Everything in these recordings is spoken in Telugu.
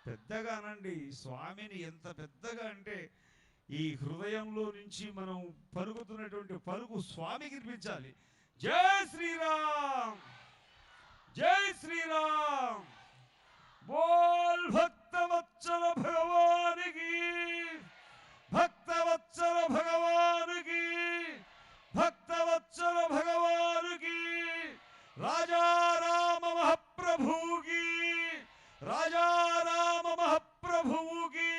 పెద్దగానండి. స్వామిని ఎంత పెద్దగా అంటే ఈ హృదయంలో నుంచి మనం పలుకుతున్నటువంటి పలుకు స్వామికి వినిపించాలి. జై శ్రీరామ్, జై శ్రీరామ్, బోల్ భక్తవత్సల భగవానికి, భక్తవత్సల భగవానికి, భక్తవత్సల భగవానికి, రాజా రామ మహాప్రభుకి, రాజా రామ మహాప్రభుకి,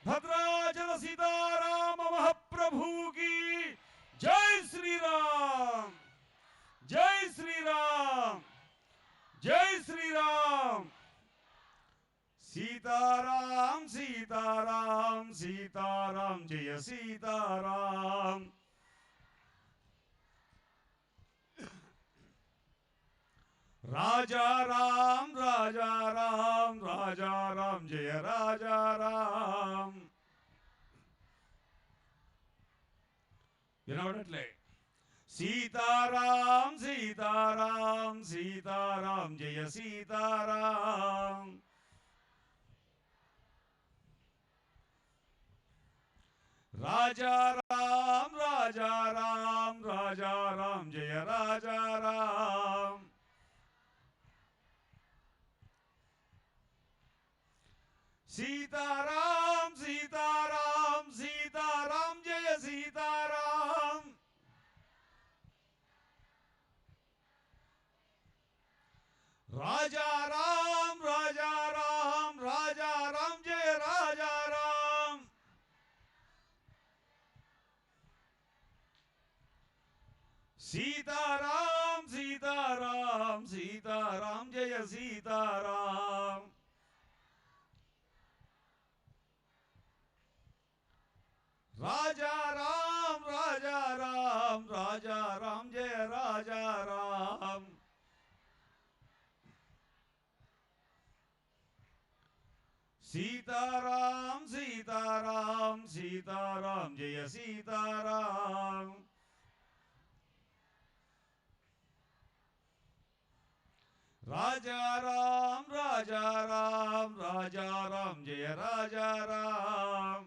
భద్రాచల సీతారామ మహాప్రభుకి జై శ్రీరామ్, జై శ్రీరామ్, జై శ్రీరామ్. సీతారాం సీతారాం సీతారాం జయ సీతారాం. రాజా రాం రాజా రాం రాజా రాం జయ రాజా రాం. వినబడట్లే? సీతారాం సీతారాం సీతారాం జయ సీతారాం. రాజా రాం రాజా రాం రాజా రాం జయ రాజా రాం. సీతారాం సీతారాం సీతారాం జయ సీతారాం. రాజా రాం రాజా రాం రాజా రాం జయ రాజా రాం. సీతారాం సీతారాం సీతారాం జయ సీతారాం. రాజా రాం రాజా రాం రాజా రాం జయ రాజా రాం. సీతారాం సీతారాం సీతారాం జయ సీతారాం. రాజా రాం రాజా రాం రాజా రాం జయ రాజా రాం.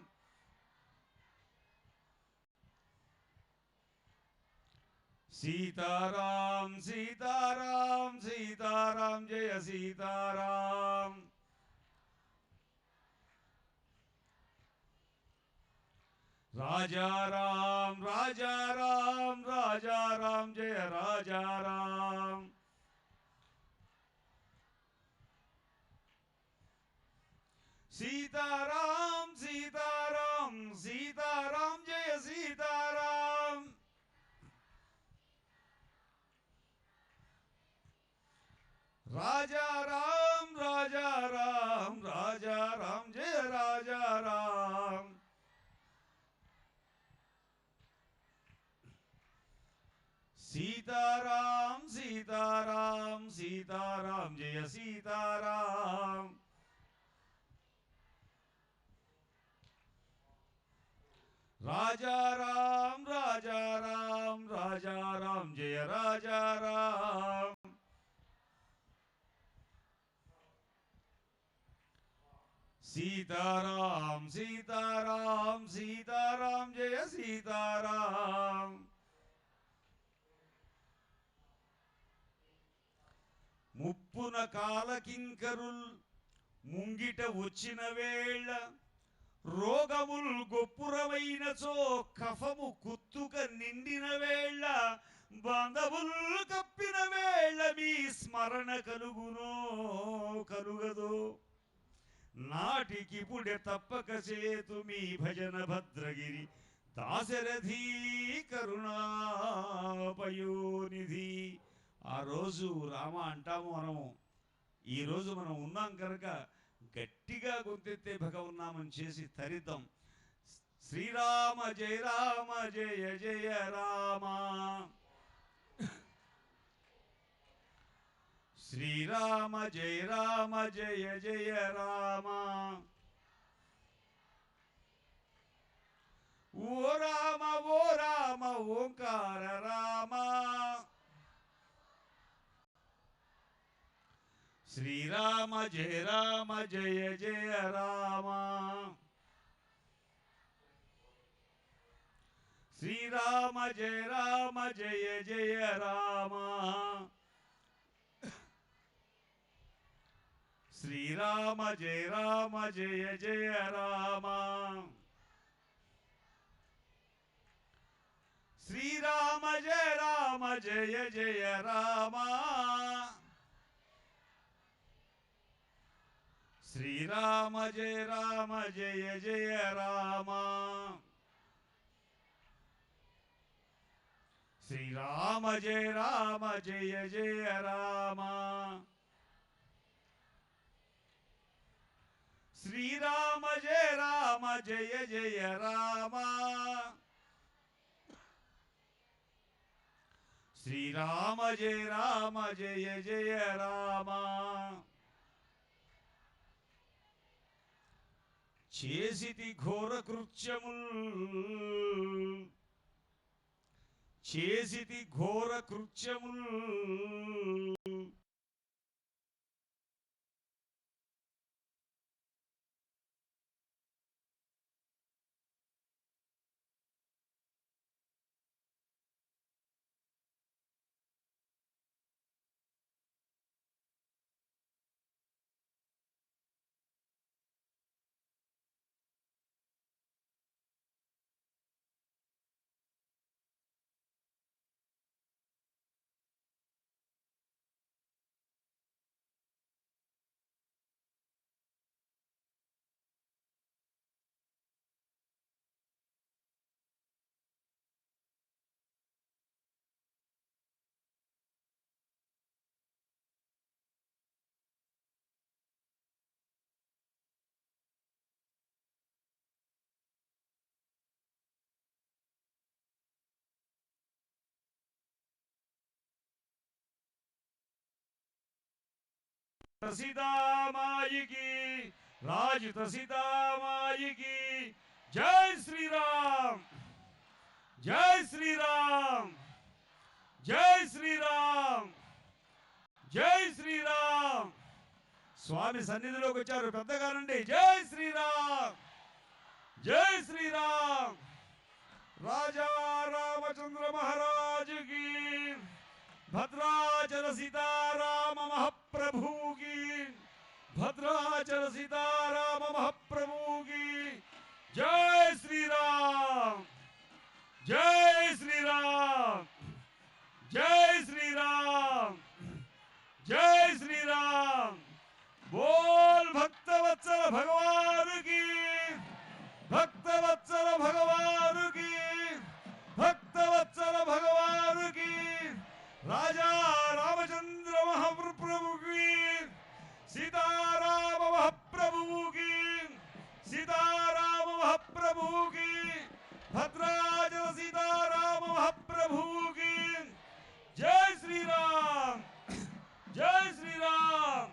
సీతారాం సీతారాం సీతారాం జయ సీతారాం. రాజా రాం రాజా రాం రాజా రాం జయ రాజా రాం. సీతారాం సీతారాం సీతారాం జయ సీతారాం. రాజా రాం రాజా రాం రాజా రాం జయ రాజా రాం. సీతారాం సీతారాం సీతారాం జయ సీతారాం. రాజా రాం రాజా రాం రాజా రాం జయ రాజా రాం. సీతారాం సీతారాం సీతారాం జయ సీతారాం. ముప్పున కాలకింకరుల్ ముంగిట వచ్చిన వేళ, రోగముల్ గొప్పురమైనచో కఫము కుత్తుక నిండిన వేళ, బంధముల్ కప్పిన వేళ మీ స్మరణ కలుగునో కలుగదో. నాటికి పుడె తప్పక చేతు మీ భజన భద్రగిరి దాశరథీ కరుణాపయోనిధి. ఆ రోజు రామ అంటాము మనము. ఈరోజు మనం ఉన్నాం కనుక గట్టిగా గొంతెత్తే భగవన్నామం చేసి తరిద్దాం. శ్రీరామ జయ రామ జయ జయ రామ, శ్రీరామ జయ రామ జయ జయ రామ. ఓ రామ ఓ రామ ఓంకార రామ, శ్రీరామ జయ రామ జయ జయ రామ శ్రీరామ జయ రామ జయ జయ రామ శ్రీరామ జయ రామ జయ జయ రామ శ్రీరామ జయ రామ జయ జయ రామ శ్రీరామ జయ రామ జయ జయ రామ శ్రీరామ జయ రామ జయ జయ రామ శ్రీరామ జయ రామ జయ జయ రామ శ్రీరామ జయ రామ జయ జయ రామ చేసితి ఘోర కృత్యముల్ చేసితి ఘోర కృత్యముల్ सीतामाई राजित सीतामाई की जय श्री राम जय श्री राम जय श्री राम जय श्री राम स्वामी సన్నిధిలోకి వచ్చారు పెద్దగా రండి జై శ్రీరామ్ జై శ్రీరామ్ రాజా రామచంద్ర महाराज की भद्राचल सीताराम महाप्रभु की भद्राचल सीताराम महाप्रभु की जय श्री राम जय श्री राम जय श्री राम जय श्री राम बोल भक्तवत्सल भगवान की भक्तवत्सल भगवान की भक्तवत्सल भगवान की राजा रामचंद्र महाप्रभु की सीताराम महाप्रभु की सीताराम महाप्रभु की भद्राचल सीताराम महाप्रभु की जय श्री राम जय श्री राम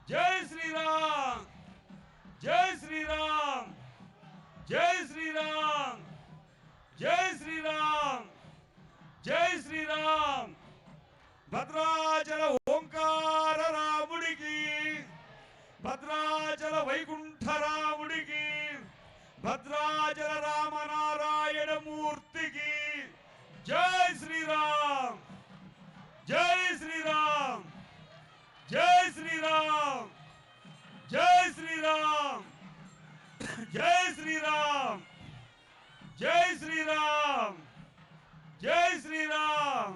जय श्री राम जय श्री राम जय श्री राम जय श्री राम जय श्री राम भद्राचल ओंकार रामुడి की भद्राचल वैकुंठ रामुడి की भद्राचल रामनारायण मूर्ति की जय श्री राम जय श्री राम जय श्री राम जय श्री राम जय श्री राम जय श्री राम जय श्री राम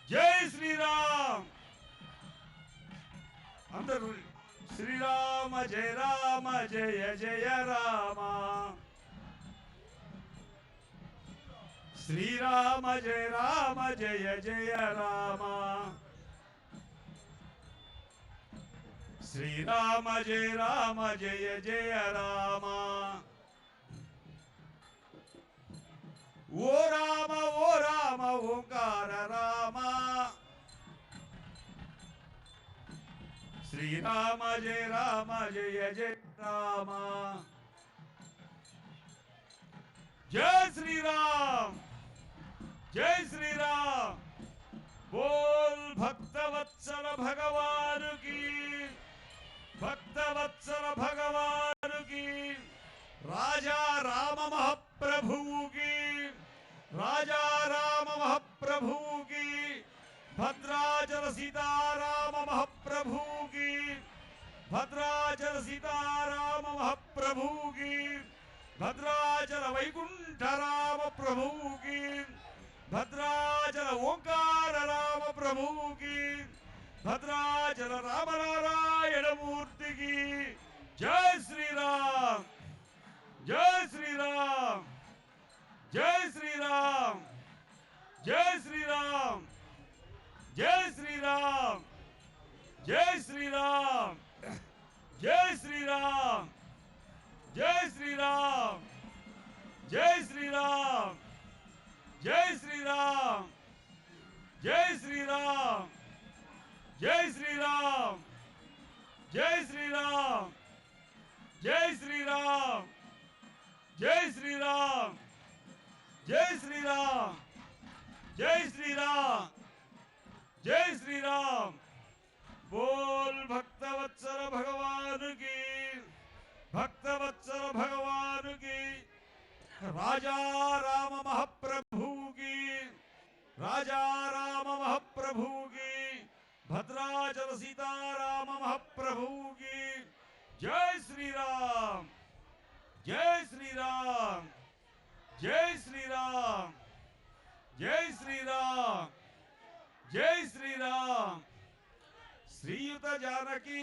जय श्री राम अंदर श्री राम जय जय राम श्री राम जय जय राम श्री राम जय जय राम ओ राम ओंकार राम श्री राम जय जय राम जय श्री राम जय श्री राम बोल भक्तवत्सल भगवान की, भक्तवत्सल भगवान की, राजा राम महाप्रभु की, राजा राम महाप्रभु की, भद्राचल सीताराम महाप्रभु की, भद्राचल सीताराम महाप्रभु की, भद्राचल वैकुंठ राम प्रभु की, भद्राचल ओंकार राम प्रभु की, भद्राचल राम नारायण मूर्ति की। जय श्री राम, जय श्री राम, जय श्री राम, जय श्री राम, जय श्री राम, जय श्री राम, जय श्री राम, जय श्री राम, जय श्री राम, जय श्री राम, जय श्री राम, जय श्री राम, जय श्री राम, जय श्री राम, जय श्री राम, जय श्री राम, जय श्री राम, जय श्री राम। बोल भक्तवत्सल भगवान की, भक्तवत्सल भगवान की, राजा राम महाप्रभु की, राजा राम महाप्रभु की, भद्राचल सीताराम महाप्रभु की। जय श्री राम, जय श्री राम, जय श्री राम, जय श्री राम, जय श्री राम। श्रीयुत जानकी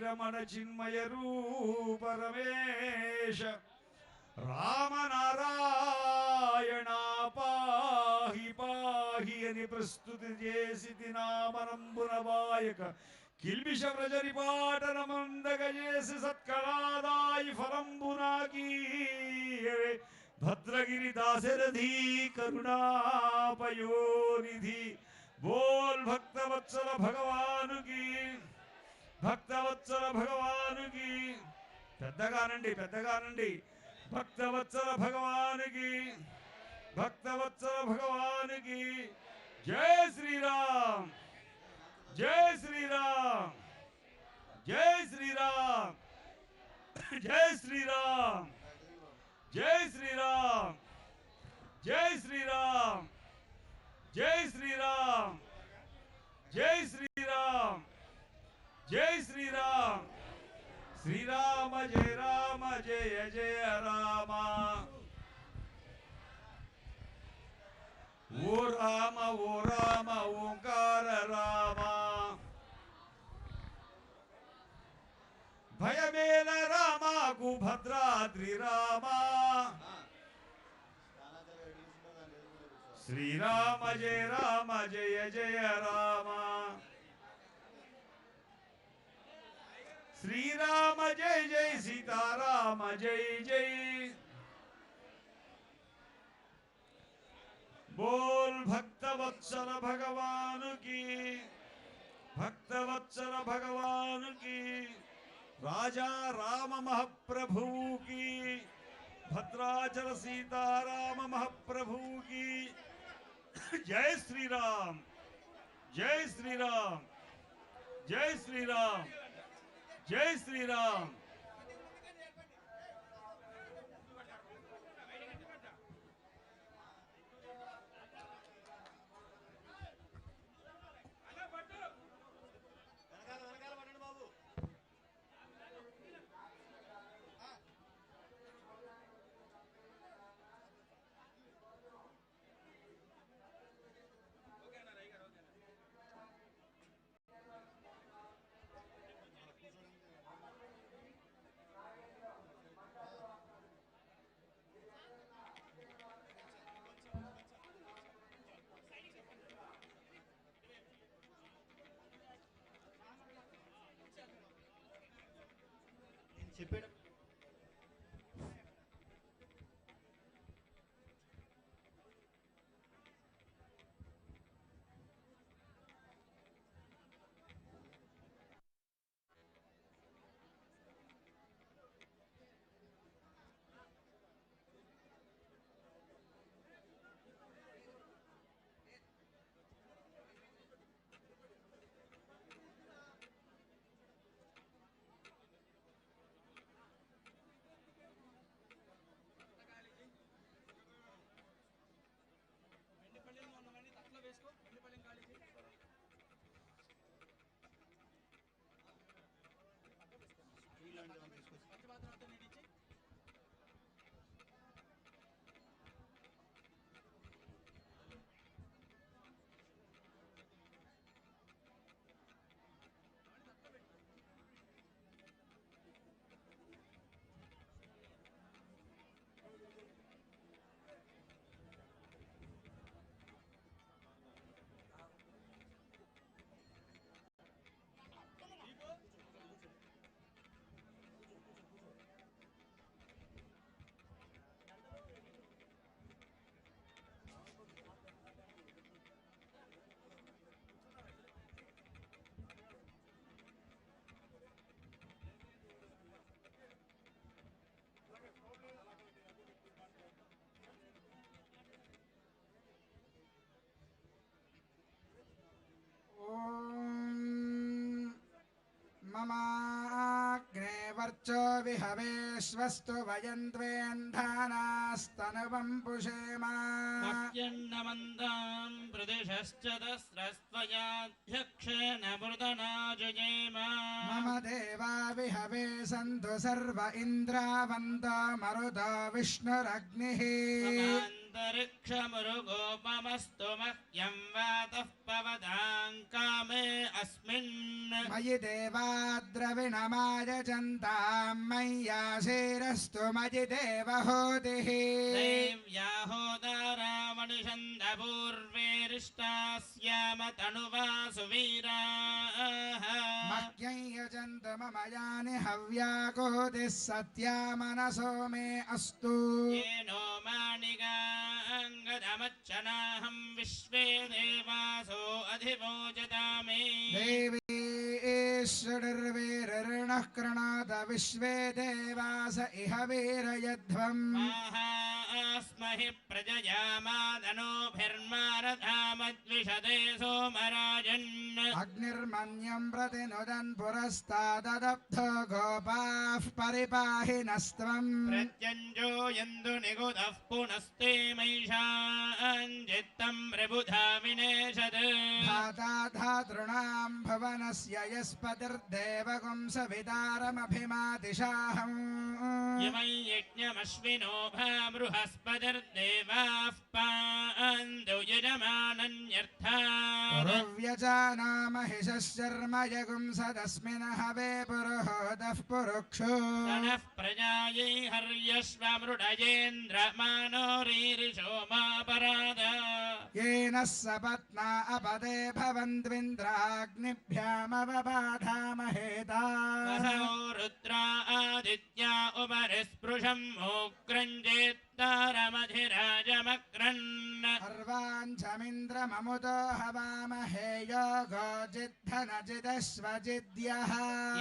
रमण चिन्मय रूप रमेश राम नारायण पाहि पाहि అని ప్రస్తుతి చేసి నామనంబునవాయక కిల్బిష వ్రజరిపాటనమందగ చేసి సత్కళాదాయి ఫలంబునాకి భద్రగిరి దాశరథి కరుణాపయోనిధి। बोल भक्तवत्सल भगवान की, भक्तवत्सल भगवान की। పెద్దగానండి పెద్దగానండి। भक्तवत्सल भगवान की, भक्तवत्सल भगवान की। जय श्री राम, जय श्री राम, जय श्री राम, जय श्री राम, जय श्री राम, जय श्री राम, जय श्री राम, जय श्री राम, जय श्री राम। श्री राम जय राम, जय जय राम। ओ राम ओंकार राम। भयमेल राम भद्राद्रि राम। श्री राम जय जय राम। श्री राम जय जय सीताराम जय जय। बोल भक्तवत्सल भगवान की, भक्तवत्सल भगवान की, राजा राम महाप्रभु की, भद्राचल सीताराम महाप्रभु की। जय श्री राम, जय श्री राम, जय श्री राम, जय श्री राम। చెప్పాడు वर्चो विहवेश्वस्तु वयन्त्वेन्धानास्तनुवं पुषेम मह्यन्नमन्दां प्रदिशश्च दस्रस्त्वयाध्यक्षेण मृदनाजयेम मम देवा विहवे सन्तु सर्व इन्द्रावन्तो मरुतो विष्णुरग्निः अन्तरिक्षमुरुगोपमस्तु मह्यं वातः पवतां कामे अस्मिन् मयि देवा द्रविणमायजन्तां मय्याशीरस्तु मयि देवहूतिः देव्याहोदारामणिषन्दपूर्वेरिष्टास्याम तनुवा सुवीराः मह्यं यजन्तु मम यानि हव्याकोतिः सत्या मनसो मे अस्तु येनो माणिगाङ्गदमच्चनाहं विश्वे देवासो अधिवोचतामे देवी ईश्वरर्वीरर्णः कृणोत विश्वे देवास इह वीरयध्वम् माहास्महि प्रजयामादनोभिर्मारधामद्विषदे सोमराजन् अग्निर्मन्यं प्रतिनुदन् पुरस्ताददब्धो गोपाः परिपाहि नस्त्वम् प्रत्यञ्जो यन्दु निगुतः पुनस्ते मैषाञ्जित्तं प्रबुधा विनेशत् धाता धातॄणां भुवनस्य यस्पतिर्देवगुं सवितारमभिमादिशाहम् इमै यज्ञमश्विनो भा बृहस्पतिर्देवाः पान्दौ यजमानन्यर्थात् पुरुव्यजानामहिषः शर्म यगुं सदस्मिन् हवे पुरुहोदः पुरुक्षु नः प्रजायै हर्यश्वमृडयेन्द्रमानोरीरिषोमापराध येन सपत्ना अपदे भवन्त्विन्द्राग्निभ्यामवबाधामहेता वसवो रुद्रा आदित्या उपरिस्पृशं मोक्रञ्जेत्तारमधिराजमक्रन् अर्वाञ्छमिन्द्रममुतो हवामहे योगो जिद्धनजिदश्वजिद्यः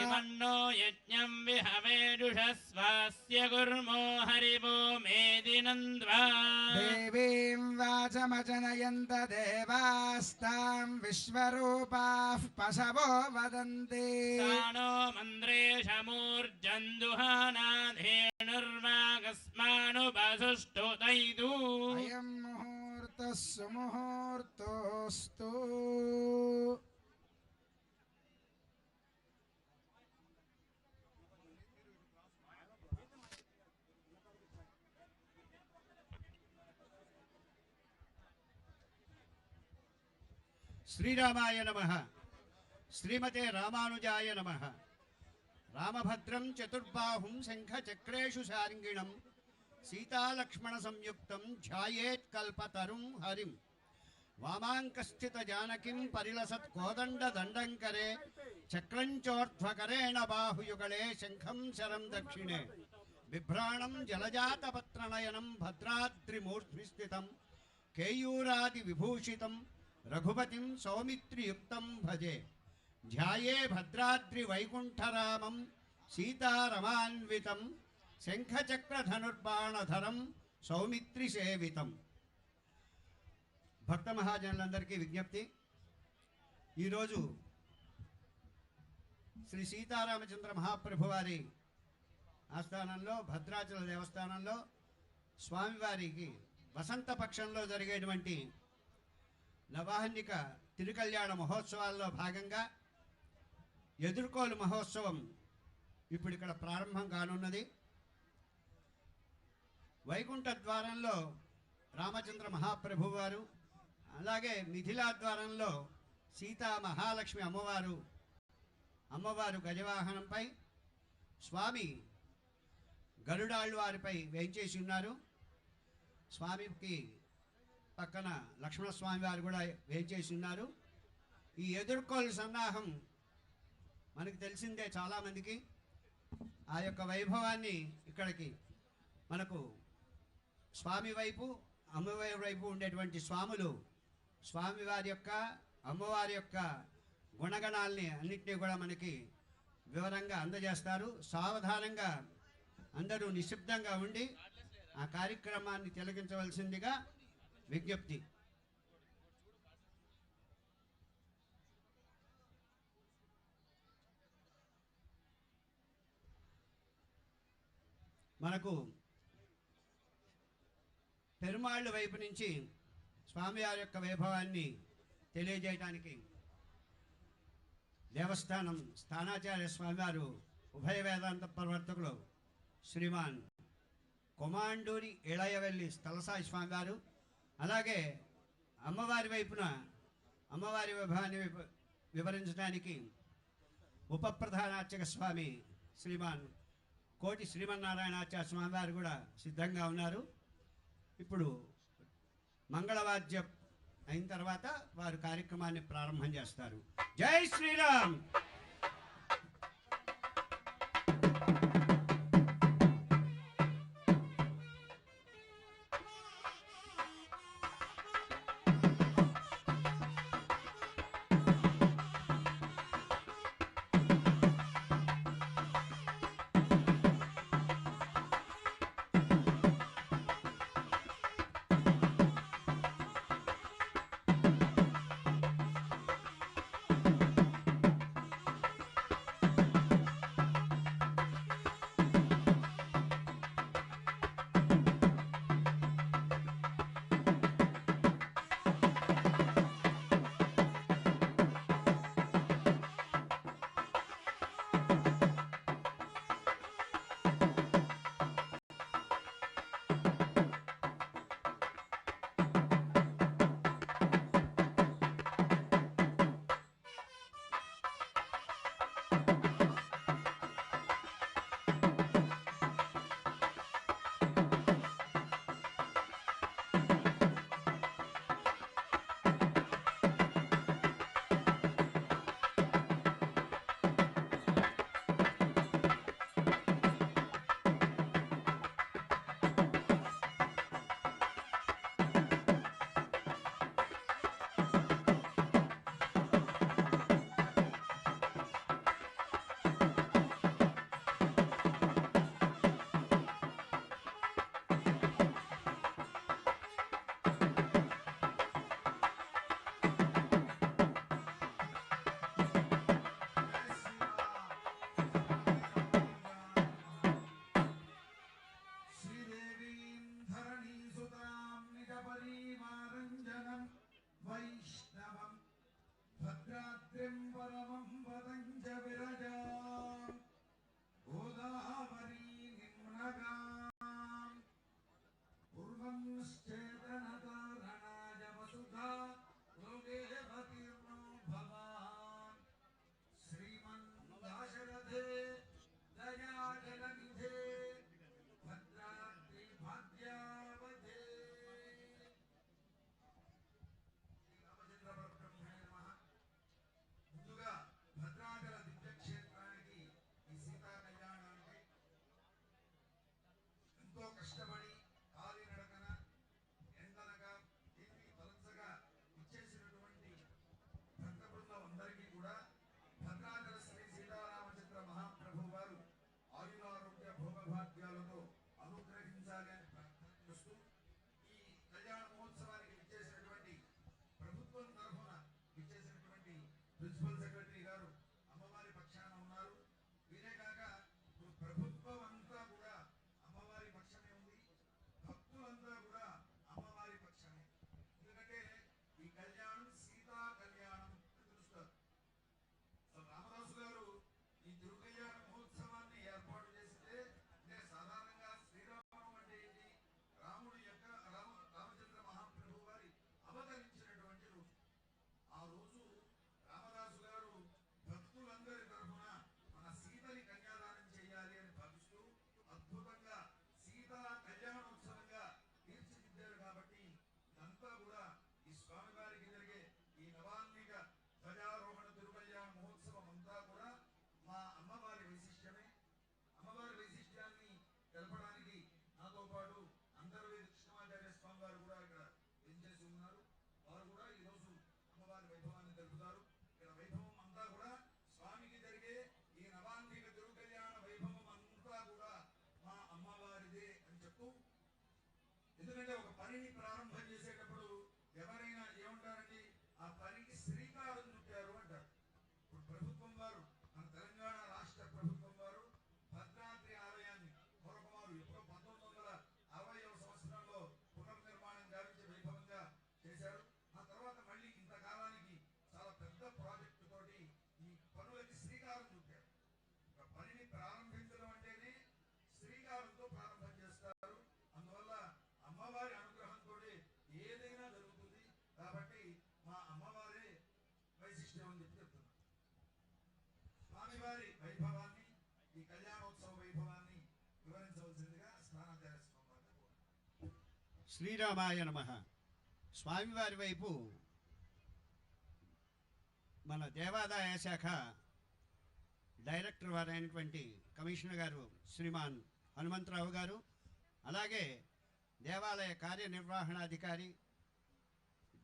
इमन्नो यज्ञं विहवेजुषस्वास्य गुर्मो हरिवो मेदिनन्द्वा देवीं वाचमजनयन्त देवास्तां विश्वरूपाः पशवो वदन्ति तानो मन्द्रेशमूर्जन्दुहानाधेनुर्वागस्मानुपसुष्टुतैदु अयं मुहूर्तः सुमुहूर्तोऽस्तु శ్రీరామాయ నమః. శ్రీమతే రామానుజాయ నమః. రామభద్రం చతుర్బాహుం శంఖచక్రేషు శార్ంగిణం సీతాలక్ష్మణ సంయుక్తం ధ్యాయేత్ కల్పతరుం హరిం వామాంకస్థిత జానకిం పరిలసత్ కోదండ దండంకరే చక్రంచోర్ధ్వకరేణ బాహుయుగళే శంఖం శరం దక్షిణే బిభ్రాణం జలజాతపత్రనయనం భద్రాద్రిమూర్ధ్ని స్థితం కేయూరాది విభూషితం రఘుపతిం సౌమిత్రియుక్తం భజే ధ్యాయే భద్రాద్రి వైకుంఠరామం సీతారమాన్వితం శంఖచక్రధనుర్బాణధరం సౌమిత్రి సేవితం. భక్త మహాజనులందరికీ విజ్ఞప్తి. ఈరోజు శ్రీ సీతారామచంద్ర మహాప్రభు వారి ఆస్థానంలో భద్రాచల దేవస్థానంలో స్వామివారికి వసంత పక్షంలో జరిగేటువంటి నవాహన్నిక తిరుకల్యాణ మహోత్సవాల్లో భాగంగా ఎదుర్కోలు మహోత్సవం ఇప్పుడు ఇక్కడ ప్రారంభం కానున్నది. వైకుంఠ ద్వారంలో రామచంద్ర మహాప్రభు వారు, అలాగే మిథిలా ద్వారంలో సీతా మహాలక్ష్మి అమ్మవారు గజవాహనంపై, స్వామి గరుడాళ్ళు వారిపై వేంచేసి ఉన్నారు. స్వామికి పక్కన లక్ష్మణస్వామి వారు కూడా వేంచేసి ఉన్నారు. ఈ ఎదుర్కోలు సన్నాహం మనకు తెలిసిందే చాలామందికి. ఆ యొక్క వైభవాన్ని ఇక్కడికి మనకు స్వామి వైపు అమ్మవారి వైపు ఉండేటువంటి స్వాములు స్వామివారి యొక్క అమ్మవారి యొక్క గుణగణాలని అన్నింటినీ కూడా మనకి వివరంగా అందజేస్తారు. సావధానంగా అందరూ నిశ్శబ్దంగా ఉండి ఆ కార్యక్రమాన్ని తిలకించవలసిందిగా విజ్ఞప్తి. మనకు పెరుమాళ్ళ వైపు నుంచి స్వామివారి యొక్క వైభవాన్ని తెలియజేయడానికి దేవస్థానం స్థానాచార్య స్వామివారు ఉభయ వేదాంత ప్రవర్తకులు శ్రీమాన్ కొమాండూరి ఇళయవెల్లి స్థలసాయి స్వామివారు, అలాగే అమ్మవారి వైపున అమ్మవారి వైభవాన్ని వివరించడానికి ఉప ప్రధానార్చక స్వామి శ్రీమాన్ కోటి శ్రీమన్నారాయణాచార్య స్వామివారు కూడా సిద్ధంగా ఉన్నారు. ఇప్పుడు మంగళవాద్యం అయిన తర్వాత వారు కార్యక్రమాన్ని ప్రారంభం చేస్తారు. జై శ్రీరామ్. ప్రిన్సిపల్ సెక్రటరీ గారు అమ్మవారి పక్షాన ఉన్నారు. వీరే కాక ప్రభుత్వం అంతా కూడా అమ్మవారి పక్షమే ఉంది, భక్తులంతా కూడా అమ్మవారి పక్షమే. ఎందుకంటే ఈ కళ్యాణం సీతా కళ్యాణం అని పిలుస్తారు. రామదాసు గారు ఈ తిరుకల్యాణ మహోత్సవాన్ని ఏర్పాటు చేస్తే అంటే సాధారణంగా శ్రీరామం అంటే ఏంటి, రాముడి యొక్క రామచంద్ర మహాప్రభు వారి అవతరించినటువంటి రోజు. ఆ రోజు రామదాసు గారు భక్తులందరి తరఫున మన సీతని కన్యాదానం చేయాలి అని భావిస్తూ అద్భుతంగా సీతా కళ్యాణోత్సవంగా తీర్చిదిద్దారు. కాబట్టి ఇదంతా కూడా ఈ స్వామివారికి జరిగే ఈ నవాన్నిక ధ్వజారోహణ తిరుకల్యాణ మహోత్సవం అంతా కూడా మా అమ్మవారి వైశిష్ట్యమే. అమ్మవారి వైశిష్ట్యాన్ని తెలపడానికి నాతో పాటు అంతర్వేది కృష్ణమాచార్య స్వామి వారు కూడా ఇక్కడ వెంచేసి ఉన్నారు. వారు కూడా ఈరోజు అమ్మవారి వైభవాన్ని తెలుపుతారు. ఇక్కడ వైభవం అంతా కూడా స్వామికి జరిగే ఈ నవాన్నిక తిరుకల్యాణ వైభవం అంతా కూడా మా అమ్మవారిదే అని చెప్తూ, ఎందుకంటే ఒక పనిని ప్రారంభం చేసేటప్పుడు ఎవరైనా ఏమంటారండి, ఆ పనికి శ్రీకారం చుట్టారు అంటారు. ఇప్పుడు ప్రభుత్వం వారు, మన తెలంగాణ రాష్ట్ర ప్రభుత్వం వారు భద్రాద్రి ఆలయాన్ని మరొక వారు ఎప్పుడో శ్రీరామాయ నమః. స్వామివారి వైపు మన దేవాదాయ శాఖ డైరెక్టర్ వారైనటువంటి కమిషనర్ గారు శ్రీమాన్ హనుమంతరావు గారు, అలాగే దేవాలయ కార్యనిర్వహణాధికారి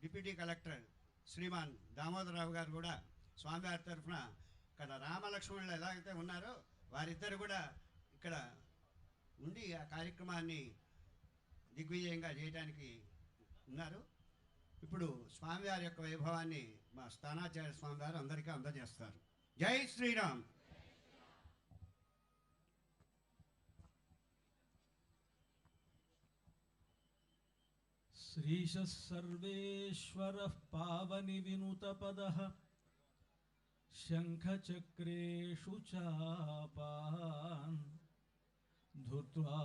డిప్యూటీ కలెక్టర్ శ్రీమాన్ దామోదరరావు గారు కూడా స్వామివారి తరఫున ఇక్కడ రామలక్ష్మణులు ఎలాగైతే ఉన్నారో వారిద్దరు కూడా ఇక్కడ ఉండి ఆ కార్యక్రమాన్ని దిగ్విజయంగా చేయడానికి ఉన్నారు. ఇప్పుడు స్వామివారి యొక్క వైభవాన్ని మా స్థానాచార్య స్వామివారు అందరికీ అందజేస్తారు. జై శ్రీరామ్. श्रीशः सर्वेश्वरः पावनि विनुतपदः शङ्खचक्रेषु चापान् धृत्वा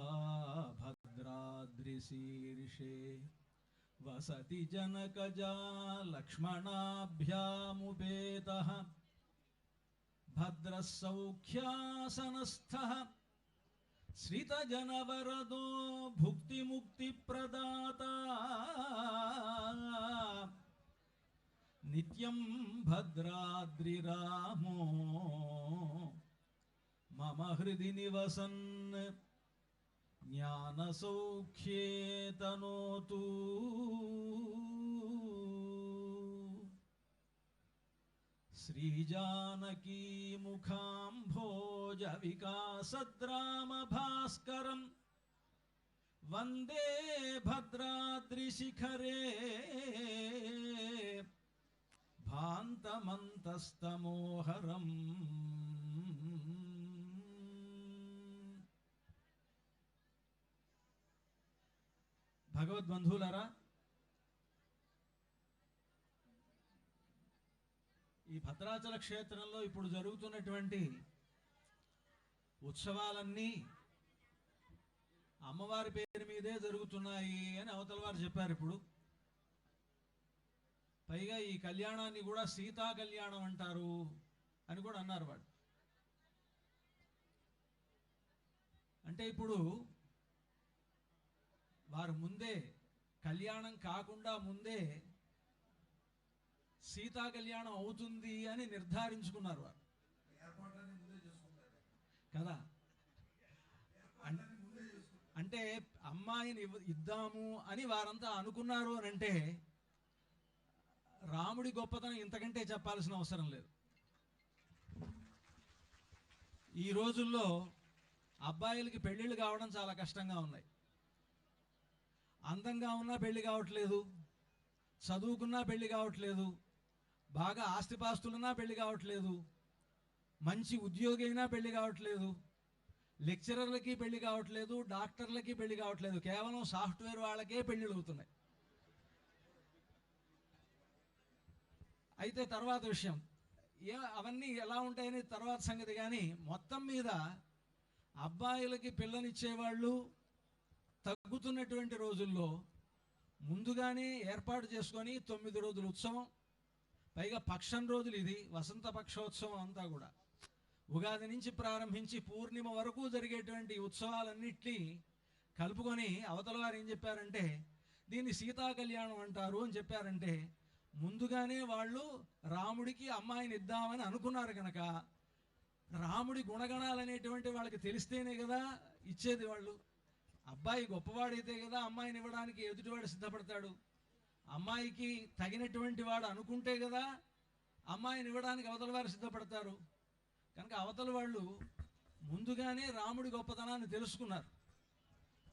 भद्राद्रिशीर्षे वसति जनकजा लक्ष्मणाभ्यामुपेतः भद्रः सौख्यासनस्थः श्रितजनवरदो भुक्तिमुक्तिप्रदाता नित्यं भद्राद्रिरामो मम हृदि निवसन् ज्ञानसौख्ये तनोतु। श्रीजानकी मुखाम्भोज विकासद्रामभास्करं वन्दे भद्राद्रिशिखरे भान्तमन्तस्तमोहरम्। భగవద్బంధువులారా, ఈ భద్రాచల క్షేత్రంలో ఇప్పుడు జరుగుతున్నటువంటి ఉత్సవాలన్నీ అమ్మవారి పేరు మీదే జరుగుతున్నాయి అని అవతల వారు చెప్పారు. ఇప్పుడు పైగా ఈ కళ్యాణాన్ని కూడా సీతా కళ్యాణం అంటారు అని కూడా అన్నారు వాడు. అంటే ఇప్పుడు వారు ముందే కళ్యాణం కాకుండా ముందే సీతా కళ్యాణం అవుతుంది అని నిర్ధారించుకున్నారు వారు కదా. అంటే అమ్మాయిని ఇద్దాము అని వారంతా అనుకున్నారు అని అంటే రాముడి గొప్పతనం ఇంతకంటే చెప్పాల్సిన అవసరం లేదు. ఈ రోజుల్లో అబ్బాయిలకి పెళ్ళిళ్ళు కావడం చాలా కష్టంగా ఉన్నాయి. అందంగా ఉన్నా పెళ్లి కావట్లేదు, చదువుకున్నా పెళ్లి కావట్లేదు, బాగా ఆస్తిపాస్తులున్నా పెళ్లి కావట్లేదు, మంచి ఉద్యోగి అయినా పెళ్లి కావట్లేదు, లెక్చరర్లకి పెళ్లి కావట్లేదు, డాక్టర్లకి పెళ్లి కావట్లేదు, కేవలం సాఫ్ట్వేర్ వాళ్ళకే పెళ్లిళ్ళు అవుతున్నాయి. అయితే తర్వాత విషయం అవన్నీ ఎలా ఉంటాయని తర్వాత సంగతి. కానీ మొత్తం మీద అబ్బాయిలకి పిల్లనిచ్చేవాళ్ళు తగ్గుతున్నటువంటి రోజుల్లో ముందుగానే ఏర్పాటు చేసుకొని 9 రోజుల ఉత్సవం, పైగా పక్షం రోజులు, ఇది వసంత పక్షోత్సవం అంతా కూడా ఉగాది నుంచి ప్రారంభించి పూర్ణిమ వరకు జరిగేటువంటి ఉత్సవాలన్నింటినీ కలుపుకొని అవతల వారు ఏం చెప్పారంటే దీన్ని సీతా కళ్యాణం అంటారు అని చెప్పారంటే ముందుగానే వాళ్ళు రాముడికి అమ్మాయిని ఇద్దామని అనుకున్నారు కనుక రాముడి గుణగణాలు అనేటువంటి వాళ్ళకి తెలిస్తేనే కదా ఇచ్చేది. వాళ్ళు అబ్బాయి గొప్పవాడైతే కదా అమ్మాయిని ఇవ్వడానికి ఎదుటివాడు సిద్ధపడతాడు. అమ్మాయికి తగినటువంటి వాడు అనుకుంటే కదా అమ్మాయిని ఇవ్వడానికి అవతల వారు సిద్ధపడతారు. కనుక అవతల వాళ్ళు ముందుగానే రాముడి గొప్పతనాన్ని తెలుసుకున్నారు.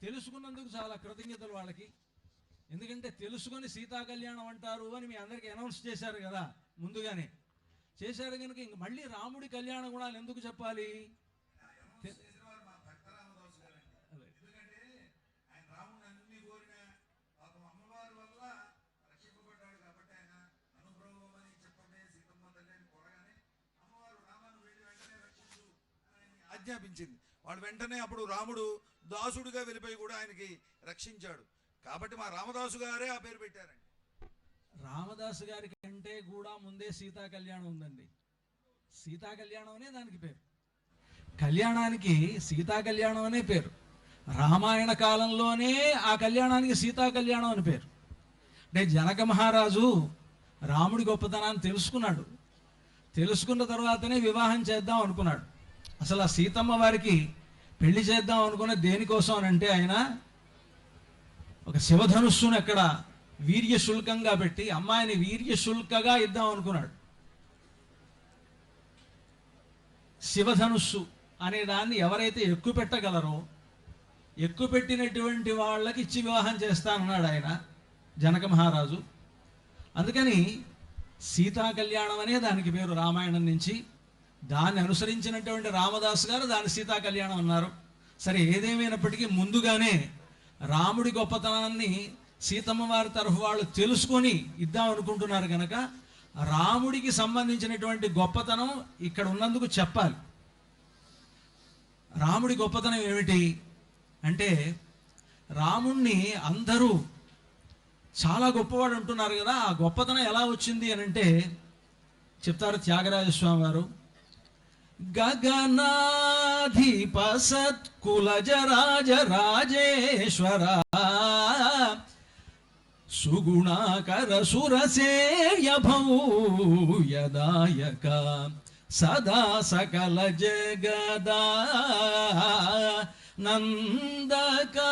తెలుసుకున్నందుకు చాలా కృతజ్ఞతలు వాళ్ళకి. ఎందుకంటే తెలుసుకొని సీతా కళ్యాణం అంటారు అని మీ అందరికీ అనౌన్స్ చేశారు కదా, ముందుగానే చేశారు కనుక ఇంక మళ్ళీ రాముడి కళ్యాణ గుణాలు ఎందుకు చెప్పాలి? ఆజ్ఞాపించింది. వాడు వెంటనే అప్పుడు రాముడు దాసుడిగా వెళ్ళిపోయి కూడా ఆయనకి రక్షించాడు. కాబట్టి మా రామదాసు గారే ఆ పేరు పెట్టారండి. రామదాసు గారి కంటే కూడా ముందే సీతా కళ్యాణం ఉందండి. సీతా కళ్యాణం అనే దానికి పేరు. కళ్యాణానికి సీతా కళ్యాణం అనే పేరు. రామాయణ కాలంలోనే ఆ కళ్యాణానికి సీతా కళ్యాణం అని పేరు. అంటే జనక మహారాజు రాముడి గొప్పతనాన్ని తెలుసుకున్నాడు. తెలుసుకున్న తర్వాతనే వివాహం చేద్దాం అనుకున్నాడు. అసలు ఆ సీతమ్మ వారికి పెళ్లి చేద్దాం అనుకున్న దేనికోసం అని అంటే ఆయన ఒక శివధనుస్సును అక్కడ వీర్యశుల్కంగా పెట్టి అమ్మాయిని వీర్యశుల్కగా ఇద్దాం అనుకున్నాడు. శివధనుస్సు అనే దాన్ని ఎవరైతే ఎక్కువ పెట్టగలరో ఎక్కువ పెట్టినటువంటి వాళ్ళకి ఇచ్చి వివాహం చేస్తానన్నాడు ఆయన జనక మహారాజు. అందుకని సీతా కళ్యాణం అనే దానికి పేరు రామాయణం నుంచి. దాన్ని అనుసరించినటువంటి రామదాసు గారు దాన్ని సీతా కళ్యాణం అన్నారు. సరే, ఏదేమైనప్పటికీ ముందుగానే రాముడి గొప్పతనాన్ని సీతమ్మ వారి తరఫు వాళ్ళు తెలుసుకొని ఇద్దాం అనుకుంటున్నారు కనుక రాముడికి సంబంధించినటువంటి గొప్పతనం ఇక్కడ ఉన్నందుకు చెప్పాలి. రాముడి గొప్పతనం ఏమిటి అంటే, రాముణ్ణి అందరూ చాలా గొప్పవాడు అంటున్నారు కదా. ఆ గొప్పతనం ఎలా వచ్చింది అని అంటే చెప్తారు త్యాగరాజస్వామి వారు. గగనాధిప సత్కులజ రాజ రాజేశ్వర సుగుణాకర సురసేయ భూయదాయక సదా సకల జగదా నందకారక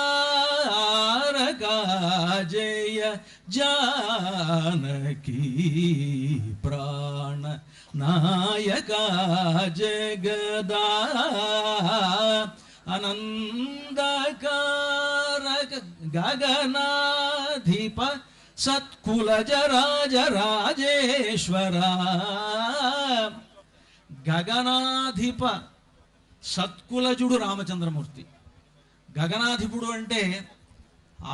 జయ జానకీ ప్రాణ నాయక జగదా అనందకారక గగనాధిప సత్కులజ రాజ రాజేశ్వర. గగనాధిప సత్కులజుడు రామచంద్రమూర్తి. గగనాధిపుడు అంటే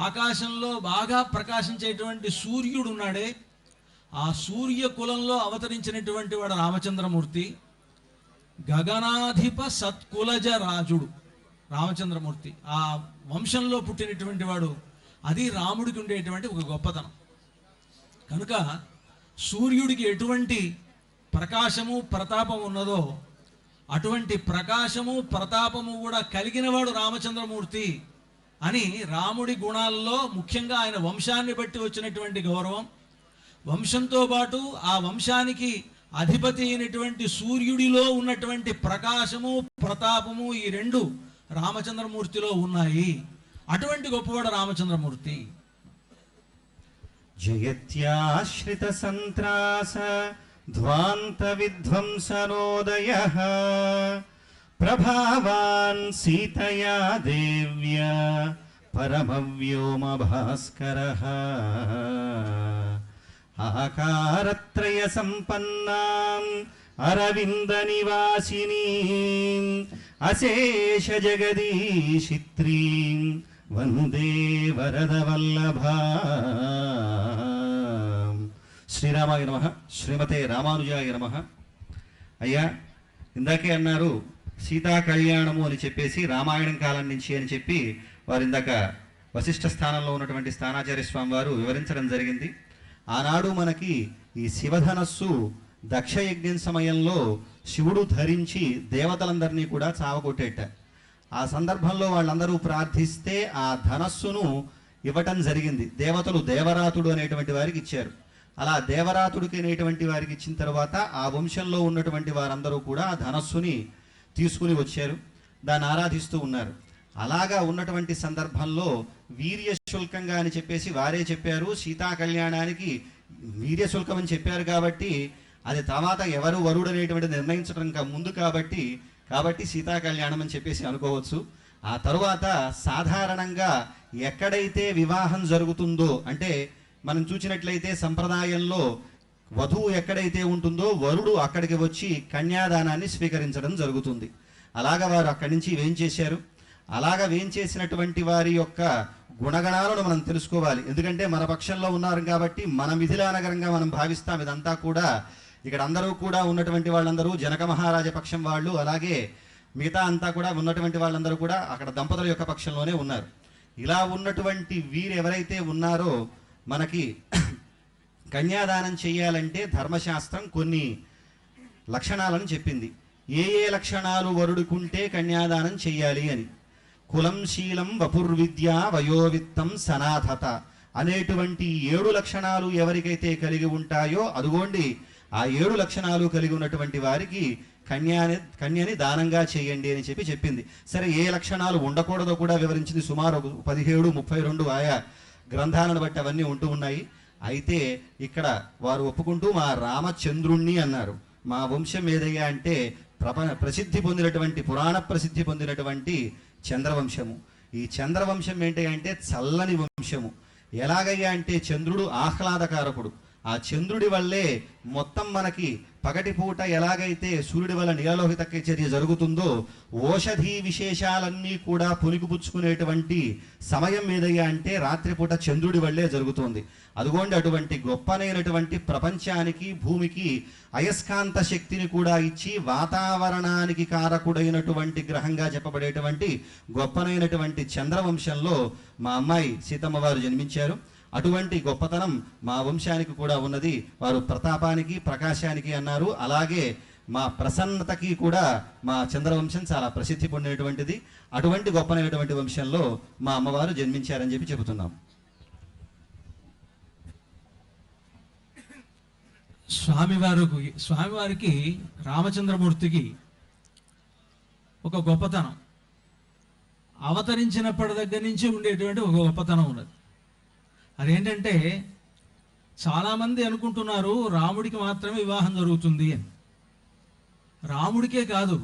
ఆకాశంలో బాగా ప్రకాశించేటువంటి సూర్యుడు ఉన్నాడే, ఆ సూర్య కులంలో అవతరించినటువంటి వాడు రామచంద్రమూర్తి. గగనాధిప సత్కులజ రాజుడు రామచంద్రమూర్తి. ఆ వంశంలో పుట్టినటువంటి వాడు. అది రాముడికి ఉండేటువంటి ఒక గొప్పతనం. కనుక సూర్యుడికి ఎటువంటి ప్రకాశము ప్రతాపం ఉన్నదో అటువంటి ప్రకాశము ప్రతాపము కూడా కలిగినవాడు రామచంద్రమూర్తి అని రాముడి గుణాల్లో ముఖ్యంగా ఆయన వంశాన్ని బట్టి వచ్చినటువంటి గౌరవం. వంశంతో పాటు ఆ వంశానికి అధిపతి అయినటువంటి సూర్యుడిలో ఉన్నటువంటి ప్రకాశము ప్రతాపము ఈ రెండు రామచంద్రమూర్తిలో ఉన్నాయి. అటువంటి గొప్పవాడు రామచంద్రమూర్తి. జయత్యాశ్రిత సంత్రాస ధ్వాంత విధ్వంసనోదయః ప్రభావాన్ సీతయా దేవ్యా పరమవ్యోమ భాస్కరః ఆకారత్రయ సంపన్నాం అరవింద నివాసినీం అశేష జగదీశిత్రీం వందే వరదవల్లభా. శ్రీరామాయ నమః. శ్రీమతే రామానుజాయ నమః. అయ్యా, ఇందాకే అన్నారు సీతా కళ్యాణము అని చెప్పేసి రామాయణం కాలం నుంచి అని చెప్పి వారు ఇందాక వశిష్ఠ స్థానంలో ఉన్నటువంటి స్థానాచార్య స్వామి వారు వివరించడం జరిగింది. ఆనాడు మనకి ఈ శివధనస్సు దక్షయజ్ఞం సమయంలో శివుడు ధరించి దేవతలందరినీ కూడా చావగొట్టేట. ఆ సందర్భంలో వాళ్ళందరూ ప్రార్థిస్తే ఆ ధనస్సును ఇవ్వటం జరిగింది. దేవతలు దేవరాతుడు అనేటువంటి వారికి ఇచ్చారు. అలా దేవరాతుడికి అనేటువంటి వారికి ఇచ్చిన తర్వాత ఆ వంశంలో ఉన్నటువంటి వారందరూ కూడా ఆ ధనస్సుని తీసుకుని వచ్చారు, దాన్ని ఆరాధిస్తూ ఉన్నారు. అలాగా ఉన్నటువంటి సందర్భంలో వీర్యశుల్కంగా అని చెప్పేసి వారే చెప్పారు. సీతా కళ్యాణానికి వీర్యశుల్కం అని చెప్పారు కాబట్టి అది తర్వాత ఎవరు వరుడు అనేటువంటి నిర్ణయించడం ముందు కాబట్టి సీతా కళ్యాణం అని చెప్పేసి అనుకోవచ్చు. ఆ తరువాత సాధారణంగా ఎక్కడైతే వివాహం జరుగుతుందో, అంటే మనం చూసినట్లయితే సంప్రదాయంలో వధువు ఎక్కడైతే ఉంటుందో వరుడు అక్కడికి వచ్చి కన్యాదానాన్ని స్వీకరించడం జరుగుతుంది. అలాగా వారు అక్కడి నుంచి వేంచేశారు. అలాగా వేంచేసినటువంటి వారి యొక్క గుణగణాలను మనం తెలుసుకోవాలి. ఎందుకంటే మన పక్షంలో ఉన్నారు కాబట్టి మన మిథిలా నగరంగా మనం భావిస్తాం. ఇదంతా కూడా ఇక్కడ అందరూ కూడా ఉన్నటువంటి వాళ్ళందరూ జనక మహారాజ పక్షం వాళ్ళు, అలాగే మిగతా అంతా కూడా ఉన్నటువంటి వాళ్ళందరూ కూడా అక్కడ దంపతుల యొక్క పక్షంలోనే ఉన్నారు. ఇలా ఉన్నటువంటి వీరు ఎవరైతే ఉన్నారో మనకి కన్యాదానం చేయాలంటే ధర్మశాస్త్రం కొన్ని లక్షణాలను చెప్పింది. ఏ లక్షణాలు వరుడుకుంటే కన్యాదానం చెయ్యాలి అని. కులం శీలం వపుర్విద్య వయోవిత్తం సనాథత అనేటువంటి 7 లక్షణాలు ఎవరికైతే కలిగి ఉంటాయో అదుగోండి ఆ 7 లక్షణాలు కలిగి ఉన్నటువంటి వారికి కన్యని దానంగా చేయండి అని చెప్పింది. సరే, ఏ లక్షణాలు ఉండకూడదో కూడా వివరించింది. సుమారు 17, 32 ఆయా గ్రంథాలను బట్టి అవన్నీ ఉంటూ ఉన్నాయి. అయితే ఇక్కడ వారు ఒప్పుకుంటూ మా రామచంద్రుణ్ణి అన్నారు. మా వంశం ఏదయ్యా అంటే ప్రసిద్ధి పొందినటువంటి పురాణ ప్రసిద్ధి పొందినటువంటి చంద్రవంశము. ఈ చంద్రవంశం ఏంటి అంటే చల్లని వంశము. ఎలాగయ్యా అంటే చంద్రుడు ఆహ్లాదకారకుడు. ఆ చంద్రుడి వల్లే మొత్తం మనకి పగటిపూట ఎలాగైతే సూర్యుడి వల్ల నీలలోహిత చర్య జరుగుతుందో ఓషధీ విశేషాలన్నీ కూడా పునికిపుచ్చుకునేటువంటి సమయం ఏదయ్యా అంటే రాత్రిపూట చంద్రుడి వల్లే జరుగుతుంది. అదుగోండి అటువంటి గొప్పనైనటువంటి ప్రపంచానికి భూమికి అయస్కాంత శక్తిని కూడా ఇచ్చి వాతావరణానికి కారకుడైనటువంటి గ్రహంగా చెప్పబడేటువంటి గొప్పనైనటువంటి చంద్రవంశంలో మా అమ్మాయి సీతమ్మ వారు జన్మించారు. అటువంటి గొప్పతనం మా వంశానికి కూడా ఉన్నది. వారు ప్రతాపానికి ప్రకాశానికి అన్నారు. అలాగే మా ప్రసన్నతకి కూడా మా చంద్రవంశం చాలా ప్రసిద్ధి పొందినటువంటిది. అటువంటి గొప్పనైనటువంటి వంశంలో మా అమ్మవారు జన్మించారని చెబుతున్నాం. స్వామివారికి రామచంద్రమూర్తికి ఒక గొప్పతనం, అవతరించినప్పటి దగ్గర నుంచి ఉండేటువంటి ఒక గొప్పతనం ఉన్నది. అదేంటంటే చాలామంది అనుకుంటున్నారు రాముడికి మాత్రమే వివాహం జరుగుతుంది అని. రాముడికే కాదు,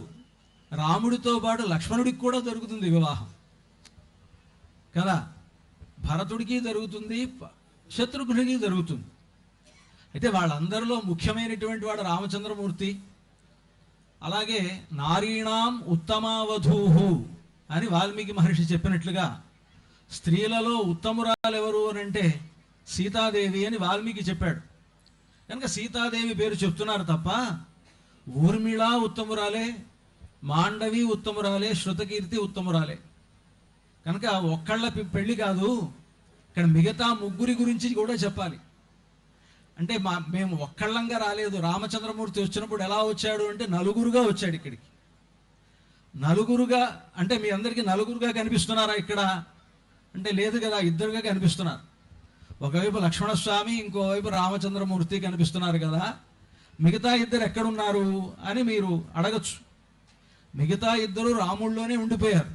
రాముడితో పాటు లక్ష్మణుడికి కూడా జరుగుతుంది వివాహం కదా. భరతుడికి జరుగుతుంది, శత్రుఘ్నుడికి జరుగుతుంది. అయితే వాళ్ళందరిలో ముఖ్యమైనటువంటి వాడు రామచంద్రమూర్తి. అలాగే నారీణాం ఉత్తమావధూహు అని వాల్మీకి మహర్షి చెప్పినట్లుగా స్త్రీలలో ఉత్తమురాలు ఎవరు అని అంటే సీతాదేవి అని వాల్మీకి చెప్పాడు. కనుక సీతాదేవి పేరు చెప్తున్నారు తప్ప ఊర్మిళ ఉత్తమురాలే, మాండవి ఉత్తమురాలే, శృతకీర్తి ఉత్తమురాలే. కనుక ఒక్కళ్ళ పెళ్లి కాదు, ఇక్కడ మిగతా ముగ్గురి గురించి కూడా చెప్పాలి. అంటే మేము ఒక్కళ్ళంగా రాలేదు. రామచంద్రమూర్తి వచ్చినప్పుడు ఎలా వచ్చాడు అంటే నలుగురుగా వచ్చాడు ఇక్కడికి. నలుగురుగా అంటే మీ అందరికీ నలుగురుగా కనిపిస్తున్నారా ఇక్కడ అంటే లేదు కదా, ఇద్దరుగా కనిపిస్తున్నారు. ఒకవైపు లక్ష్మణస్వామి, ఇంకోవైపు రామచంద్రమూర్తి కనిపిస్తున్నారు కదా. మిగతా ఇద్దరు ఎక్కడున్నారు అని మీరు అడగచ్చు. మిగతా ఇద్దరు రాముల్లోనే ఉండిపోయారు.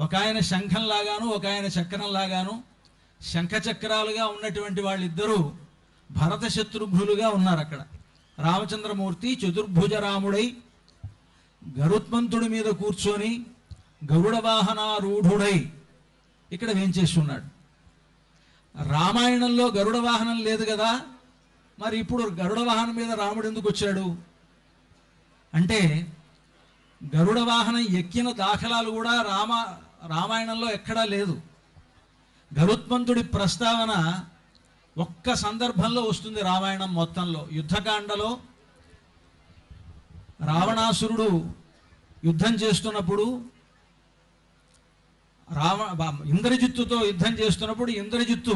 ఒక ఆయన శంఖంలాగాను, ఒక ఆయన చక్రంలాగాను, శంఖచక్రాలుగా ఉన్నటువంటి వాళ్ళిద్దరూ భరత శత్రుఘ్నులుగా ఉన్నారు అక్కడ. రామచంద్రమూర్తి చతుర్భుజరాముడై గరుత్మంతుడి మీద కూర్చొని గరుడ వాహనారూఢుడై ఇక్కడ వేంచేసి ఉన్నాడు. రామాయణంలో గరుడ వాహనం లేదు కదా, మరి ఇప్పుడు గరుడ వాహనం మీద రాముడు ఎందుకు వచ్చాడు అంటే గరుడ వాహనం ఎక్కిన దాఖలాలు కూడా రామాయణంలో ఎక్కడా లేదు. గరుత్మంతుడి ప్రస్తావన ఒక్క సందర్భంలో వస్తుంది రామాయణం మొత్తంలో. యుద్ధకాండలో రావణాసురుడు యుద్ధం చేస్తున్నప్పుడు ఇంద్రజిత్తుతో యుద్ధం చేస్తున్నప్పుడు ఇంద్రజిత్తు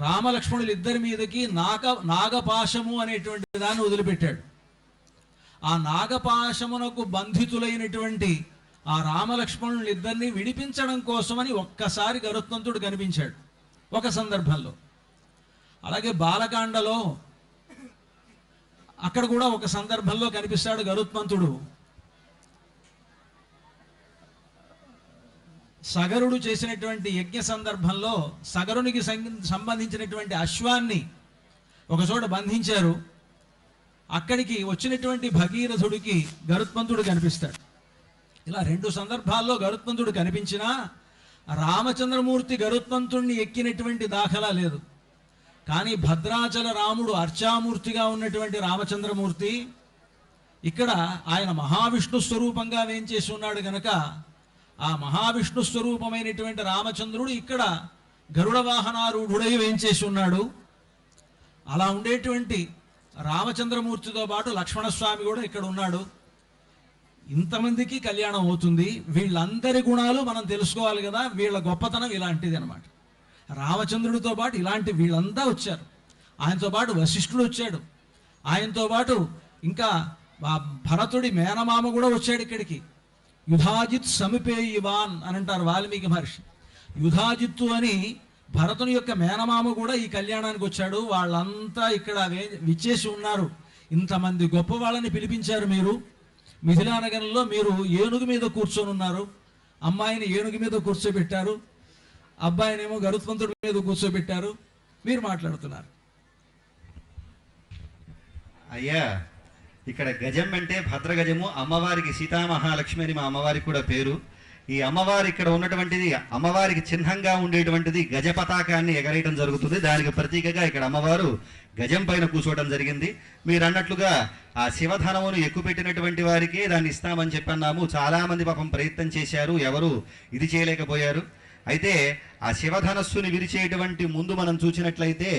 రామలక్ష్మణులు ఇద్దరి మీదకి నాగపాశము అనేటువంటి దాన్ని వదిలిపెట్టాడు. ఆ నాగపాశమునకు బంధితులైనటువంటి ఆ రామలక్ష్మణులు ఇద్దరిని విడిపించడం కోసమని ఒక్కసారి గరుత్మంతుడు కనిపించాడు ఒక సందర్భంలో. అలాగే బాలకాండలో అక్కడ కూడా ఒక సందర్భంలో కనిపిస్తాడు గరుత్మంతుడు. సగరుడు చేసినటువంటి యజ్ఞ సందర్భంలో సగరునికి సంబంధించినటువంటి అశ్వాన్ని ఒకచోట బంధించారు. అక్కడికి వచ్చినటువంటి భగీరథుడికి గరుత్మంతుడు కనిపిస్తాడు. ఇలా రెండు సందర్భాల్లో గరుత్మంతుడు కనిపించినా రామచంద్రమూర్తి గరుత్మంతుడిని ఎక్కినటువంటి దాఖలా లేదు. కానీ భద్రాచల రాముడు అర్చామూర్తిగా ఉన్నటువంటి రామచంద్రమూర్తి ఇక్కడ ఆయన మహావిష్ణు స్వరూపంగా వేంచేసి ఉన్నాడు గనక ఆ మహావిష్ణు స్వరూపమైనటువంటి రామచంద్రుడు ఇక్కడ గరుడ వాహనారూఢుడై వేంచేసి ఉన్నాడు. అలా ఉండేటువంటి రామచంద్రమూర్తితో పాటు లక్ష్మణస్వామి కూడా ఇక్కడ ఉన్నాడు. ఇంతమందికి కళ్యాణం అవుతుంది. వీళ్ళందరి గుణాలు మనం తెలుసుకోవాలి కదా, వీళ్ళ గొప్పతనం ఇలాంటిది అనమాట. రామచంద్రుడితో పాటు ఇలాంటి వీళ్ళంతా వచ్చారు. ఆయనతో పాటు వశిష్ఠుడు వచ్చాడు. ఆయనతో పాటు ఇంకా భరతుడి మేనమామ కూడా వచ్చాడు ఇక్కడికి. యుధాజిత్ సమిపేయివాన్ అని అంటారు వాల్మీకి మహర్షి. యుధాజిత్తు అని భరతుని యొక్క మేనమామ కూడా ఈ కళ్యాణానికి వచ్చాడు. వాళ్ళంతా ఇక్కడ విచ్చేసి ఉన్నారు. ఇంతమంది గొప్ప వాళ్ళని పిలిపించారు మీరు. మిథిలానగరంలో మీరు ఏనుగు మీద కూర్చొని ఉన్నారు. అమ్మాయిని ఏనుగు మీద కూర్చోబెట్టారు, అబ్బాయినేమో గరుత్మంతుడి మీద కూర్చోబెట్టారు. మీరు మాట్లాడుతున్నారు. అయ్యా, ఇక్కడ గజం అంటే భద్రగజము, అమ్మవారికి సీతామహాలక్ష్మి అని మా అమ్మవారికి కూడా పేరు. ఈ అమ్మవారి ఇక్కడ ఉన్నటువంటిది, అమ్మవారికి చిహ్నంగా ఉండేటువంటిది గజ పతాకాన్ని ఎగరేయడం జరుగుతుంది. దానికి ప్రతీకగా ఇక్కడ అమ్మవారు గజం పైన కూర్చోవడం జరిగింది. మీరు అన్నట్లుగా ఆ శివధనమును ఎక్కుపెట్టినటువంటి వారికే దాన్ని ఇస్తామని చెప్పన్నాము. చాలా మంది పాపం ప్రయత్నం చేశారు, ఎవరు ఇది చేయలేకపోయారు. అయితే ఆ శివధనస్సుని విరిచేటువంటి ముందు మనం చూసినట్లయితే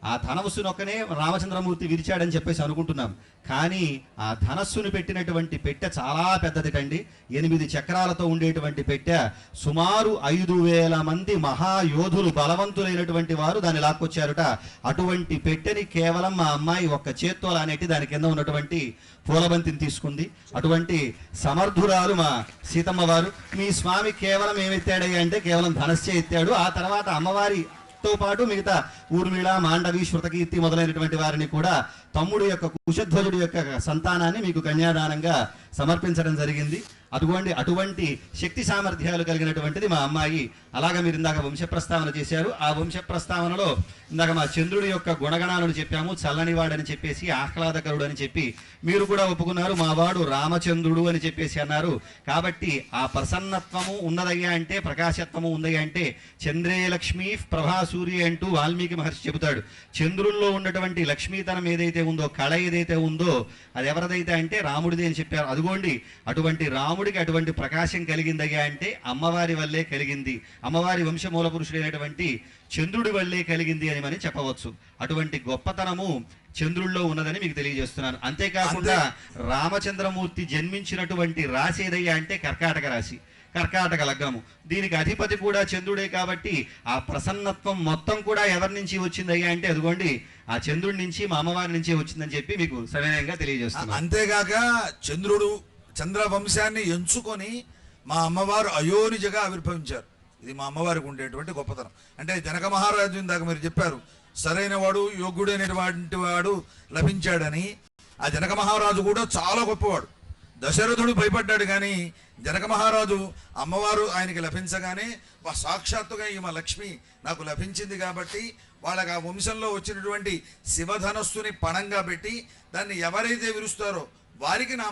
ఆ ధనస్సునొక్కనే రామచంద్రమూర్తి విరిచాడని చెప్పేసి అనుకుంటున్నాం. కానీ ఆ ధనస్సును పెట్టినటువంటి పెట్టె చాలా పెద్దదిటండి. 8 చక్రాలతో ఉండేటువంటి పెట్టె. సుమారు 5,000 మంది మహాయోధులు, బలవంతులైనటువంటి వారు దాన్ని లాక్కొచ్చారుట. అటువంటి పెట్టెని కేవలం మా అమ్మాయి ఒక్క చేత్తో లానేటి దాని కింద ఉన్నటువంటి పూలబంతిని తీసుకుంది. అటువంటి సమర్థురాలు మా సీతమ్మ వారు. మీ స్వామి కేవలం ఏమెత్తాడయ్యా అంటే కేవలం ధనస్సే ఎత్తాడు. ఆ తర్వాత అమ్మవారితో పాటు మిగతా ఊర్మిళ, మాండవి, శృతకీర్తి మొదలైనటువంటి వారిని కూడా తమ్ముడు యొక్క కుశధ్వజుడి యొక్క సంతానాన్ని మీకు కన్యాదానంగా సమర్పించడం జరిగింది. అటువంటి శక్తి సామర్థ్యాలు కలిగినటువంటిది మా అమ్మాయి. అలాగా మీరు ఇందాక వంశ ప్రస్తావన చేశారు. ఆ వంశ ప్రస్తావనలో ఇందాక మా చంద్రుడి యొక్క గుణగణాలను చెప్పాము. చల్లనివాడని చెప్పేసి, ఆహ్లాదకరుడు అని చెప్పి మీరు కూడా ఒప్పుకున్నారు. మావాడు రామచంద్రుడు అని చెప్పేసి అన్నారు. కాబట్టి ఆ ప్రసన్నత్వము ఉన్నదయ్యా అంటే, ప్రకాశత్వము ఉందయ్యా అంటే చంద్రే లక్ష్మీ ప్రభాసూర్య అంటూ వాల్మీకి మహర్షి చెబుతాడు. చంద్రుల్లో ఉన్నటువంటి లక్ష్మీతనం ఏదైతే ఉందో, కళ ఏదైతే ఉందో అది ఎవరిదైతే అంటే రాముడిది అని చెప్పారు. అదిగోండి, అటువంటి రాముడికి అటువంటి ప్రకాశం కలిగిందయ్యా అంటే అమ్మవారి వల్లే కలిగింది. అమ్మవారి వంశమూల పురుషుడైనటువంటి చంద్రుడి వల్లే కలిగింది అని మనం చెప్పవచ్చు. అటువంటి గొప్పతనము చంద్రుల్లో ఉన్నదని మీకు తెలియజేస్తున్నాను. అంతేకాకుండా రామచంద్రమూర్తి జన్మించినటువంటి రాశి ఏదయ్యా అంటే కర్కాటక రాశి, కర్కాటక లగ్నము. దీనికి అధిపతి కూడా చంద్రుడే. కాబట్టి ఆ ప్రసన్నత్వం మొత్తం కూడా ఎవరి నుంచి వచ్చిందయ్యా అంటే అదిగోండి ఆ చంద్రుడి నుంచి, మా అమ్మవారి నుంచి వచ్చిందని చెప్పి మీకు సవినయంగా తెలియజేస్తున్నాను. అంతేగాక చంద్రుడు చంద్రవంశాన్ని ఎంచుకొని మా అమ్మవారు అయోనిజగా ఆవిర్భవించారు. ఇది మా అమ్మవారికి ఉండేటువంటి గొప్పతనం. అంటే జనక మహారాజు ఇందాక మీరు చెప్పారు, సరైన వాడు యోగ్యుడైనటువంటి వాడు లభించాడని. ఆ జనక మహారాజు కూడా చాలా గొప్పవాడు. దశరథుడు భయపడ్డాడు, కానీ జనక మహారాజు అమ్మవారు ఆయనకి లభించగానే సాక్షాత్తుగా ఈమె లక్ష్మి నాకు లభించింది కాబట్టి వాళ్ళకి ఆ వంశంలో వచ్చినటువంటి శివధనస్సుని పణంగా పెట్టి దాన్ని ఎవరైతే విరుస్తారో వారికి మా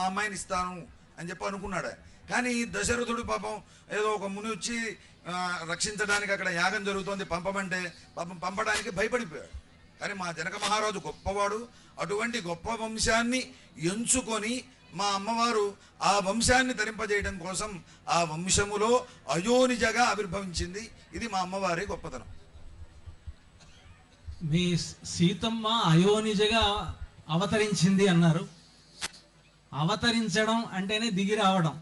అమ్మాయిని ఇస్తాను అని చెప్పి అనుకున్నాడు. కానీ దశరథుడు పాపం ఏదో ఒక ముని వచ్చి రక్షించడానికి అక్కడ యాగం జరుగుతోంది పంపమంటే పాపం పంపడానికి భయపడిపోయాడు. కానీ మా జనక మహారాజు గొప్పవాడు. అటువంటి గొప్ప వంశాన్ని ఎంచుకొని మా అమ్మవారు ఆ వంశాన్ని తరింపజేయడం కోసం ఆ వంశములో అయోనిజగా ఆవిర్భవించింది. ఇది మా అమ్మవారి గొప్పతనం. మీ సీతమ్మ అయోనిజగా అవతరించింది అన్నారు. అవతరించడం అంటేనే దిగి రావడం.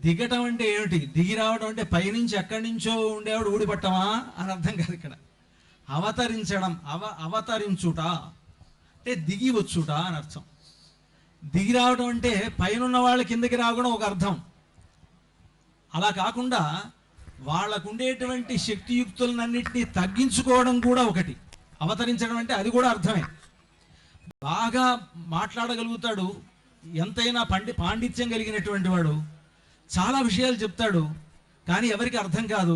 దిగటం అంటే ఏమిటి? దిగి రావడం అంటే పైనుంచి ఎక్కడి నుంచో ఉండేవాడు ఊడిపట్టమా అని అర్థం కాదు ఇక్కడ. అవతరించడం, అవతరించుట అంటే దిగి వచ్చుట అని అర్థం. దిగి రావడం అంటే పైనున్న వాళ్ళ కిందకి రావడం ఒక అర్థం. అలా కాకుండా వాళ్ళకు ఉండేటువంటి శక్తియుక్తులన్నింటినీ తగ్గించుకోవడం కూడా ఒకటి. అవతరించడం అంటే అది కూడా అర్థమే. బాగా మాట్లాడగలుగుతాడు, ఎంతైనా పాండిత్యం కలిగినటువంటి వాడు, చాలా విషయాలు చెప్తాడు, కానీ ఎవరికి అర్థం కాదు.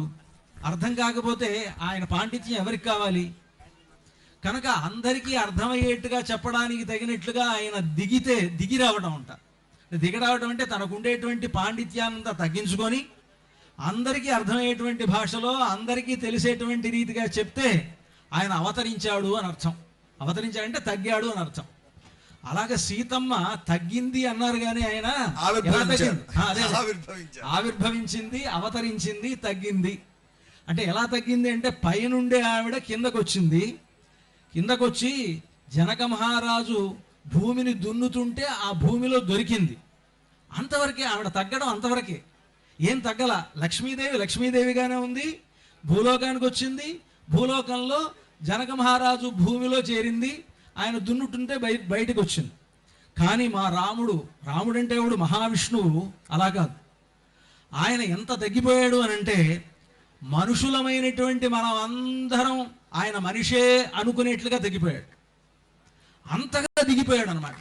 అర్థం కాకపోతే ఆయన పాండిత్యం ఎవరికి కావాలి? కనుక అందరికీ అర్థమయ్యేట్టుగా చెప్పడానికి తగినట్లుగా ఆయన దిగి రావడం అంట. దిగి రావడం అంటే తనకు ఉండేటువంటి పాండిత్యాన్నంతా తగ్గించుకొని అందరికీ అర్థమయ్యేటువంటి భాషలో అందరికీ తెలిసేటువంటి రీతిగా చెప్తే ఆయన అవతరించాడు అని అర్థం. అవతరించాడంటే తగ్గాడు అని అర్థం. అలాగే సీతమ్మ తగ్గింది అన్నారు, కానీ ఆయన ఆవిర్భవించింది, అవతరించింది, తగ్గింది. అంటే ఎలా తగ్గింది అంటే పైనుండే ఆవిడ కిందకొచ్చింది. కిందకొచ్చి జనక మహారాజు భూమిని దున్నుతుంటే ఆ భూమిలో దొరికింది. అంతవరకే ఆవిడ తగ్గడం, అంతవరకే. ఏం తగ్గల. లక్ష్మీదేవిగానే ఉంది. భూలోకానికి వచ్చింది. భూలోకంలో జనక మహారాజు భూమిలో చేరింది. ఆయన దున్నుతుంటే బయటకు వచ్చింది. కానీ మా రాముడంటే ఎవడు మహావిష్ణువు అలా కాదు. ఆయన ఎంత తగ్గిపోయాడు అని అంటే మనుషులమైనటువంటి మనం అందరం ఆయన మనిషే అనుకునేట్లుగా తగ్గిపోయాడు. అంతగా దిగిపోయాడు అనమాట.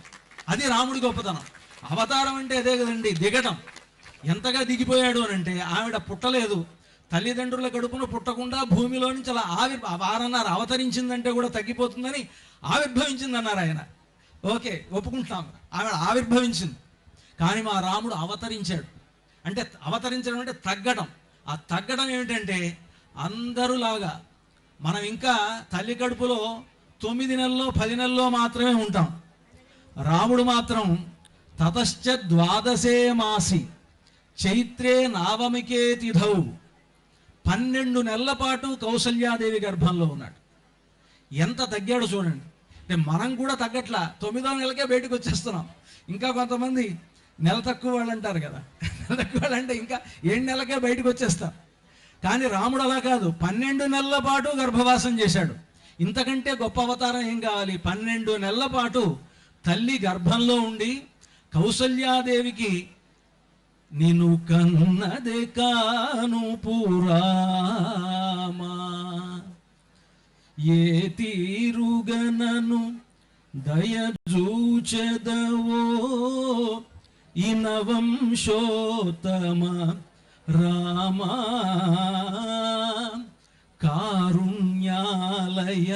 అది రాముడి గొప్పతనం. అవతారం అంటే అదే కదండి, దిగటం. ఎంతగా దిగిపోయాడు అని అంటే ఆవిడ పుట్టలేదు, తల్లిదండ్రుల కడుపును పుట్టకుండా భూమిలో నుంచి అలా వారన్నారు. అవతరించిందంటే కూడా తగ్గిపోతుందని ఆవిర్భవించిందన్నారు ఆయన. ఓకే, ఒప్పుకుంటాం, ఆవిడ ఆవిర్భవించింది. కానీ మా రాముడు అవతరించాడు. అంటే అవతరించడం అంటే తగ్గడం. ఆ తగ్గడం ఏమిటంటే అందరులాగా మనం ఇంకా తల్లి కడుపులో 9 నెలల్లో 10 నెలల్లో మాత్రమే ఉంటాం. రాముడు మాత్రం తతశ్చ ద్వాదశే మాసి చైత్రే నావమికే తిథౌ 12 నెలల పాటు కౌసల్యాదేవి గర్భంలో ఉన్నాడు. ఎంత తగ్గాడు చూడండి. అంటే మనం కూడా తగ్గట్లా, 9వ నెలకే బయటకు వచ్చేస్తున్నాం. ఇంకా కొంతమంది నెల తక్కువ వాళ్ళు అంటారు కదా, నెల తక్కువ వాళ్ళు అంటే ఇంకా 7 నెలలకే బయటకు వచ్చేస్తాం. కానీ రాముడు అలా కాదు, 12 నెలల పాటు గర్భవాసం చేశాడు. ఇంతకంటే గొప్ప అవతారం ఏం కావాలి? 12 నెలల పాటు తల్లి గర్భంలో ఉండి కౌసల్యాదేవికి నిన్ను కన్నదే కాను పురామా ఏ తీరుగనను దయజూచెదవో ఇనవంశోత్తమ రామా కారుణ్యాలయ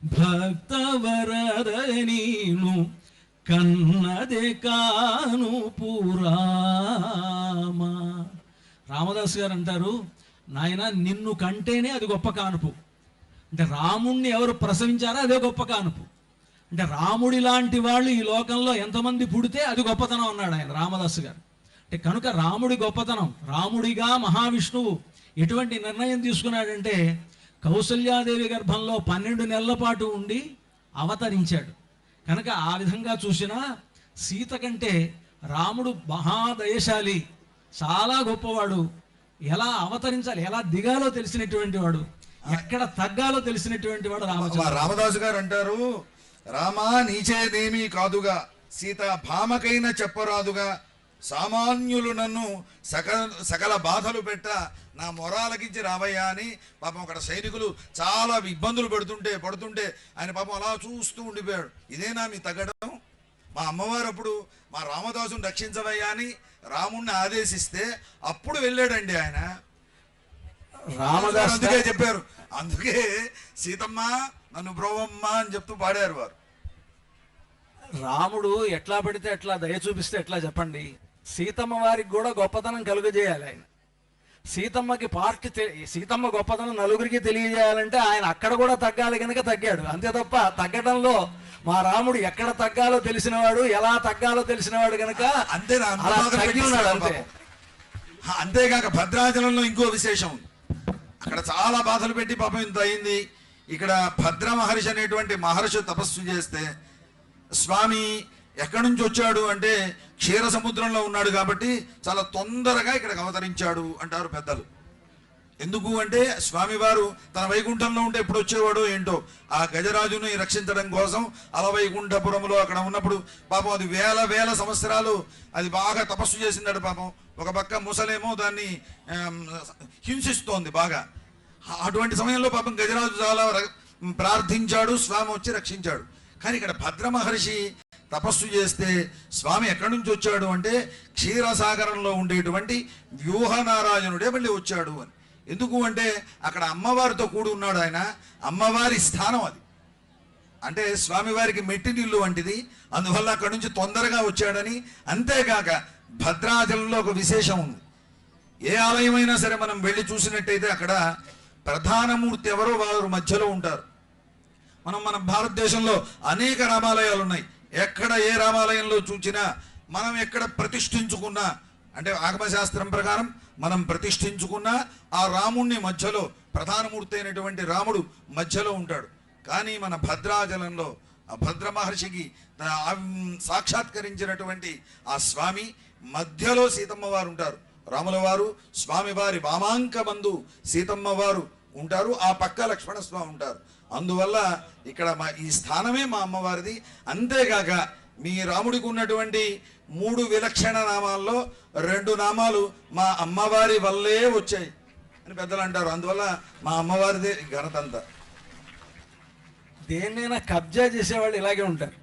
భక్తవరద నీను కన్నదే కాను పురామా. రామదాస్ గారు అంటారు, నాయన నిన్ను కంటేనే అది గొప్ప కానుపు. అంటే రాముణ్ణి ఎవరు ప్రసవించారో అదే గొప్ప కానుపు. అంటే రాముడి లాంటి వాళ్ళు ఈ లోకంలో ఎంతమంది పుడితే అది గొప్పతనం అన్నాడు ఆయన రామదాసు గారు. అంటే కనుక రాముడి గొప్పతనం, రాముడిగా మహావిష్ణువు ఎటువంటి నిర్ణయం తీసుకున్నాడంటే కౌసల్యాదేవి గర్భంలో 12 నెలల పాటు ఉండి అవతరించాడు. కనుక ఆ విధంగా చూసినా సీత కంటే రాముడు మహాదయశాలి, చాలా గొప్పవాడు. ఎలా అవతరించాలి, ఎలా దిగాలో తెలిసినటువంటి వాడు, ఎక్కడ తగ్గాలో తెలిసినటువంటి వాడు రామదాసు గారు అంటారు, రామా నీచేదేమీ కాదుగా, సీత భామకైన చెప్పరాదుగా, సామాన్యులు నన్ను సకల బాధలు పెట్ట నా మొరాలకించి రావయ్యా అని పాపం అక్కడ సైనికులు చాలా ఇబ్బందులు పడుతుంటే ఆయన పాపం అలా చూస్తూ ఉండిపోయాడు. ఇదేనా మీ తగ్గడం? మా అమ్మవారు అప్పుడు మా రామదాసుని రక్షించవయ్యా అని రాముణ్ణి ఆదేశిస్తే అప్పుడు వెళ్ళాడండి ఆయన. రామదాసు అందుకే చెప్పారు, అందుకే సీతమ్మ నన్ను బ్రోవమ్మ అని చెప్తూ పాడారు వారు. రాముడు ఎట్లా పడితే ఎట్లా దయ చూపిస్తే ఎట్లా చెప్పండి. సీతమ్మ వారికి కూడా గొప్పతనం కలుగజేయాలి ఆయన. సీతమ్మ గొప్పతనం నలుగురికి తెలియజేయాలంటే ఆయన అక్కడ కూడా తగ్గాలి కనుక తగ్గాడు. అంతే తప్ప తగ్గడంలో మా రాముడు ఎక్కడ తగ్గాలో తెలిసినవాడు, ఎలా తగ్గాలో తెలిసినవాడు కనుక అంతేగాక భద్రాచలంలో ఇంకో విశేషం, అక్కడ చాలా బాధలు పెట్టి పాపం ఇంత అయింది. ఇక్కడ భద్ర మహర్షి అనేటువంటి మహర్షి తపస్సు చేస్తే స్వామి ఎక్కడి నుంచి వచ్చాడు అంటే క్షీర సముద్రంలో ఉన్నాడు కాబట్టి చాలా తొందరగా ఇక్కడికి అవతరించాడు అంటారు పెద్దలు. ఎందుకు అంటే స్వామివారు తన వైకుంఠంలో ఉంటే ఎప్పుడు వచ్చేవాడో ఏంటో, ఆ గజరాజుని రక్షించడం కోసం అలవైకుంఠపురంలో అక్కడ ఉన్నప్పుడు పాపం అది వేల సంవత్సరాలు అది బాగా తపస్సు చేసిందట పాపం. ఒక పక్క ముసలేమో దాన్ని హింసిస్తోంది బాగా. అటువంటి సమయంలో పాపం గజరాజు చాలా ప్రార్థించాడు, స్వామి వచ్చి రక్షించాడు. కానీ ఇక్కడ భద్ర మహర్షి తపస్సు చేస్తే స్వామి ఎక్కడి నుంచి వచ్చాడు అంటే క్షీరసాగరంలో ఉండేటువంటి వ్యూహనారాయణుడే మళ్ళీ వచ్చాడు అని. ఎందుకు అంటే అక్కడ అమ్మవారితో కూడి ఉన్నాడు ఆయన, అమ్మవారి స్థానం అది. అంటే స్వామివారికి మెట్టి నీళ్ళు వంటిది, అందువల్ల అక్కడి నుంచి తొందరగా వచ్చాడని. అంతేకాక భద్రాచలంలో ఒక విశేషం ఉంది. ఏ ఆలయమైనా సరే మనం వెళ్ళి చూసినట్టయితే అక్కడ ప్రధానమూర్తి ఎవరో వారు మధ్యలో ఉంటారు. మన భారతదేశంలో అనేక రామాలయాలు ఉన్నాయి. ఎక్కడ ఏ రామాలయంలో చూసినా మనం ఎక్కడ ప్రతిష్ఠించుకున్నా అంటే ఆగమశాస్త్రం ప్రకారం మనం ప్రతిష్ఠించుకున్నా ఆ రాముణ్ణి మధ్యలో ప్రధానమూర్తి అయినటువంటి రాముడు మధ్యలో ఉంటాడు. కానీ మన భద్రాచలంలో ఆ భద్ర మహర్షికి సాక్షాత్కరించినటువంటి ఆ స్వామి మధ్యలో సీతమ్మ వారు ఉంటారు. రాముల వారు స్వామివారి వామాంకమందు సీతమ్మ వారు ఉంటారు, ఆ పక్క లక్ష్మణస్వామి ఉంటారు. అందువల్ల ఇక్కడ ఈ స్థానమే మా అమ్మవారిది. అంతేకాక మీ రాముడికి ఉన్నటువంటి 3 విలక్షణ నామాల్లో 2 నామాలు మా అమ్మవారి వల్లే వచ్చాయి అని పెద్దలు అంటారు. అందువల్ల మా అమ్మవారిదే ఘనత అంతా. దేన్నైనా కబ్జా చేసేవాళ్ళు ఇలాగే ఉంటారు.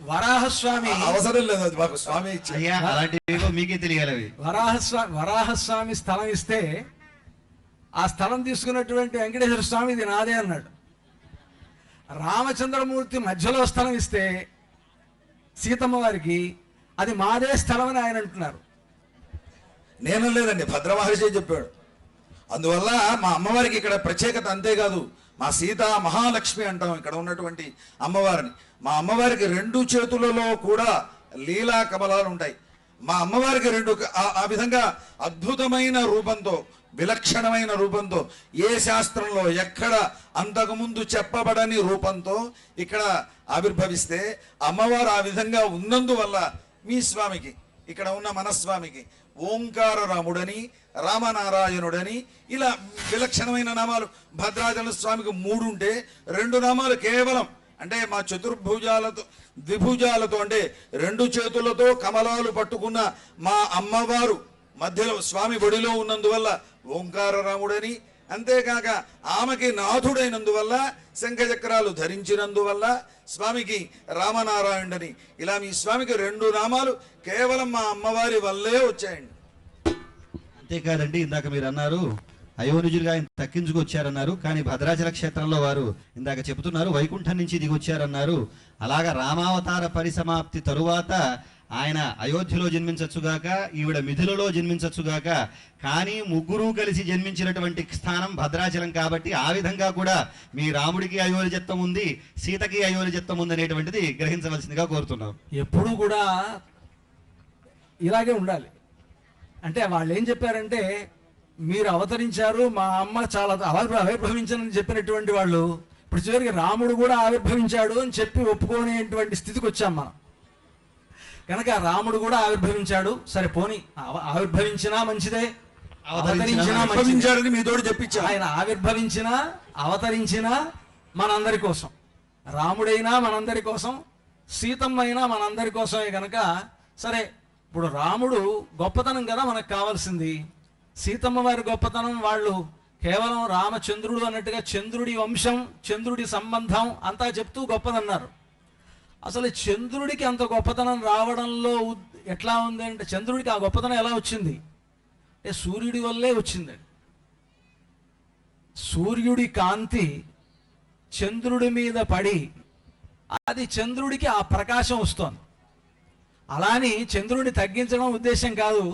వరాహస్వామి అవసరం లేదు, అది మాకు స్వామి ఇచ్చారు. అయ్యా అలాంటివి మీకే తెలియాలి అవి. వరాహస్వామి స్థలం ఇస్తే ఆ స్థలం తీసుకున్నటువంటి వెంకటేశ్వర స్వామి ఇది నాదే అన్నాడు. రామచంద్రమూర్తి మధ్యలో స్థలం ఇస్తే సీతమ్మ వారికి అది మాదే స్థలం అని ఆయన అంటున్నారు. నేను లేదండి, భద్ర మహర్షి చెప్పాడు. అందువల్ల మా అమ్మవారికి ఇక్కడ ప్రత్యేకత. అంతేకాదు, మా సీతా మహాలక్ష్మి అంటాం ఇక్కడ ఉన్నటువంటి అమ్మవారిని. మా అమ్మవారికి 2 చేతులలో కూడా లీలా కమలాలు ఉంటాయి. మా అమ్మవారికి 2 ఆ విధంగా అద్భుతమైన రూపంతో, విలక్షణమైన రూపంతో, ఏ శాస్త్రంలో ఎక్కడ అంతకుముందు చెప్పబడని రూపంతో ఇక్కడ ఆవిర్భవిస్తే అమ్మవారు ఆ విధంగా ఉన్నందువల్ల మీ స్వామికి, ఇక్కడ ఉన్న మనస్వామికి ఓంకార రాముడని, రామనారాయణుడని ఇలా విలక్షణమైన నామాలు. భద్రాచల స్వామికి 3 ఉంటే 2 నామాలు కేవలం అంటే మా చతుర్భుజాలతో, ద్విభుజాలతో అంటే 2 చేతులతో కమలాలు పట్టుకున్న మా అమ్మవారు మధ్యలో స్వామి బడిలో ఉన్నందువల్ల ఓంకార రాముడని, అంతేకాక ఆమెకి నాథుడైనందువల్ల శంఖచక్రాలు ధరించినందువల్ల స్వామికి రామనారాయణుడని, ఇలా మీ స్వామికి 2 నామాలు కేవలం మా అమ్మవారి వల్లే వచ్చాయండి. అంతేకాదండి, ఇందాక మీరు అన్నారు అయోనిజులుగా ఆయన తక్కించుకొచ్చారన్నారు. కానీ భద్రాచల క్షేత్రంలో వారు ఇందాక చెబుతున్నారు వైకుంఠం నుంచి దిగొచ్చారన్నారు. అలాగా రామావతార పరిసమాప్తి తరువాత ఆయన అయోధ్యలో జన్మించచ్చుగాక, ఈవిడ మిథులలో జన్మించచ్చుగాక, కానీ 3 కలిసి జన్మించినటువంటి స్థానం భద్రాచలం కాబట్టి ఆ విధంగా కూడా మీ రాముడికి అయోనిజత్వం ఉంది, సీతకి అయోనిజత్వం ఉంది అనేటువంటిది గ్రహించవలసిందిగా కోరుతున్నాం. ఎప్పుడూ కూడా ఇలాగే ఉండాలి. అంటే వాళ్ళు ఏం చెప్పారంటే, మీరు అవతరించారు, మా అమ్మ చాలా ఆవిర్భవించాలని చెప్పినటువంటి వాళ్ళు ఇప్పుడు చివరికి రాముడు కూడా ఆవిర్భవించాడు అని చెప్పి ఒప్పుకోనేటువంటి స్థితికి వచ్చాం మనం. కనుక రాముడు కూడా ఆవిర్భవించాడు, సరే పోని, ఆవిర్భవించినా మంచిదే, అవతరించినా మంచిదే. మీతోటి చెప్పించా, ఆయన ఆవిర్భవించినా అవతరించినా మనందరి కోసం, రాముడైనా మనందరి కోసం, సీతమ్మైనా మనందరి కోసమే. కనుక సరే, ఇప్పుడు రాముడు గొప్పతనం కదా మనకు కావాల్సింది. సీతమ్మ వారి గొప్పతనం వాళ్ళు కేవలం రామచంద్రుడు అన్నట్టుగా చంద్రుడి వంశం, చంద్రుడి సంబంధం అంతా చెప్తూ గొప్పదన్నారు. అసలు చంద్రుడికి అంత గొప్పతనం రావడంలో ఎట్లా ఉంది అంటే, చంద్రుడికి ఆ గొప్పతనం ఎలా వచ్చింది అంటే సూర్యుడి వల్లే వచ్చిందండి. సూర్యుడి కాంతి చంద్రుడి మీద పడి అది చంద్రుడికి ఆ ప్రకాశం వస్తోంది. అలాని చంద్రుడిని తగ్గించడం ఉద్దేశం కాదు.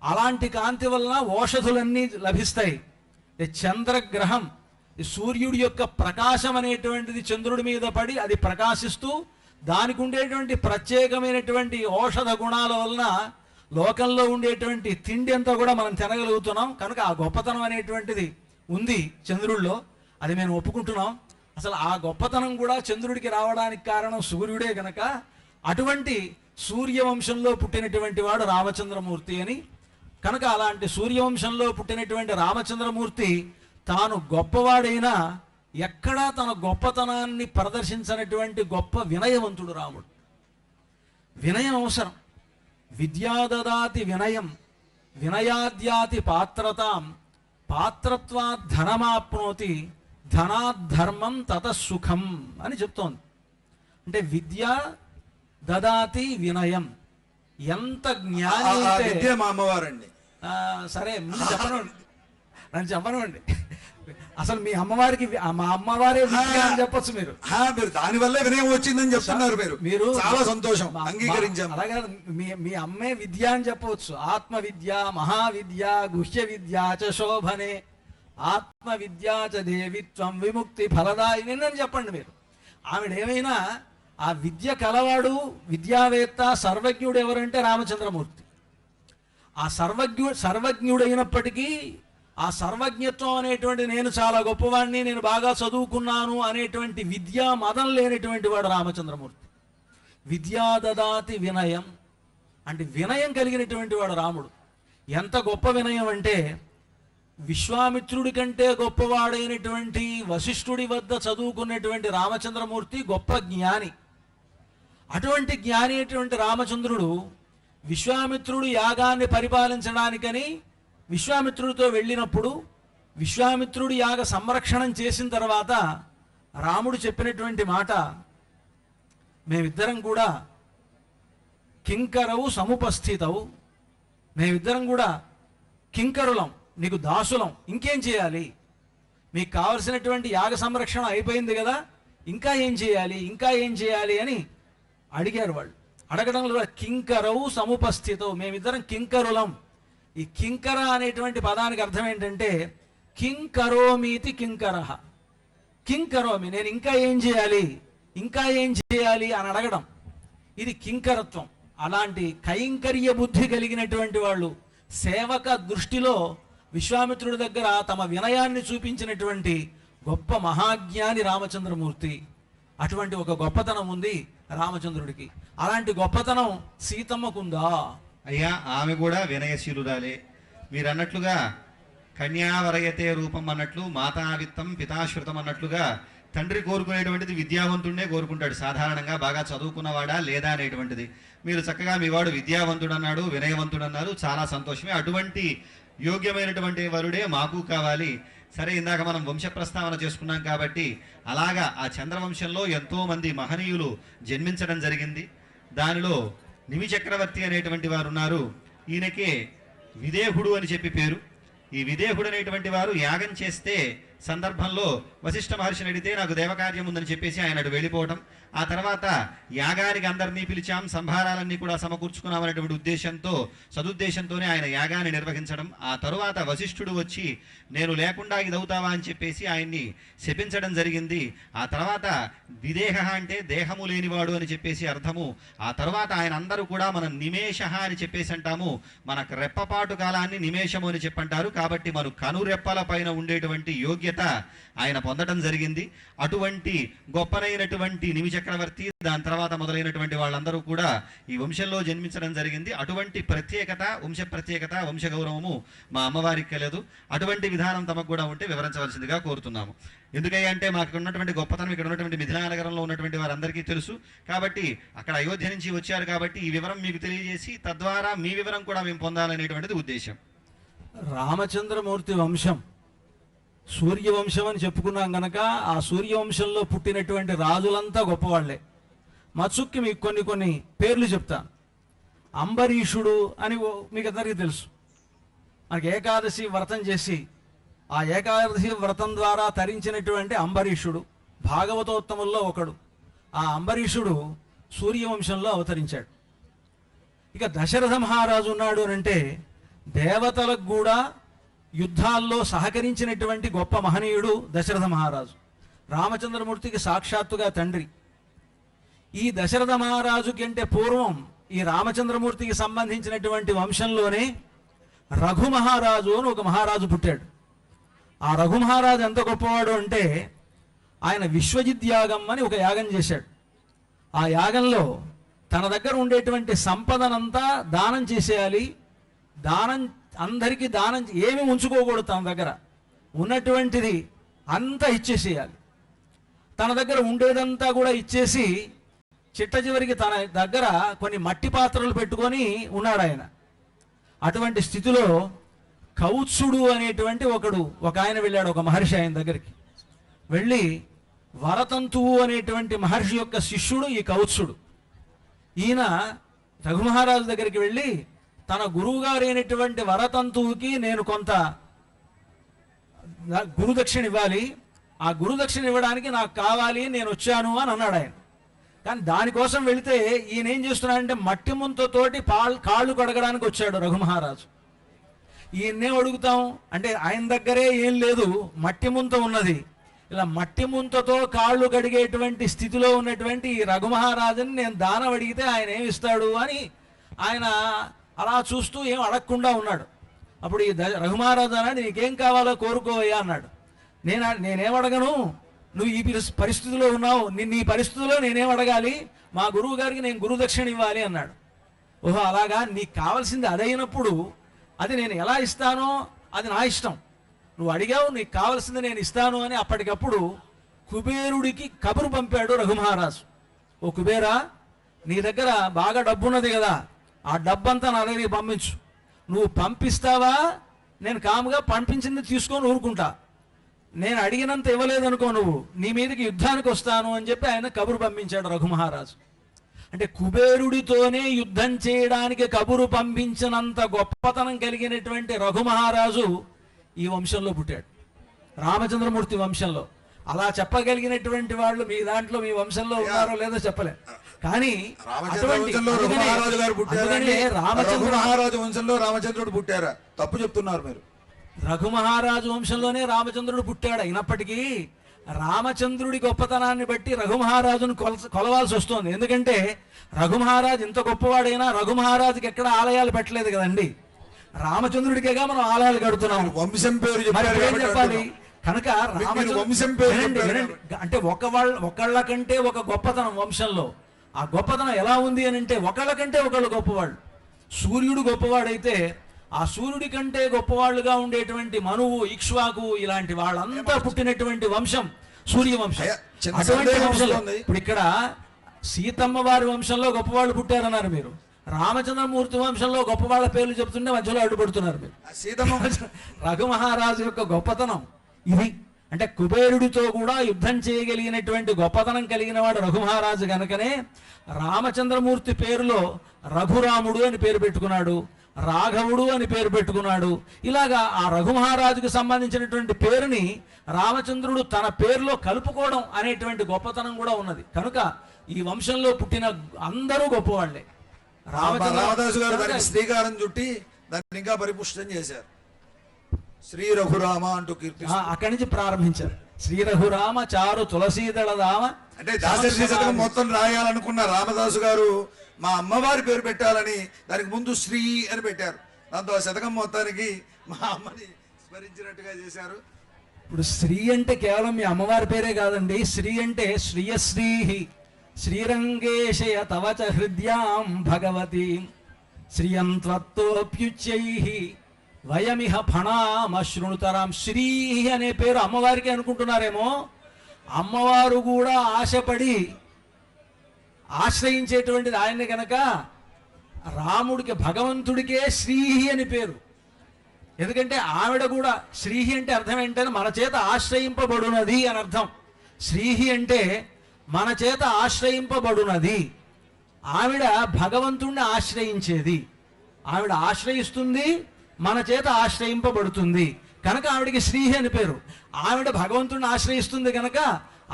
అలాంటి కాంతి వలన ఓషధులన్నీ లభిస్తాయి. చంద్రగ్రహం, సూర్యుడి యొక్క ప్రకాశం అనేటువంటిది చంద్రుడి మీద పడి అది ప్రకాశిస్తూ దానికి ఉండేటువంటి ప్రత్యేకమైనటువంటి ఔషధ గుణాల వలన లోకంలో ఉండేటువంటి తిండి అంతా కూడా మనం తినగలుగుతున్నాం. కనుక ఆ గొప్పతనం అనేటువంటిది ఉంది చంద్రుడిలో, అది మేము ఒప్పుకుంటున్నాం. అసలు ఆ గొప్పతనం కూడా చంద్రుడికి రావడానికి కారణం సూర్యుడే. కనుక అటువంటి సూర్యవంశంలో పుట్టినటువంటి వాడు రామచంద్రమూర్తి అని. కనుక అలాంటి సూర్యవంశంలో పుట్టినటువంటి రామచంద్రమూర్తి తాను గొప్పవాడైనా ఎక్కడా తన గొప్పతనాన్ని ప్రదర్శించినటువంటి గొప్ప వినయవంతుడు రాముడు. వినయం అవసరం. విద్యాదదాతి వినయం, వినయాద్యాతి పాత్రతాం, పాత్రత్వాత్ ధనమాప్నోతి, ధనాద్ధర్మం తతసుఖం అని చెప్తోంది. అంటే విద్య దదాతి వినయం. ఎంత జ్ఞాని విద్య మా అమ్మవారండి. సరే ముందు నన్ను చెప్పనండి. అసలు మీ అమ్మవారికి మా అమ్మవారే విద్య అని చెప్పొచ్చు మీరు. మీరు దానివల్లే వినయం వచ్చిందని చెప్తున్నారు. మీరు చాలా సంతోషం, అంగీకరించాం. అలాగే మీ అమ్మే విద్య అని చెప్పవచ్చు. ఆత్మ విద్య, మహావిద్య, గుహ్య విద్య చ శోభనే, ఆత్మ విద్య చ దేవిత్వం విముక్తి ఫలదాయిని అని చెప్పండి మీరు. ఆవిడేమైనా ఆ విద్య కలవాడు, విద్యావేత్త, సర్వజ్ఞుడు ఎవరంటే రామచంద్రమూర్తి. ఆ సర్వజ్ఞుడైనప్పటికీ ఆ సర్వజ్ఞత్వం అనేటువంటి, నేను చాలా గొప్పవాడిని, నేను బాగా చదువుకున్నాను అనేటువంటి విద్యా మదం లేనటువంటి వాడు రామచంద్రమూర్తి. విద్యా దదాతి వినయం అంటే వినయం కలిగినటువంటి వాడు రాముడు. ఎంత గొప్ప వినయం అంటే విశ్వామిత్రుడి కంటే గొప్పవాడైనటువంటి వశిష్ఠుడి వద్ద చదువుకున్నటువంటి రామచంద్రమూర్తి గొప్ప జ్ఞాని. అటువంటి జ్ఞాని అయినటువంటి రామచంద్రుడు విశ్వామిత్రుడు యాగాన్ని పరిపాలించడానికని విశ్వామిత్రుడితో వెళ్ళినప్పుడు విశ్వామిత్రుడి యాగ సంరక్షణం చేసిన తర్వాత రాముడు చెప్పినటువంటి మాట, మేమిద్దరం కూడా కింకరవు సముపస్థితవు, మేమిద్దరం కూడా కింకరులం, నీకు దాసులం, ఇంకేం చేయాలి, మీకు కావలసినటువంటి యాగ సంరక్షణ అయిపోయింది కదా, ఇంకా ఏం చేయాలి, ఇంకా ఏం చేయాలి అని అడిగారు. వాళ్ళు అడగడంలో కింకరవు సముపస్థితవు, మేమిద్దరం కింకరులం. ఈ కింకర అనేటువంటి పదానికి అర్థం ఏంటంటే కింకరోమీతి కింకరః, కింకరోమి, నేను ఇంకా ఏం చేయాలి, ఇంకా ఏం చేయాలి అని అడగడం, ఇది కింకరత్వం. అలాంటి కైంకర్య బుద్ధి కలిగినటువంటి వాళ్ళు సేవక దృష్టిలో విశ్వామిత్రుడి దగ్గర తమ వినయాన్ని చూపించినటువంటి గొప్ప మహాజ్ఞాని రామచంద్రమూర్తి. అటువంటి ఒక గొప్పతనం ఉంది రామచంద్రుడికి. అలాంటి గొప్పతనం సీతమ్మకుందా? అయ్యా, ఆమె కూడా వినయశీలురాలే. మీరు అన్నట్లుగా కన్యావరయతే రూపం అన్నట్లు, మాతావిత్తం పితాశ్రుతం అన్నట్లుగా తండ్రి కోరుకునేటువంటిది విద్యావంతుడినే కోరుకుంటాడు సాధారణంగా, బాగా చదువుకున్నవాడా లేదా అనేటువంటిది. మీరు చక్కగా మీ వాడు విద్యావంతుడు అన్నాడు, వినయవంతుడు అన్నారు, చాలా సంతోషమే. అటువంటి యోగ్యమైనటువంటి వరుడే మాకు కావాలి. సరే, ఇందాక మనం వంశ ప్రస్తావన చేసుకున్నాం కాబట్టి అలాగా ఆ చంద్రవంశంలో ఎంతో మంది మహనీయులు జన్మించడం జరిగింది. దానిలో నిమి చక్రవర్తి అనేటువంటి వారు ఉన్నారు. ఈయనకే విదేహుడు అని చెప్పి పేరు. ఈ విదేహుడు అనేటువంటి వారు యాగం చేస్తే సందర్భంలో వశిష్ఠ మహర్షిని అడిగితే నాకు దేవకార్యం ఉందని చెప్పేసి ఆయన అటు వెళ్ళిపోవటం, ఆ తర్వాత యాగానికి అందరినీ పిలిచాం, సంభారాలన్నీ కూడా సమకూర్చుకున్నామనేటువంటి ఉద్దేశంతో సదుద్దేశంతోనే ఆయన యాగాన్ని నిర్వహించడం. ఆ తరువాత వశిష్ఠుడు వచ్చి నేను లేకుండా ఇదవుతావా అని చెప్పేసి ఆయన్ని శపించడం జరిగింది. ఆ తర్వాత విదేహ అంటే దేహము లేనివాడు అని చెప్పేసి అర్థము. ఆ తర్వాత ఆయన అందరూ కూడా మనం నిమేష అని చెప్పేసి అంటాము, మనకు రెప్పపాటు కాలాన్ని నిమేషము అని చెప్పంటారు. కాబట్టి మన కనురెప్పల పైన ఉండేటువంటి యోగ్యత ఆయన పొందడం జరిగింది. అటువంటి గొప్పనైనటువంటి నిమి చక్రవర్తి, దాని తర్వాత మొదలైనటువంటి వాళ్ళందరూ కూడా ఈ వంశంలో జన్మించడం జరిగింది. అటువంటి ప్రత్యేకత, వంశ ప్రత్యేకత, వంశ గౌరవము మా అమ్మవారికి కలదు. అటువంటి విధానం తమకు కూడా ఉంటే వివరించవలసిందిగా కోరుతున్నాము. ఎందుకంటే మాకు ఉన్నటువంటి గొప్పతనం ఇక్కడ ఉన్నటువంటి మిథిలానగరంలో ఉన్నటువంటి వారందరికీ తెలుసు. కాబట్టి అక్కడ అయోధ్య నుంచి వచ్చారు కాబట్టి ఈ వివరం మీకు తెలియజేసి తద్వారా మీ వివరం కూడా మేము పొందాలనేటువంటిది ఉద్దేశం. రామచంద్రమూర్తి వంశం సూర్యవంశం అని చెప్పుకున్నాం గనక ఆ సూర్యవంశంలో పుట్టినటువంటి రాజులంతా గొప్పవాళ్లే. మచ్చుక్కి మీకు కొన్ని పేర్లు చెప్తాను. అంబరీషుడు అని మీకు అందరికీ తెలుసు. మనకి ఏకాదశి వ్రతం చేసి ఆ ఏకాదశి వ్రతం ద్వారా తరించినటువంటి అంబరీషుడు భాగవతోత్తముల్లో ఒకడు. ఆ అంబరీషుడు సూర్యవంశంలో అవతరించాడు. ఇక దశరథ మహారాజు ఉన్నాడు అంటే దేవతలకు కూడా యుద్ధాల్లో సహకరించినటువంటి గొప్ప మహనీయుడు దశరథ మహారాజు. రామచంద్రమూర్తికి సాక్షాత్తుగా తండ్రి. ఈ దశరథ మహారాజు కంటే పూర్వం ఈ రామచంద్రమూర్తికి సంబంధించినటువంటి వంశంలోనే రఘు మహారాజు అని ఒక మహారాజు పుట్టాడు. ఆ రఘు మహారాజు ఎంత గొప్పవాడు అంటే ఆయన విశ్వజిత్ యాగం అని ఒక యాగం చేశాడు. ఆ యాగంలో తన దగ్గర ఉండేటువంటి సంపదనంతా దానం చేసేయాలి. అందరికీ దానం ఏమి ఉంచుకోకూడదు. తన దగ్గర ఉన్నటువంటిది అంతా ఇచ్చేసేయాలి. తన దగ్గర ఉండేదంతా కూడా ఇచ్చేసి చిట్ట చివరికి తన దగ్గర కొన్ని మట్టి పాత్రలు పెట్టుకొని ఉన్నాడు ఆయన. అటువంటి స్థితిలో కౌత్సుడు అనేటువంటి ఒక ఆయన వెళ్ళాడు, ఒక మహర్షి ఆయన దగ్గరికి వెళ్ళి, వరతంతువు అనేటువంటి మహర్షి యొక్క శిష్యుడు ఈ కౌత్సుడు. ఈయన రఘుమహారాజు దగ్గరికి వెళ్ళి తన గురువుగారు అయినటువంటి వరతంతువుకి నేను కొంత గురుదక్షిణ ఇవ్వాలి, ఆ గురుదక్షిణ ఇవ్వడానికి నాకు కావాలి, నేను వచ్చాను అని అన్నాడు ఆయన. కానీ దానికోసం వెళితే ఈయన ఏం చేస్తున్నాడంటే మట్టి ముంతతోటి కాళ్ళు కడగడానికి వచ్చాడు రఘుమహారాజు. ఈయన్నే అడుగుతాం అంటే ఆయన దగ్గరే ఏం లేదు, మట్టి ముంత ఉన్నది. ఇలా మట్టి ముంతతో కాళ్ళు కడిగేటువంటి స్థితిలో ఉన్నటువంటి ఈ రఘుమహారాజుని నేను దానం అడిగితే ఆయన ఏమిస్తాడు అని ఆయన అలా చూస్తూ ఏం అడగకుండా ఉన్నాడు. అప్పుడు ఈ రఘుమహారాజు అన్నాడు, నీకేం కావాలో కోరుకోవయ్యా అన్నాడు. నేనేం అడగను, నువ్వు ఈ పరిస్థితిలో ఉన్నావు, నిన్ను ఈ పరిస్థితిలో నేనేం అడగాలి, మా గురువు గారికి నేను గురుదక్షిణ ఇవ్వాలి అన్నాడు. ఓహో అలాగా, నీకు కావాల్సింది అదైనప్పుడు అది నేను ఎలా ఇస్తానో అది నా ఇష్టం, నువ్వు అడిగావు, నీకు కావలసింది నేను ఇస్తాను అని అప్పటికప్పుడు కుబేరుడికి కబురు పంపాడు రఘుమహారాజు. ఓ కుబేరా, నీ దగ్గర బాగా డబ్బు ఉన్నది కదా, ఆ డబ్బంతా నా దగ్గరికి పంపించు. నువ్వు పంపిస్తావా, నేను కాముగా పంపించింది తీసుకొని ఊరుకుంటా. నేను అడిగినంత ఇవ్వలేదనుకో, నువ్వు నీ మీదకి యుద్ధానికి వస్తాను అని చెప్పి ఆయన కబురు పంపించాడు రఘుమహారాజు. అంటే కుబేరుడితోనే యుద్ధం చేయడానికి కబురు పంపించినంత గొప్పతనం కలిగినటువంటి రఘుమహారాజు ఈ వంశంలో పుట్టాడు, రామచంద్రమూర్తి వంశంలో. అలా చెప్పగలిగినటువంటి వాళ్ళు మీ దాంట్లో, మీ వంశంలో ఉన్నారో లేదో చెప్పలే. కానీ రఘుమహారాజు వంశంలో రామచంద్రుడు పుట్టారా? తప్పు చెప్తున్నారు మీరు. రఘుమహారాజు వంశంలోనే రామచంద్రుడు పుట్టాడు. అయినప్పటికీ రామచంద్రుడి గొప్పతనాన్ని బట్టి రఘుమహారాజును కొలవాల్సి వస్తుంది. ఎందుకంటే రఘుమహారాజు ఇంత గొప్పవాడైనా రఘుమహారాజుకి ఎక్కడ ఆలయాలు పెట్టలేదు కదండి. రామచంద్రుడికేగా మనం ఆలయాలు కడుతున్నాం. వంశం పేరు చెప్పాలి కనుక వంశం పేరు అంటే ఒకళ్ళ కంటే ఒక గొప్పతనం వంశంలో. ఆ గొప్పతనం ఎలా ఉంది అని అంటే ఒకళ్ళ కంటే ఒకళ్ళు గొప్పవాళ్ళు. సూర్యుడు గొప్పవాడైతే ఆ సూర్యుడి కంటే గొప్పవాళ్ళుగా ఉండేటువంటి మనువు, ఇక్ష్వాకు ఇలాంటి వాళ్ళంతా పుట్టినటువంటి వంశం సూర్యవంశం. అటువంటి వంశంలో ఇప్పుడు ఇక్కడ సీతమ్మ వారి వంశంలో గొప్పవాళ్ళు పుట్టారన్నారు మీరు. రామచంద్రమూర్తి వంశంలో గొప్పవాళ్ళ పేర్లు చెప్తుంటే మధ్యలో అడ్డుపడుతున్నారు మీరు. రఘుమహారాజు యొక్క గొప్పతనం ఇది. అంటే కుబేరుడితో కూడా యుద్ధం చేయగలిగినటువంటి గొప్పతనం కలిగిన వాడు రఘుమహారాజు కనుకనే రామచంద్రమూర్తి పేరులో రఘురాముడు అని పేరు పెట్టుకున్నాడు, రాఘవుడు అని పేరు పెట్టుకున్నాడు. ఇలాగా ఆ రఘుమహారాజుకు సంబంధించినటువంటి పేరుని రామచంద్రుడు తన పేరులో కలుపుకోవడం అనేటువంటి గొప్పతనం కూడా ఉన్నది. కనుక ఈ వంశంలో పుట్టిన అందరూ గొప్పవాళ్లే. రామదాసు గారు దానికి శ్రీకారం చుట్టి దాన్ని ఇంకా పరిపుష్టం చేశారు. శ్రీ రఘురామ అంటూ కీర్తి అక్కడి నుంచి ప్రారంభించారు. శ్రీ రఘురామ చారు తులసీదళదామ. అంటే దాశరథి శతకం మొత్తం రాయాలనుకున్న రామదాసు గారు మా అమ్మవారి పేరు పెట్టాలని దానికి ముందు శ్రీ అని పెట్టారు. దాంతో ఆ శతకం మొత్తానికి మా అమ్మని స్మరించినట్టుగా చేశారు. ఇప్పుడు శ్రీ అంటే కేవలం మీ అమ్మవారి పేరే కాదండి. శ్రీ అంటే శ్రీయశ్రీ శ్రీరంగేశయ తవచ హృద్యాం భగవతి శ్రియంత్వత్తోప్యుచ్చై వయమిహ ఫణామశృణుతరాం. శ్రీ అనే పేరు అమ్మవారికి అనుకుంటున్నారేమో. అమ్మవారు కూడా ఆశపడి ఆశ్రయించేటువంటిది ఆయన్ని కనుక రాముడికి, భగవంతుడికే శ్రీ అని పేరు. ఎందుకంటే ఆవిడ కూడా శ్రీ అంటే అర్థం ఏంటంటే మన చేత ఆశ్రయింపబడునది అని అర్థం. శ్రీ అంటే మన చేత ఆశ్రయింపబడునది. ఆవిడ భగవంతుణ్ణి ఆశ్రయించేది, ఆవిడ ఆశ్రయిస్తుంది, మన చేత ఆశ్రయింపబడుతుంది కనుక ఆవిడకి శ్రీ అని పేరు. ఆవిడ భగవంతుడిని ఆశ్రయిస్తుంది కనుక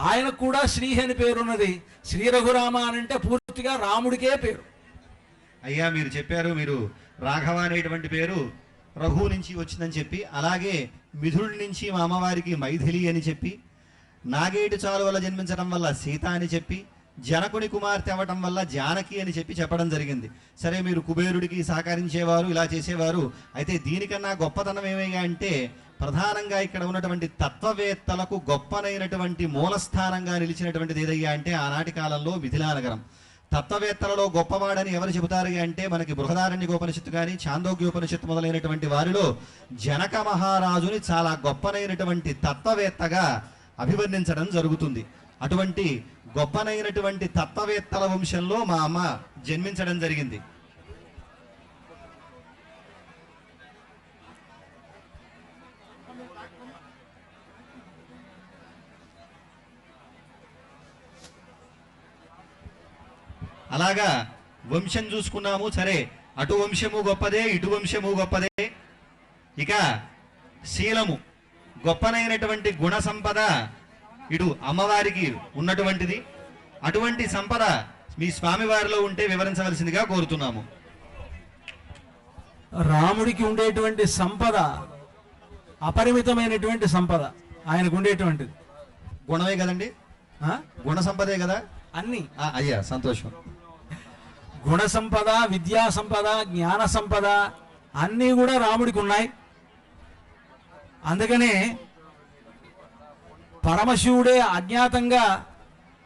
ఆయనకు కూడా శ్రీ అని పేరున్నది. శ్రీ రఘురామ అని అంటే పూర్తిగా రాముడికే పేరు. అయ్యా మీరు చెప్పారు, మీరు రాఘవ అనేటువంటి పేరు రఘు నుంచి వచ్చిందని చెప్పి, అలాగే మిథుడి నుంచి మా అమ్మవారికి మైథిలి అని చెప్పి, నాగేటి చాలు వల్ల జన్మించడం వల్ల సీత అని చెప్పి, జనకుని కుమార్తె అవ్వటం వల్ల జానకి అని చెప్పి చెప్పడం జరిగింది. సరే, మీరు కుబేరుడికి సహకరించేవారు, ఇలా చేసేవారు. అయితే దీనికన్నా గొప్పతనం ఏమయ్యా అంటే ప్రధానంగా ఇక్కడ ఉన్నటువంటి తత్వవేత్తలకు గొప్పనైనటువంటి మూలస్థానంగా నిలిచినటువంటిది ఏదయ్యా అంటే ఆనాటి కాలంలో మిథిలా నగరం. తత్వవేత్తలలో గొప్పవాడని ఎవరు చెబుతారు అంటే మనకి బృహదారణ్యకోపనిషత్తు కానీ ఛాందోగ్యోపనిషత్తు మొదలైనటువంటి వారిలో జనక మహారాజుని చాలా గొప్పనైనటువంటి తత్వవేత్తగా అభివర్ణించడం జరుగుతుంది. అటువంటి గొప్పనైనటువంటి తత్వవేత్తల వంశంలో మా అమ్మ జన్మించడం జరిగింది. అలాగా వంశం చూసుకున్నాము. సరే, అటు వంశము గొప్పదే, ఇటు వంశము గొప్పదే. ఇక శీలము, గొప్పనైనటువంటి గుణ సంపద ఇటు అమ్మవారికి ఉన్నటువంటిది. అటువంటి సంపద మీ స్వామివారిలో ఉంటే వివరించవలసిందిగా కోరుతున్నాము. రాముడికి ఉండేటువంటి సంపద అపరిమితమైనటువంటి సంపద ఆయనకు ఉండేటువంటిది. గుణమే కదండి, గుణ సంపదే కదా అన్ని. అయ్యా సంతోషం. గుణ సంపద, విద్యా సంపద, జ్ఞాన సంపద అన్నీ కూడా రాముడికి ఉన్నాయి. అందుకనే పరమశివుడే అజ్ఞాతంగా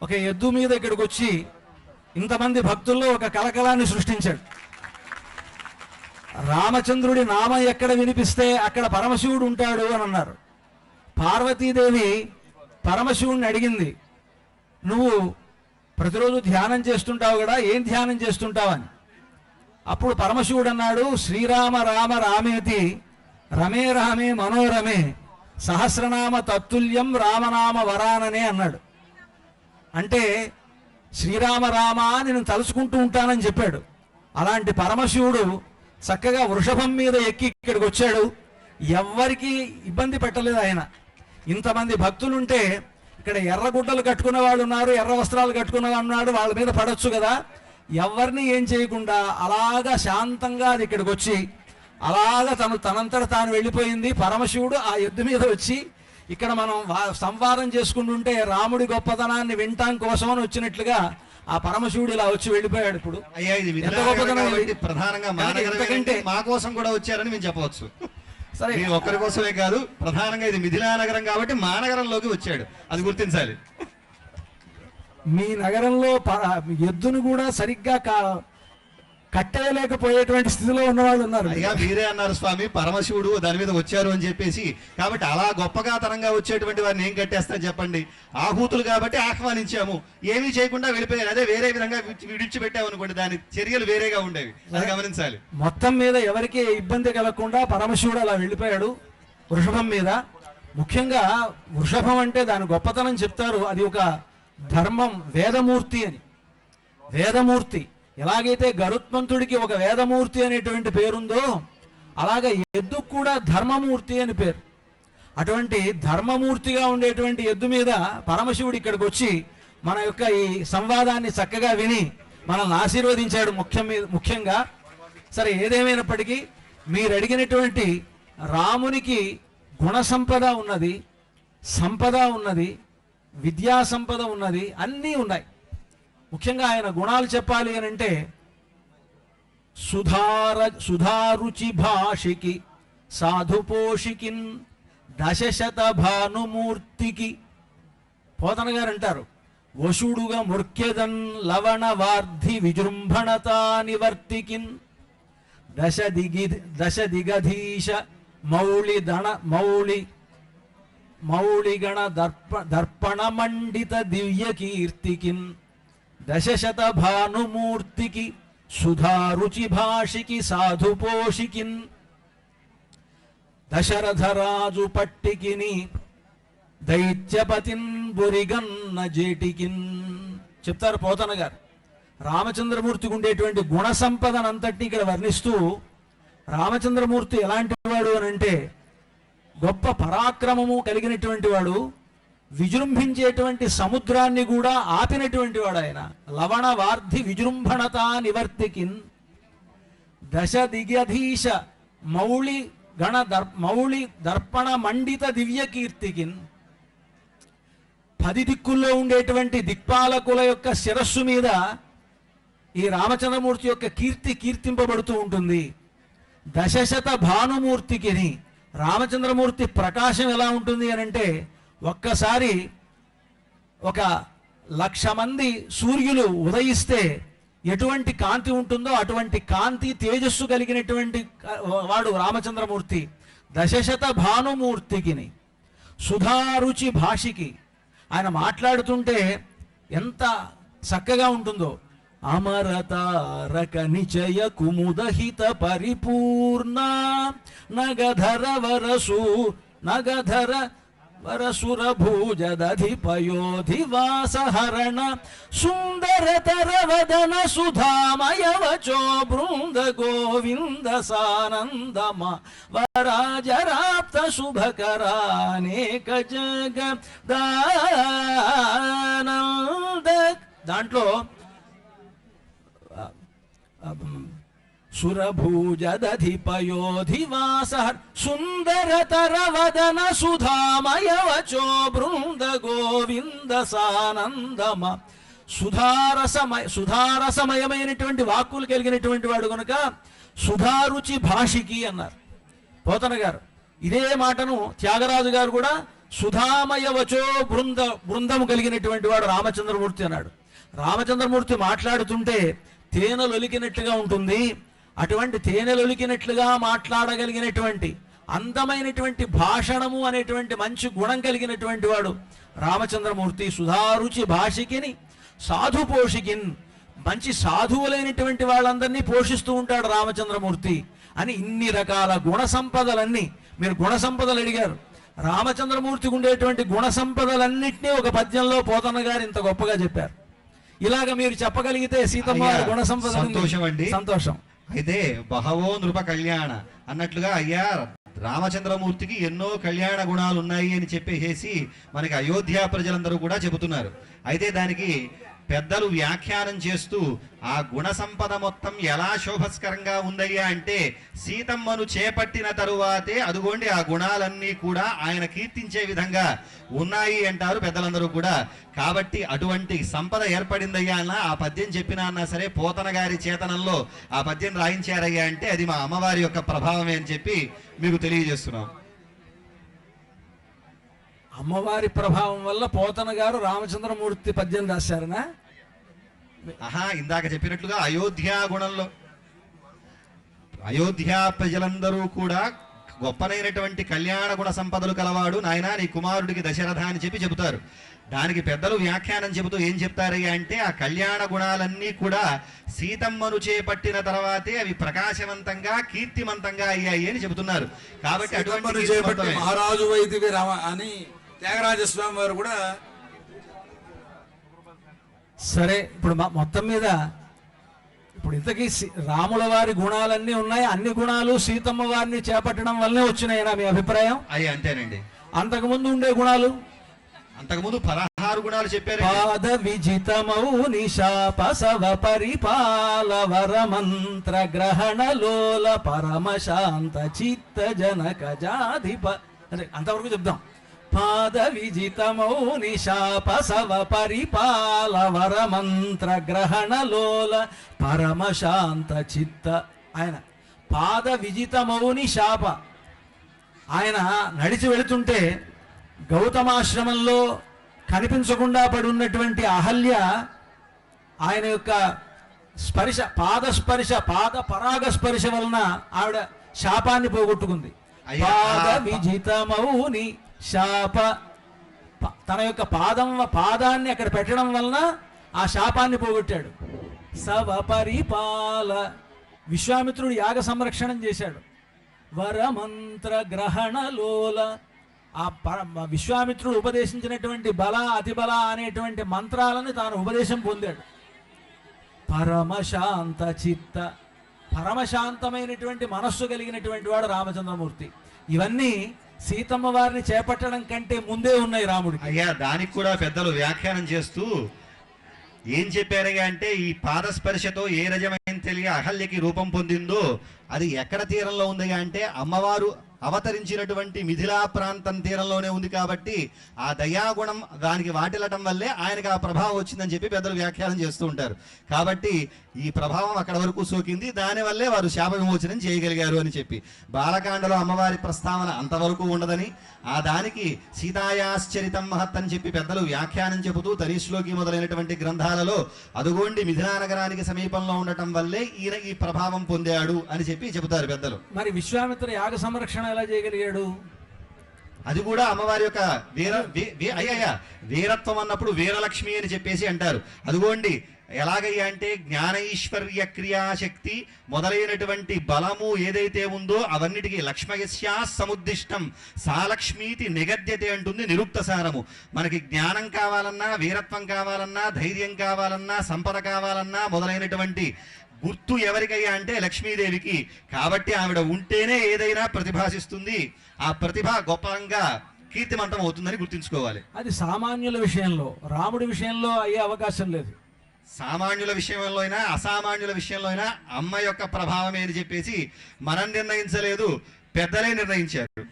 ఒక ఎద్దు మీద ఇక్కడికి వచ్చి ఇంతమంది భక్తుల్లో ఒక కలకలాన్ని సృష్టించాడు. రామచంద్రుడి నామం ఎక్కడ వినిపిస్తే అక్కడ పరమశివుడు ఉంటాడు అని అన్నారు. పార్వతీదేవి పరమశివుడిని అడిగింది, నువ్వు ప్రతిరోజు ధ్యానం చేస్తుంటావు కదా, ఏం ధ్యానం చేస్తుంటావని. అప్పుడు పరమశివుడు అన్నాడు, శ్రీరామ రామ రామేతి రమే రామే మనోరమే సహస్రనామ తత్తుల్యం రామనామ వరాననే అన్నాడు. అంటే శ్రీరామ రామ నేను తలుచుకుంటూ ఉంటానని చెప్పాడు. అలాంటి పరమశివుడు చక్కగా వృషభం మీద ఎక్కి ఇక్కడికి వచ్చాడు. ఎవ్వరికీ ఇబ్బంది పెట్టలేదు ఆయన. ఇంతమంది భక్తులుంటే ఇక్కడ ఎర్ర గుడ్డలు కట్టుకున్న వాళ్ళు ఉన్నారు, ఎర్ర వస్త్రాలు కట్టుకున్న వాళ్ళు ఉన్నారు, వాళ్ళ మీద పడొచ్చు కదా. ఎవరిని ఏం చేయకుండా అలాగా శాంతంగా అది ఇక్కడికి వచ్చి అలాగా తనంతట తాను వెళ్ళిపోయింది. పరమశివుడు ఆ ఎద్దు మీద వచ్చి ఇక్కడ మనం సంవాదం చేసుకుంటుంటే రాముడి గొప్పతనాన్ని వినటాం కోసం అని వచ్చినట్లుగా ఆ పరమశివుడు ఇలా వచ్చి వెళ్ళిపోయాడు. ఇప్పుడు అయ్యా ఇది ఎంత గొప్పతనం ఇది. ప్రధానంగా ఎందుకంటే మా కోసం కూడా వచ్చారని మేము చెప్పవచ్చు. సరే, మీ ఒక్కరి కోసమే కాదు, ప్రధానంగా ఇది మిథిలా నగరం కాబట్టి మా నగరంలోకి వచ్చాడు, అది గుర్తించాలి. మీ నగరంలో ఎద్దును కూడా సరిగ్గా కట్టేయలేకపోయేటువంటి స్థితిలో ఉన్నవాళ్ళు ఉన్నారు. అయ్యా మీరే అన్నారు స్వామి పరమశివుడు దాని మీద వచ్చారు అని చెప్పేసి, కాబట్టి అలా గొప్పగా తరంగా వచ్చేటువంటి వారిని ఏం కట్టేస్తా చెప్పండి. ఆహూతులు కాబట్టి ఆహ్వానించాము, ఏమీ చేయకుండా వెళ్ళిపోయారు. అదే వేరే విధంగా విడిచిపెట్టాము అనుకోండి, దాని చర్యలు వేరేగా ఉండేవి, అది గమనించాలి. మొత్తం మీద ఎవరికి ఇబ్బంది కలగకుండా పరమశివుడు అలా వెళ్ళిపోయాడు వృషభం మీద. ముఖ్యంగా వృషభం అంటే దాని గొప్పతనం చెప్తారు, అది ఒక ధర్మం, వేదమూర్తి అని. వేదమూర్తి ఎలాగైతే గరుత్మంతుడికి ఒక వేదమూర్తి అనేటువంటి పేరుందో అలాగే ఎద్దుకు కూడా ధర్మమూర్తి అని పేరు. అటువంటి ధర్మమూర్తిగా ఉండేటువంటి ఎద్దు మీద పరమశివుడు ఇక్కడికి వచ్చి మన యొక్క ఈ సంవాదాన్ని చక్కగా విని మనల్ని ఆశీర్వదించాడు. ముఖ్యంగా సరే, ఏదేమైనప్పటికీ మీరు అడిగినటువంటి రామునికి గుణ సంపద ఉన్నది, సంపద ఉన్నది, విద్యా సంపద ఉన్నది, అన్నీ ఉన్నాయి. ముఖ్యంగా ఆయన గుణాలు చెప్పాలి అని అంటే సుధారుచి భాషికి సాధుపోషికిన్ దశశత భానుమూర్తికి. పోతన గారు అంటారు, వశుడుగా ముర్ఖ్యదన్ లవణ వార్ధి విజృంభణతా నివర్తికిన్ దశ దిగధీశ మౌళిగణ దర్పణ మండిత దివ్య కీర్తికిన్ దశశత భానుమూర్తికి సుధారుచి భాషికి సాధుపోషికిన్ దశరథరాజు పట్టికిని దైత్యపతిన్ బురిగన్న జేటికిన్ చెప్తారు పోతన గారు. రామచంద్రమూర్తికి ఉండేటువంటి గుణ సంపదనంతటినీ ఇక్కడ వర్ణిస్తూ, రామచంద్రమూర్తి ఎలాంటి వాడు అని అంటే గొప్ప పరాక్రమము కలిగినటువంటి వాడు, విజృంభించేటువంటి సముద్రాన్ని కూడా ఆపినటువంటి వాడు ఆయన. లవణ వార్ధి విజృంభణత నివర్తికిన్ దశ దిగధీశ మౌళి దర్పణ మండిత దివ్య కీర్తికిన్ 10 దిక్కుల్లో ఉండేటువంటి దిక్పాలకుల యొక్క శిరస్సు మీద ఈ రామచంద్రమూర్తి యొక్క కీర్తింపబడుతూ ఉంటుంది. దశశత భానుమూర్తికిని రామచంద్రమూర్తి ప్రకాశం ఎలా ఉంటుంది అని అంటే, ఒక్కసారి 1,00,000 మంది సూర్యులు ఉదయిస్తే ఎటువంటి కాంతి ఉంటుందో అటువంటి కాంతి తేజస్సు కలిగినటువంటి వాడు రామచంద్రమూర్తి. దశశత భానుమూర్తికిని సుధారుచి భాషికి, ఆయన మాట్లాడుతుంటే ఎంత చక్కగా ఉంటుందో. అమరతారక నిచయ కుముదహిత పరిపూర్ణ నగధర వరసురభూజదధిపయోధివాసహరణ సుందరతరవదన సుధామయవచో బృంద గోవింద సానందమ వరాజరాప్త శుభకరానేక జగదానంద. దాంట్లో సురభూజదధిపయోధివాస సుందరతరవదన సుధామయవచో బృంద గోవింద సానందమ. సుధారసమయమైనటువంటి వాక్కులు కలిగినటువంటి వాడు కనుక సుధారుచి భాషికి అన్నారు పోతన గారు. ఇదే మాటను త్యాగరాజు గారు కూడా సుధామయవచో బృందము కలిగినటువంటి వాడు రామచంద్రమూర్తి అన్నాడు. రామచంద్రమూర్తి మాట్లాడుతుంటే తేనెలొలికినట్టుగా ఉంటుంది. అటువంటి తేనెలొలికినట్లుగా మాట్లాడగలిగినటువంటి అందమైనటువంటి భాషణము అనేటువంటి మంచి గుణం కలిగినటువంటి వాడు రామచంద్రమూర్తి. సుధారుచి భాషికిని సాధు పోషికిన్, మంచి సాధువులైనటువంటి వాళ్ళందరినీ పోషిస్తూ ఉంటాడు రామచంద్రమూర్తి అని ఇన్ని రకాల గుణ సంపదలన్నీ. మీరు గుణ సంపదలు అడిగారు. రామచంద్రమూర్తికి ఉండేటువంటి గుణ సంపదలన్నింటినీ ఒక పద్యంలో పోతన్న గారు ఇంత గొప్పగా చెప్పారు. ఇలాగ మీరు చెప్పగలిగితే సీతమ్మ వారి గుణ సంపద సంతోషం అండి, సంతోషం. అయితే బహవో నృప కళ్యాణ అన్నట్లుగా అయ్యా రామచంద్రమూర్తికి ఎన్నో కళ్యాణ గుణాలు ఉన్నాయి అని చెప్పేసి మనకి అయోధ్య ప్రజలందరూ కూడా చెబుతున్నారు. అయితే దానికి పెద్దలు వ్యాఖ్యానం చేస్తూ ఆ గుణ సంపద మొత్తం ఎలా శోభస్కరంగా ఉందయ్యా అంటే సీతమ్మను చేపట్టిన తరువాతే అదుగోండి ఆ గుణాలన్నీ కూడా ఆయన కీర్తించే విధంగా ఉన్నాయి అంటారు పెద్దలందరూ కూడా. కాబట్టి అటువంటి సంపద ఏర్పడిందయ్యా అన్న ఆ పద్యం చెప్పినా అన్నా సరే పోతన గారి చేతనంలో ఆ పద్యం రాయించారయ్యా అంటే అది మా అమ్మవారి యొక్క ప్రభావమే అని చెప్పి మీకు తెలియజేస్తున్నాం. అమ్మవారి ప్రభావం వల్ల పోతన గారు రామచంద్రమూర్తి పద్యం రాశారనా? ఆహా, ఇందాక చెప్పినట్లుగా అయోధ్య గుణంలో అయోధ్య ప్రజలందరూ కూడా గొప్పనైనటువంటి కళ్యాణ గుణ సంపదలు కలవాడు నాయనా నీ కుమారుడికి దశరథ అని చెప్పి చెబుతారు. దానికి పెద్దలు వ్యాఖ్యానం చెబుతూ ఏం చెప్తారయ్యా అంటే ఆ కళ్యాణ గుణాలన్నీ కూడా సీతమ్మను చేపట్టిన తర్వాతే అవి ప్రకాశవంతంగా కీర్తిమంతంగా అయ్యాయి అని చెబుతున్నారు. కాబట్టి అటువంటి మహారాజు వైదివి రామ అని త్యాగరాజస్వామి వారు కూడా. సరే, ఇప్పుడు మొత్తం మీద ఇప్పుడు ఇంతకీ రాముల వారి గుణాలన్నీ ఉన్నాయి. అన్ని గుణాలు సీతమ్మ వారిని చేపట్టడం వల్లనే వచ్చినాయినా మీ అభిప్రాయం? అయ్యి అంతేనండి. అంతకుముందు ఉండే గుణాలు, అంతకుముందు 16 గుణాలు చెప్పారు. పాద విజితమౌ నిశాపసవ పరిపాల వరమంత్ర గ్రహణ లోల పరమశాంత చిత్త జనక జాధిప. అదే అంతవరకు చెప్దాం. పాద విజితమౌ నిశాపసవ పరిపాల వరమంత్ర గ్రహణ లోల పరమశాంత చిత్త. ఆయన పాద విజితమౌని శాప. ఆయన నడిచి వెళుతుంటే గౌతమాశ్రమంలో కనిపించకుండా పడున్నటువంటి అహల్య ఆయన యొక్క స్పర్శ, పాదస్పర్శ, పాద పరాగస్పర్శ వలన ఆవిడ శాపాన్ని పోగొట్టుకుంది. పాద విజితమౌని శాప, తన యొక్క పాదాన్ని అక్కడ పెట్టడం వలన ఆ శాపాన్ని పోగొట్టాడు. సవ పరిపాల, విశ్వామిత్రుడు యాగ సంరక్షణం చేశాడు. వరమంత్ర గ్రహణ లోల, ఆ విశ్వామిత్రుడు ఉపదేశించినటువంటి బల అతిబల అనేటువంటి మంత్రాలను తాను ఉపదేశం పొందాడు. పరమశాంత చిత్త, పరమశాంతమైనటువంటి మనస్సు కలిగినటువంటి వాడు రామచంద్రమూర్తి. ఇవన్నీ సీతమ్మ వారిని చేపట్టడం కంటే ముందే ఉన్నాయి రాముడికి. అయ్యా దానికి కూడా పెద్దలు వ్యాఖ్యానం చేస్తూ ఏం చెప్పారయ్యా అంటే ఈ పాదస్పర్శతో ఏ రజమైన తెలియ అహల్యకి రూపం పొందిందో అది ఎక్కడ తీరంలో ఉందయ్యా అంటే అమ్మవారు అవతరించినటువంటి మిథిలా ప్రాంతం తీరంలోనే ఉంది. కాబట్టి ఆ దయాగుణం దానికి వాటిల్లటం వల్లే ఆయనకు ఆ ప్రభావం వచ్చిందని చెప్పి పెద్దలు వ్యాఖ్యానం చేస్తూ ఉంటారు. కాబట్టి ఈ ప్రభావం అక్కడ వరకు సోకింది, దానివల్లే వారు శాప విమోచనం చేయగలిగారు అని చెప్పి. బాలకాండలో అమ్మవారి ప్రస్తావన అంతవరకు ఉండదని, ఆ దానికి సీతాయాశ్చరితం మహత్ అని చెప్పి పెద్దలు వ్యాఖ్యానం చెబుతూ తరీశ్లోకి మొదలైనటువంటి గ్రంథాలలో అదుగోండి మిథిలా నగరానికి సమీపంలో ఉండటం వల్లే ఈయన ఈ ప్రభావం పొందాడు అని చెప్పి చెబుతారు పెద్దలు. మరి విశ్వామిత్ర యాగ సంరక్షణ ఎలా చేయగలిగాడు? అది కూడా అమ్మవారి యొక్క వీరత్వం అన్నప్పుడు వీరలక్ష్మి అని చెప్పేసి అంటారు. అదిగోండి ఎలాగయ్యా అంటే జ్ఞానైశ్వర్య క్రియాశక్తి మొదలైనటువంటి బలము ఏదైతే ఉందో అవన్నిటికీ లక్ష్మయస్యా సముద్దిష్టం సాలక్ష్మీతి నిగద్యతే అంటుంది నిరుక్తసారము. మనకి జ్ఞానం కావాలన్నా, వీరత్వం కావాలన్నా, ధైర్యం కావాలన్నా, సంపద కావాలన్నా మొదలైనటువంటి గుర్తు ఎవరికయ్యా అంటే లక్ష్మీదేవికి. కాబట్టి ఆవిడ ఉంటేనే ఏదైనా ప్రతిభాసిస్తుంది, ఆ ప్రతిభ గొప్పంగా కీర్తిమంతం అవుతుందని గుర్తుంచుకోవాలి. అది సామాన్యుల విషయంలో, రాముడి విషయంలో అయ్యే అవకాశం లేదు. సామాన్యుల విషయంలో అయినా అసామాన్యుల విషయంలో అయినా అమ్మ యొక్క ప్రభావం అని చెప్పేసి మనం నిర్ణయించలేదు, పెద్దలే నిర్ణయించారు.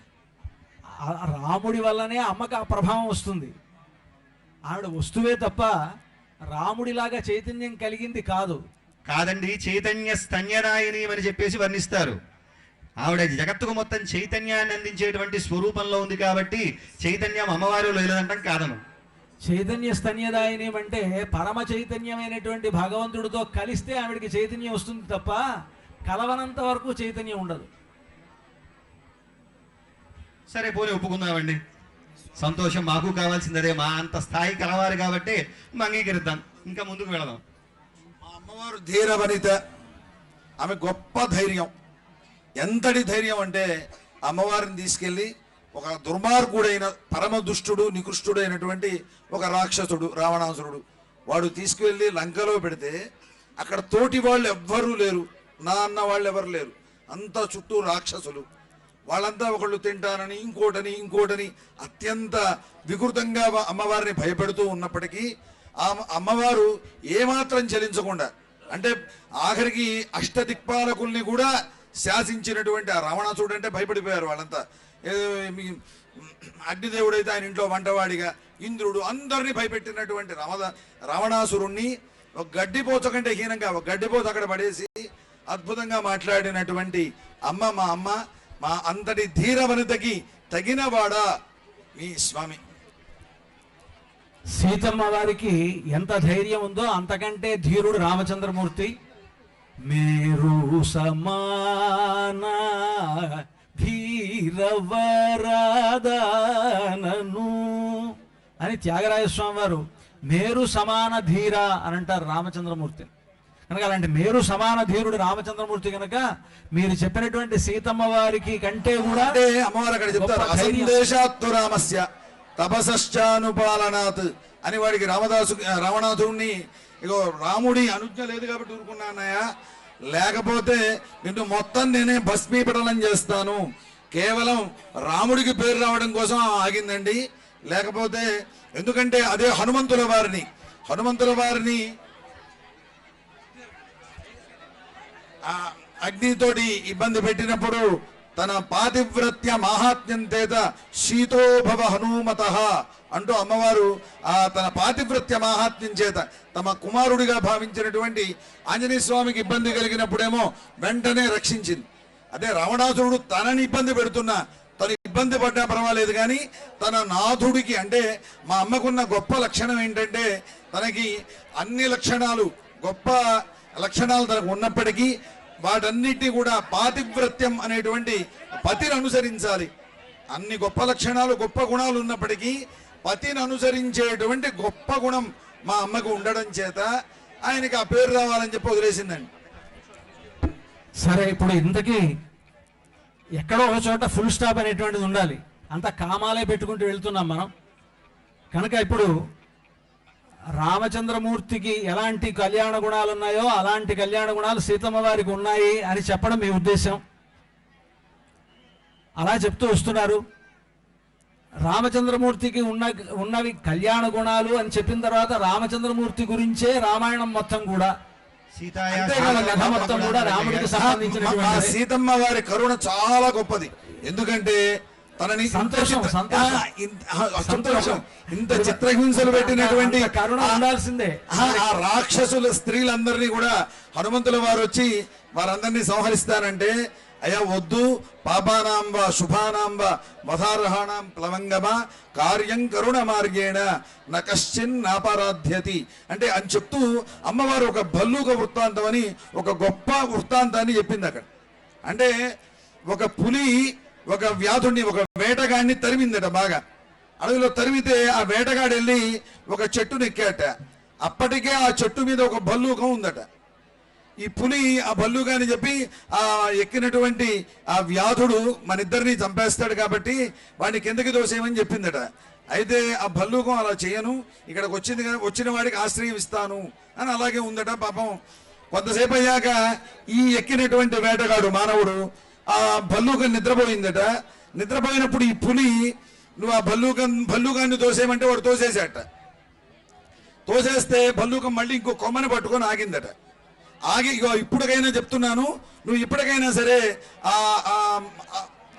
రాముడి వల్లనే అమ్మకు ఆ ప్రభావం వస్తుంది. ఆవిడ వస్తువే తప్ప రాముడిలాగా చైతన్యం కలిగింది కాదండి. చైతన్య స్తన్యరాయని అని చెప్పేసి వర్ణిస్తారు. ఆవిడ జగత్తుకు మొత్తం చైతన్యాన్ని అందించేటువంటి స్వరూపంలో ఉంది కాబట్టి చైతన్యం అమ్మవారిలో లేదంటాం కాదను. చైతన్య స్తన్యదాయనం అంటే పరమ చైతన్యమైనటువంటి భగవంతుడితో కలిస్తే ఆవిడికి చైతన్యం వస్తుంది తప్ప కలవనంత వరకు చైతన్యం ఉండదు. సరే పోనీ ఒప్పుకుందామండి, సంతోషం, మాకు కావాల్సిందే. మా అంత స్థాయి కలవారు కాబట్టి అంగీకరిద్దాం, ఇంకా ముందుకు వెళదాం. మా అమ్మవారు ధీర వనిత, ఆమె గొప్ప ధైర్యం. ఎంతటి ధైర్యం అంటే అమ్మవారిని తీసుకెళ్ళి ఒక దుర్మార్గుడైన పరమ దుష్టుడు నికృష్టుడైనటువంటి ఒక రాక్షసుడు రావణాసురుడు వాడు తీసుకువెళ్ళి లంకలో పెడితే అక్కడ తోటి వాళ్ళు ఎవ్వరూ లేరు, నా అన్న వాళ్ళు ఎవరు లేరు, అంతా చుట్టూ రాక్షసులు. వాళ్ళంతా ఒకళ్ళు తింటానని ఇంకోటని అత్యంత వికృతంగా అమ్మవారిని భయపెడుతూ ఉన్నప్పటికీ ఆ అమ్మవారు ఏమాత్రం చలించకుండా, అంటే ఆఖరికి అష్టదిక్పాలకుల్ని కూడా శాసించినటువంటి ఆ రావణాసురుడు అంటే భయపడిపోయారు వాళ్ళంతా. అగ్నిదేవుడైతే ఆయన ఇంట్లో వంటవాడిగా, ఇంద్రుడు అందరినీ భయపెట్టినటువంటి రావణాసురుణ్ణి ఒక గడ్డిపోచ కంటే హీనంగా ఒక గడ్డిపోచ అక్కడ పడేసి అద్భుతంగా మాట్లాడినటువంటి మా అమ్మ మా అంతటి ధీర వనితకి తగినవాడా మీ స్వామి. సీతమ్మ వారికి ఎంత ధైర్యం ఉందో అంతకంటే ధీరుడు రామచంద్రమూర్తి. మేరు సమాన ధీరవరాదానను అని త్యాగరాజస్వామి వారు మేరు సమాన ధీర అని అంటారు రామచంద్రమూర్తి. కనుక అలాంటి మేరు సమాన ధీరుడు రామచంద్రమూర్తి కనుక మీరు చెప్పినటువంటి సీతమ్మ వారికి కంటే కూడా అంటే అమ్మవారు అక్కడ చెప్తారు అసందేశాత్తు రామస్య తపశ్చానుపాలనాత్ అని. వాడికి రావణాసురుణ్ణి ఇగో రాముడి అనుజ్ఞ లేదు కాబట్టి ఊరుకున్నానయ్యా, లేకపోతే నిన్ను మొత్తం నేనే భస్మీపటలం చేస్తాను, కేవలం రాముడికి పేరు రావడం కోసం ఆగిందండి. లేకపోతే ఎందుకంటే అదే హనుమంతుల వారిని అగ్నితోటి ఇబ్బంది పెట్టినప్పుడు తన పాతివ్రత్య మాహాత్మ్యం చేత శీతోభవ హనుమత అంటూ అమ్మవారు తన పాతివ్రత్య మాహాత్మ్యం చేత తమ కుమారుడిగా భావించినటువంటి ఆంజనేయ స్వామికి ఇబ్బంది కలిగినప్పుడేమో వెంటనే రక్షించింది. అదే రావణాసురుడు తనని ఇబ్బంది పెడుతున్నా, తను ఇబ్బంది పడ్డా పర్వాలేదు కానీ తన నాథుడికి, అంటే మా అమ్మకున్న గొప్ప లక్షణం ఏంటంటే తనకి అన్ని లక్షణాలు గొప్ప లక్షణాలు తనకు ఉన్నప్పటికీ వాటన్నిటినీ కూడా పాతివ్రత్యం అనేటువంటి పతిని అనుసరించాలి. అన్ని గొప్ప లక్షణాలు గొప్ప గుణాలు ఉన్నప్పటికీ పతిని అనుసరించేటువంటి గొప్ప గుణం మా అమ్మకు ఉండడం చేత ఆయనకి ఆ పేరు రావాలని చెప్పి వదిలేసిందండి. సరే, ఇప్పుడు ఇంతకీ ఎక్కడో ఒక చోట ఫుల్ స్టాప్ అనేటువంటిది ఉండాలి. అంత కామాలే పెట్టుకుంటూ వెళ్తున్నాం మనం. కనుక ఇప్పుడు రామచంద్రమూర్తికి ఎలాంటి కళ్యాణ గుణాలు ఉన్నాయో అలాంటి కళ్యాణ గుణాలు సీతమ్మ వారికి ఉన్నాయి అని చెప్పడం మీ ఉద్దేశం. అలా చెప్తూ వస్తున్నారు. రామచంద్రమూర్తికి ఉన్నవి కళ్యాణ గుణాలు అని చెప్పిన తర్వాత రామచంద్రమూర్తి గురించే రామాయణం మొత్తం కూడా, కథ మొత్తం కూడా రాముడికి సంబంధించినటువంటి. సీతమ్మ వారి కరుణ చాలా గొప్పది. ఎందుకంటే తనని సంతోషం ఇంత చిత్రహింసలు పెట్టినటువంటి కరుణ ఉండాల్సిందే. ఆ రాక్షసుల స్త్రీలందరినీ కూడా హనుమంతుల వారు వచ్చి వారందరినీ సంహరిస్తానంటే అయ్యా వద్దు, పాపానాంబ శుభానాంబ వధార్హాణం ప్లవంగమ కార్యం కరుణ మార్గేణ నకశ్చిన్ నాపరాధ్యతి అంటే అని చెప్తూ అమ్మవారు ఒక భల్లూక వృత్తాంతం అని ఒక గొప్ప వృత్తాంతాన్ని చెప్పింది అక్కడ. అంటే ఒక పులి ఒక వ్యాధుడిని ఒక వేటగాడిని తరిమిందట, బాగా అడవిలో తరిమితే ఆ వేటగాడు వెళ్ళి ఒక చెట్టును ఎక్కాట. అప్పటికే ఆ చెట్టు మీద ఒక భల్లూకం ఉందట. ఈ పులి ఆ భల్లూకాన్ని చెప్పి ఆ ఎక్కినటువంటి ఆ వ్యాధుడు మన ఇద్దరిని చంపేస్తాడు కాబట్టి వాడిని కిందకి దోసేయమని చెప్పిందట. అయితే ఆ భల్లూకం అలా చేయను, ఇక్కడికి వచ్చిన వాడికి ఆశ్రయం ఇస్తాను అని అలాగే ఉందట. పాపం కొంతసేపు అయ్యాక ఈ ఎక్కినటువంటి వేటగాడు మానవుడు ఆ భల్లూకం నిద్రపోయిందట. నిద్రపోయినప్పుడు ఈ పులి నువ్వు ఆ భల్లూకాన్ని తోసేయమంటే వాడు తోసేసాట. తోసేస్తే భల్లూకం మళ్ళీ ఇంకో కొమ్మని పట్టుకొని ఆగిందట. ఆగి ఇగో ఇప్పటికైనా చెప్తున్నాను, నువ్వు ఇప్పటికైనా సరే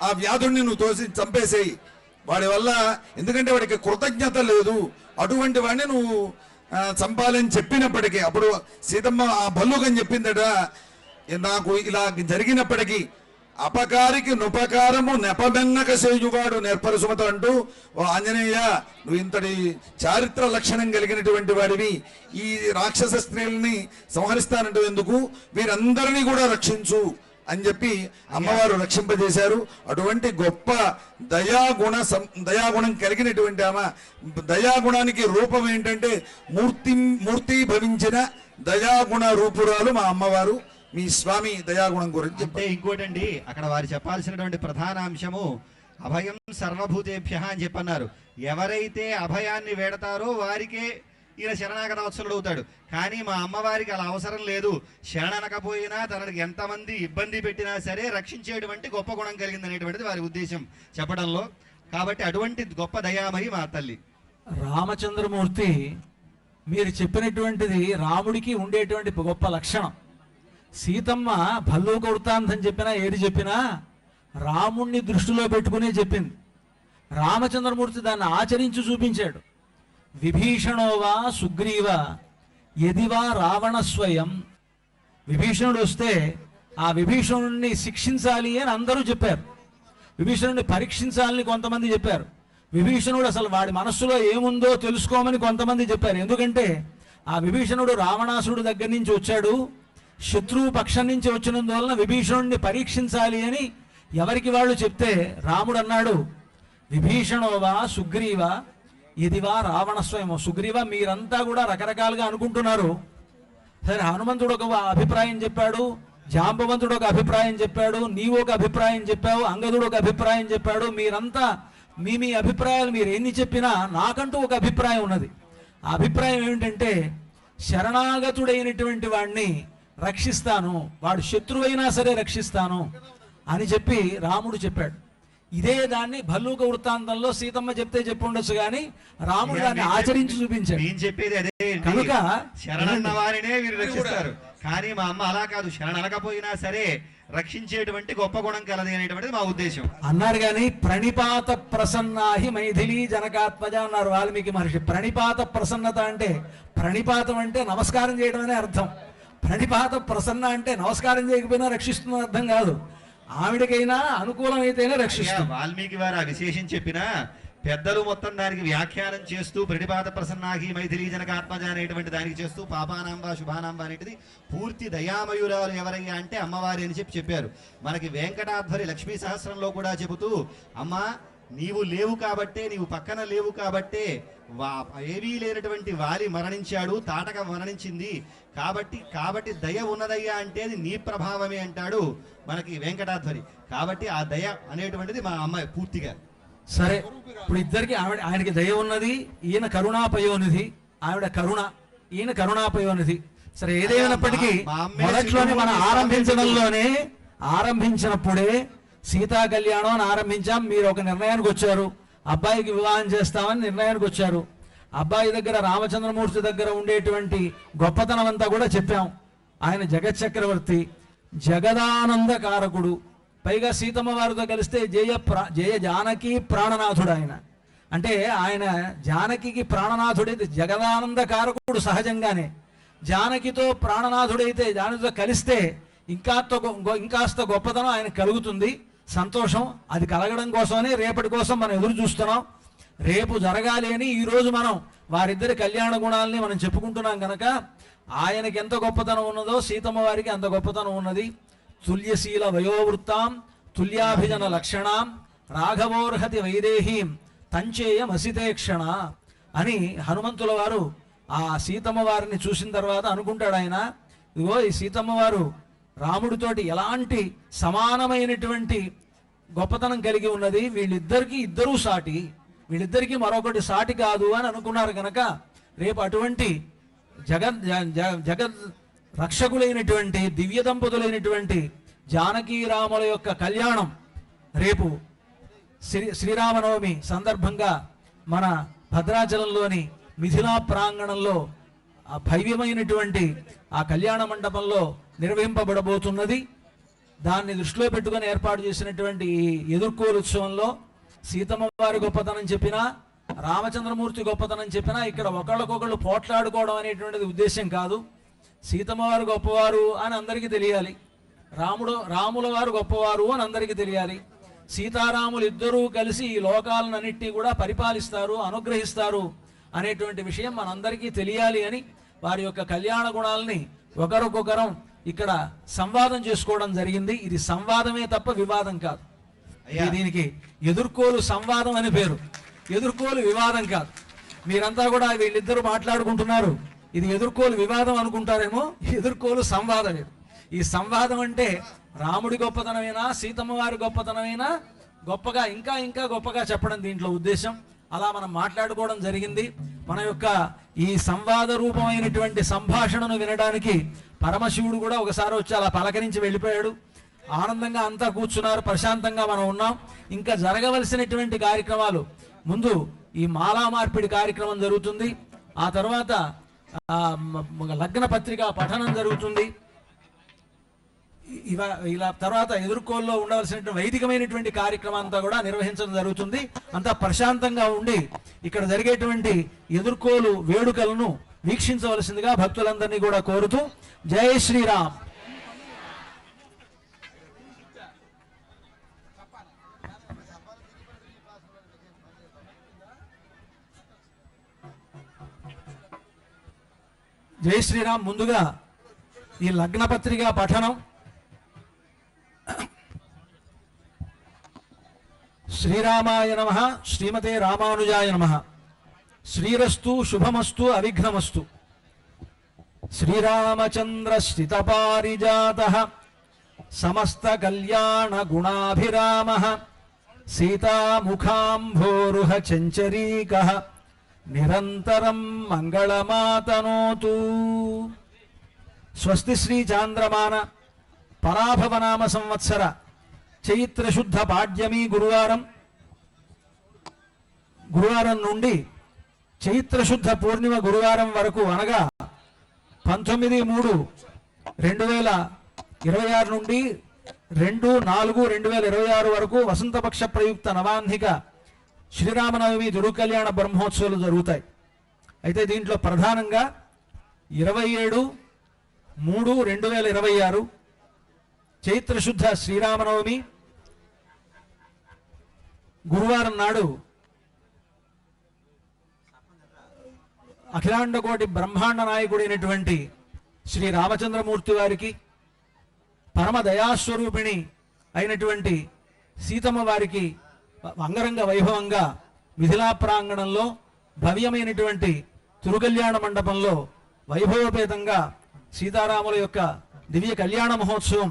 ఆ వ్యాధుడిని నువ్వు తోసి చంపేసేయి, వాడి వల్ల, ఎందుకంటే వాడికి కృతజ్ఞత లేదు, అటువంటి వాడిని నువ్వు చంపాలని చెప్పినప్పటికీ అప్పుడు సీతమ్మ ఆ భల్లూకం చెప్పిందట, నాకు ఇలా జరిగినప్పటికీ అపకారికి నుపకారము నెపమెన్నక సేయువాడు నేర్పరసుమత అంటూ, ఓ ఆంజనేయ, నువ్వు ఇంతటి చారిత్ర లక్షణం కలిగినటువంటి వాడివి, ఈ రాక్షస స్త్రీలని సంహరిస్తానంటూ ఎందుకు, వీరందరినీ కూడా రక్షించు అని చెప్పి అమ్మవారు రక్షింపజేశారు. అటువంటి గొప్ప దయాగుణం కలిగినటువంటి ఆమె. దయాగుణానికి రూపం ఏంటంటే మూర్తి భవించిన దయాగుణ రూపురాలు మా అమ్మవారు. మీ స్వామి దయాగుణం గురించి అంటే ఇంకోటండి, అక్కడ వారు చెప్పాల్సినటువంటి ప్రధాన అంశము అభయం సర్వభూతేభ్య అని చెప్పన్నారు. ఎవరైతే అభయాన్ని వేడతారో వారికే ఈయన శరణాగతవత్సలుడు అవుతాడు. కానీ మా అమ్మవారికి అలా అవసరం లేదు. శరణనకపోయినా తనకి ఎంతమంది ఇబ్బంది పెట్టినా సరే రక్షించేటువంటి గొప్ప గుణం కలిగింది అనేటువంటిది వారి ఉద్దేశం చెప్పడంలో. కాబట్టి అటువంటి గొప్ప దయామయి మా తల్లి. రామచంద్రమూర్తి మీరు చెప్పినటువంటిది రాముడికి ఉండేటువంటి గొప్ప లక్షణం. సీతమ్మ భల్లూక వృత్తాంతం చెప్పినా ఏది చెప్పినా రాముణ్ణి దృష్టిలో పెట్టుకునే చెప్పింది. రామచంద్రమూర్తి దాన్ని ఆచరించి చూపించాడు. విభీషణోవా సుగ్రీవ యదివా రావణ స్వయం. విభీషణుడు వస్తే ఆ విభీషణుడిని శిక్షించాలి అని అందరూ చెప్పారు. విభీషణుడిని పరీక్షించాలని కొంతమంది చెప్పారు. విభీషణుడు అసలు వాడి మనస్సులో ఏముందో తెలుసుకోమని కొంతమంది చెప్పారు. ఎందుకంటే ఆ విభీషణుడు రావణాసురుడు దగ్గర నుంచి వచ్చాడు, శత్రువు పక్షం నుంచి వచ్చినందువలన విభీషణుడిని పరీక్షించాలి అని ఎవరికి వాళ్ళు చెప్తే రాముడు అన్నాడు, విభీషణోవా సుగ్రీవ ఇదివా రావణ స్వయం. సుగ్రీవ, మీరంతా కూడా రకరకాలుగా అనుకుంటున్నారు. సరే, హనుమంతుడు ఒక అభిప్రాయం చెప్పాడు, జాంబవంతుడు ఒక అభిప్రాయం చెప్పాడు, నీవు ఒక అభిప్రాయం చెప్పావు, అంగదుడు ఒక అభిప్రాయం చెప్పాడు. మీరంతా మీ అభిప్రాయాలు మీరు ఎన్ని చెప్పినా నాకంటూ ఒక అభిప్రాయం ఉన్నది. ఆ అభిప్రాయం ఏమిటంటే శరణాగతుడైనటువంటి వాడిని రక్షిస్తాను, వాడు శత్రువైనా సరే రక్షిస్తాను అని చెప్పి రాముడు చెప్పాడు. ఇదే దాన్ని భల్లూక వృత్తాంతంలో సీతమ్మ చెప్తే చెప్పి ఉండొచ్చు, కానీ రాముడు దాన్ని ఆచరించి చూపించాడు. నేను చెప్పేది అదే, కనుక శరణన్న వారినే వీరు రక్షిస్తారు. కానీ మా అమ్మ అలా కాదు, శరణనకపోయినా సరే రక్షించేటువంటి గొప్ప గుణం కలది అనేటువంటిది మా ఉద్దేశం అన్నారు. కానీ ప్రణిపాత ప్రసన్నాహి మైథిలి జనకాత్మజ అన్నారు వాల్మీకి మహర్షి. ప్రణిపాత ప్రసన్నత అంటే, ప్రణిపాతం అంటే నమస్కారం చేయడం అనే అర్థం. ప్రణిపాత ప్రసన్న అంటే నమస్కారం చేయకపోయినా రక్షిస్తున్న అర్థం కాదు, ఆవిడకైనా అనుకూలమైతేనే రక్షిస్తుంది. వాల్మీకి వారు ఆ విశేషం చెప్పిన పెద్దలు మొత్తం దానికి వ్యాఖ్యానం చేస్తూ ప్రణిపాత ప్రసన్నాహి మైథిలి జనకాత్మజ అనేటువంటి దానికి చేస్తూ పాపానాంబ శుభానాంబ అనేటిది పూర్తి దయామయురాలు ఎవరయ్యా అంటే అమ్మవారి అని చెప్పారు. మనకి వెంకటాధ్వరి లక్ష్మీ సహస్రంలో కూడా చెబుతూ, అమ్మ నీవు లేవు కాబట్టే, నీవు పక్కన లేవు కాబట్టే ఏవీ లేనటువంటి వాలి మరణించాడు, తాటక మరణించింది, కాబట్టి దయ ఉన్నదయ్యా అంటే అది నీ ప్రభావమే అంటాడు మనకి వెంకటాధ్వరి. కాబట్టి ఆ దయ అనేటువంటిది మా అమ్మాయి పూర్తిగా. సరే, ఇప్పుడు ఇద్దరికి ఆయనకి దయ ఉన్నది, ఈయన కరుణాపయోనిధి, ఆవిడ కరుణ, ఈయన కరుణాపయోనిధి. సరే, ఏదేమైనప్పటికీ మొదట్లోనే మనం ఆరంభించినప్పుడే సీతా కళ్యాణం అని ఆరంభించాం. మీరు ఒక నిర్ణయానికి వచ్చారు, అబ్బాయికి వివాహం చేస్తామని నిర్ణయానికి వచ్చారు. అబ్బాయి దగ్గర రామచంద్రమూర్తి దగ్గర ఉండేటువంటి గొప్పతనం అంతా కూడా చెప్పాం. ఆయన జగచ్చక్రవర్తి, జగదానందకారకుడు, పైగా సీతమ్మ వారితో కలిస్తే జయ జానకి ప్రాణనాథుడు. ఆయన అంటే ఆయన జానకి ప్రాణనాథుడైతే జగదానందకారకుడు సహజంగానే. జానకితో ప్రాణనాథుడైతే జానకితో కలిస్తే ఇంకాస్త గొప్పతనం ఆయన కలుగుతుంది. సంతోషం అది కలగడం కోసమనే రేపటి కోసం మనం ఎదురు చూస్తున్నాం. రేపు జరగాలి అని ఈరోజు మనం వారిద్దరి కళ్యాణ గుణాలని మనం చెప్పుకుంటున్నాం కనుక ఆయనకి ఎంత గొప్పతనం ఉన్నదో సీతమ్మ వారికి అంత గొప్పతనం ఉన్నది. తుల్యశీల వయోవృత్తాం తుల్యాభిజన లక్షణాం రాఘవోర్హతి వైదేహీం తంచేయమసితేక్షణ అని హనుమంతుల వారు ఆ సీతమ్మ వారిని చూసిన తర్వాత అనుకుంటాడు ఆయన, ఇదిగో ఈ సీతమ్మ వారు రాముడితోటి ఎలాంటి సమానమైనటువంటి గొప్పతనం కలిగి ఉన్నది, వీళ్ళిద్దరికీ ఇద్దరూ సాటి, వీళ్ళిద్దరికీ మరొకటి సాటి కాదు అని అనుకున్నారు కనుక రేపు అటువంటి జగద్ రక్షకులైనటువంటి దివ్య దంపతులైనటువంటి జానకీరాముల యొక్క కళ్యాణం రేపు శ్రీరామనవమి సందర్భంగా మన భద్రాచలంలోని మిథిలా ప్రాంగణంలో ఆ భవ్యమైనటువంటి ఆ కళ్యాణ మండపంలో నిర్వహింపబడబోతున్నది. దాన్ని దృష్టిలో పెట్టుకొని ఏర్పాటు చేసినటువంటి ఈ ఎదుర్కోలు ఉత్సవంలో సీతమ్మ వారి గొప్పతనం చెప్పినా, రామచంద్రమూర్తి గొప్పతనం చెప్పినా ఇక్కడ ఒకళ్ళకొకళ్ళు పోట్లాడుకోవడం అనేటువంటిది ఉద్దేశం కాదు. సీతమ్మ వారు గొప్పవారు అని అందరికీ తెలియాలి, రాముల వారు గొప్పవారు అని అందరికీ తెలియాలి. సీతారాములు ఇద్దరూ కలిసి ఈ లోకాలన్నింటినీ కూడా పరిపాలిస్తారు, అనుగ్రహిస్తారు అనేటువంటి విషయం మనందరికీ తెలియాలి అని వారి యొక్క కళ్యాణ గుణాలని ఒకరికొకరం ఇక్కడ సంవాదం చేసుకోవడం జరిగింది. ఇది సంవాదమే తప్ప వివాదం కాదు. దీనికి ఎదుర్కోలు సంవాదం అని పేరు, ఎదుర్కోలు వివాదం కాదు. మీరంతా కూడా వీళ్ళిద్దరూ మాట్లాడుకుంటున్నారు, ఇది ఎదుర్కోలు వివాదం అనుకుంటారేమో, ఎదుర్కోలు సంవాదమే. ఈ సంవాదం అంటే రాముడి గొప్పతనమైనా సీతమ్మ వారి గొప్పతనమైనా గొప్పగా ఇంకా ఇంకా గొప్పగా చెప్పడం దీంట్లో ఉద్దేశం. అలా మనం మాట్లాడుకోవడం జరిగింది. మన యొక్క ఈ సంవాద రూపమైనటువంటి సంభాషణను వినడానికి పరమశివుడు కూడా ఒకసారి వచ్చి అలా పలకరించి వెళ్ళిపోయాడు. ఆనందంగా అంతా కూర్చున్నారు, ప్రశాంతంగా మనం ఉన్నాం. ఇంకా జరగవలసినటువంటి కార్యక్రమాలు, ముందు ఈ మాలా మార్పిడి కార్యక్రమం జరుగుతుంది, ఆ తర్వాత లగ్న పత్రిక పఠనం జరుగుతుంది. ఇలా తర్వాత ఎదుర్కోల్లో ఉండవలసినటువంటి వైదికమైనటువంటి కార్యక్రమం అంతా కూడా నిర్వహించడం జరుగుతుంది. అంతా ప్రశాంతంగా ఉండి ఇక్కడ జరిగేటువంటి ఎదుర్కోలు వేడుకలను వీక్షించవలసిందిగా భక్తులందరినీ కూడా కోరుతూ జై శ్రీరామ్. జై శ్రీరామ్. ముందుగా ఈ లగ్న పత్రిక పఠనం. శ్రీరామాయ నమః, శ్రీమతే రామానుజాయ నమః. శ్రీరస్తు శుభమస్తు అవిఘ్నమస్తు. శ్రీరామచంద్ర శ్రితపారిజాతః సమస్త కళ్యాణ గుణాభిరామః సీతాముఖాంభోరుహ చంచరీకః నిరంతరం మంగళమాతనోతు. స్వస్తి శ్రీ చాంద్రమాన పరాభవనామ సంవత్సర చైత్రశుద్ధ పాడ్యమి గురువారం నుండి చైత్రశుద్ధ పూర్ణిమ గురువారం వరకు, అనగా 19/3/2026 నుండి 2/4/2026 వరకు వసంతపక్ష ప్రయుక్త నవాహ్నిక శ్రీరామనవమి తిరుకల్యాణ బ్రహ్మోత్సవాలు జరుగుతాయి. అయితే దీంట్లో ప్రధానంగా 27/3/2026 చైత్రశుద్ధ శ్రీరామనవమి గురువారం నాడు అఖిలాండకోటి బ్రహ్మాండ నాయకుడైనటువంటి శ్రీ రామచంద్రమూర్తి వారికి, పరమ దయాస్వరూపిణి అయినటువంటి సీతమ్మ వారికి అంగరంగ వైభవంగా మిథిలా ప్రాంగణంలో భవ్యమైనటువంటి తిరుకల్యాణ మండపంలో వైభవపేతంగా సీతారాముల యొక్క దివ్య కళ్యాణ మహోత్సవం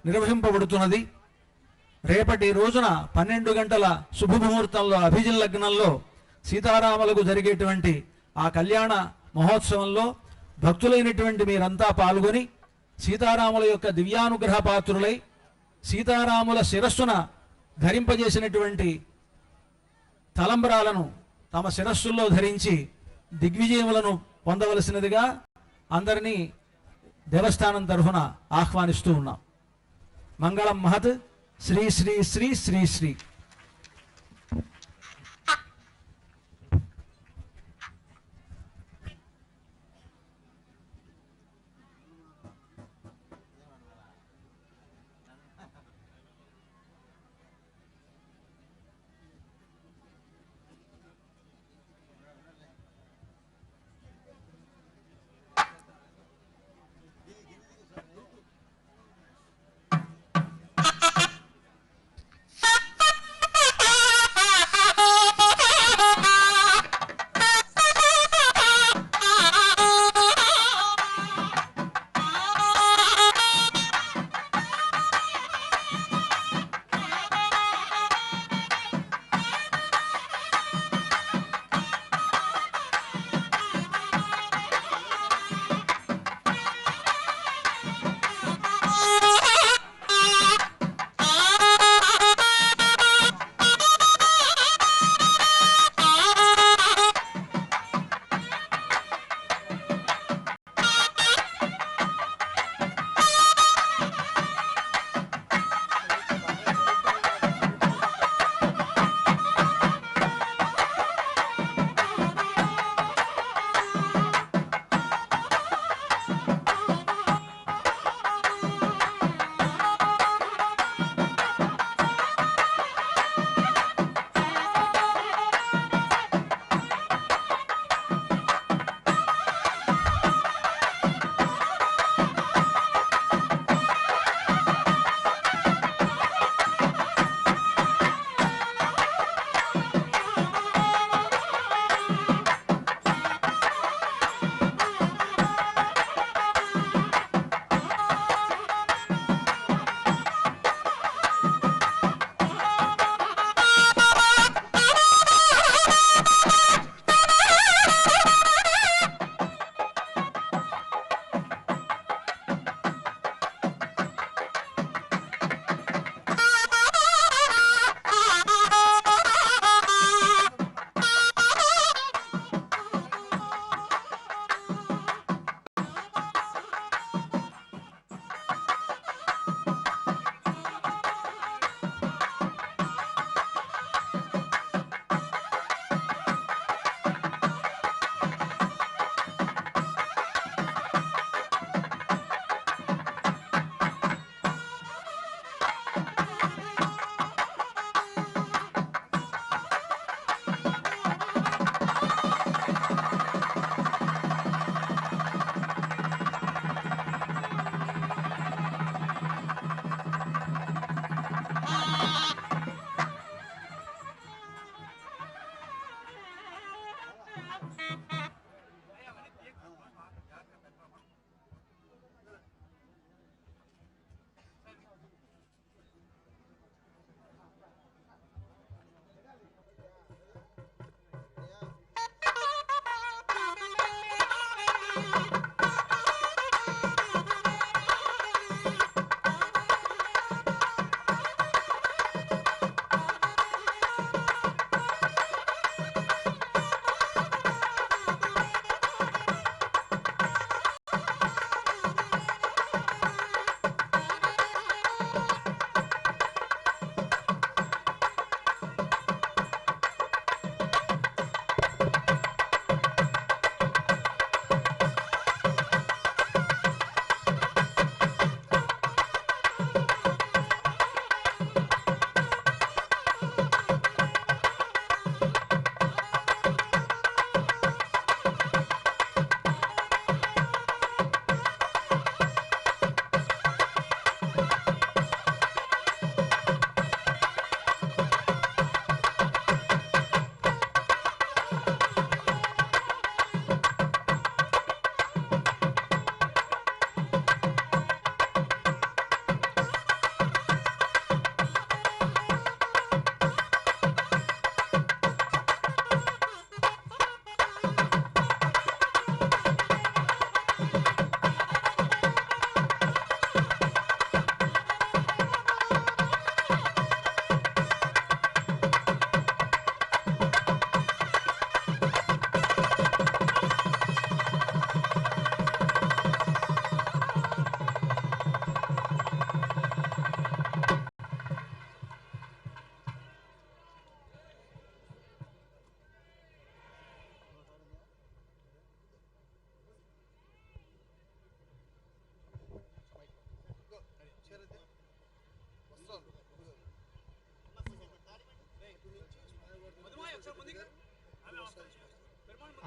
నిర్వహింపబడుతున్నది. రేపటి రోజున 12 గంటల శుభముహూర్తంలో అభిజిన్ లగ్నంలో సీతారాములకు జరిగేటువంటి ఆ కళ్యాణ మహోత్సవంలో భక్తులైనటువంటి మీరంతా పాల్గొని సీతారాముల యొక్క దివ్యానుగ్రహ పాత్రులై సీతారాముల శిరస్సున ధరింపజేసినటువంటి తలంబరాలను తమ శిరస్సుల్లో ధరించి దిగ్విజయములను పొందవలసినదిగా అందరినీ దేవస్థానం తరఫున ఆహ్వానిస్తూ ఉన్నాం. మంగళం మహత్. శ్రీ శ్రీ శ్రీ శ్రీ శ్రీ.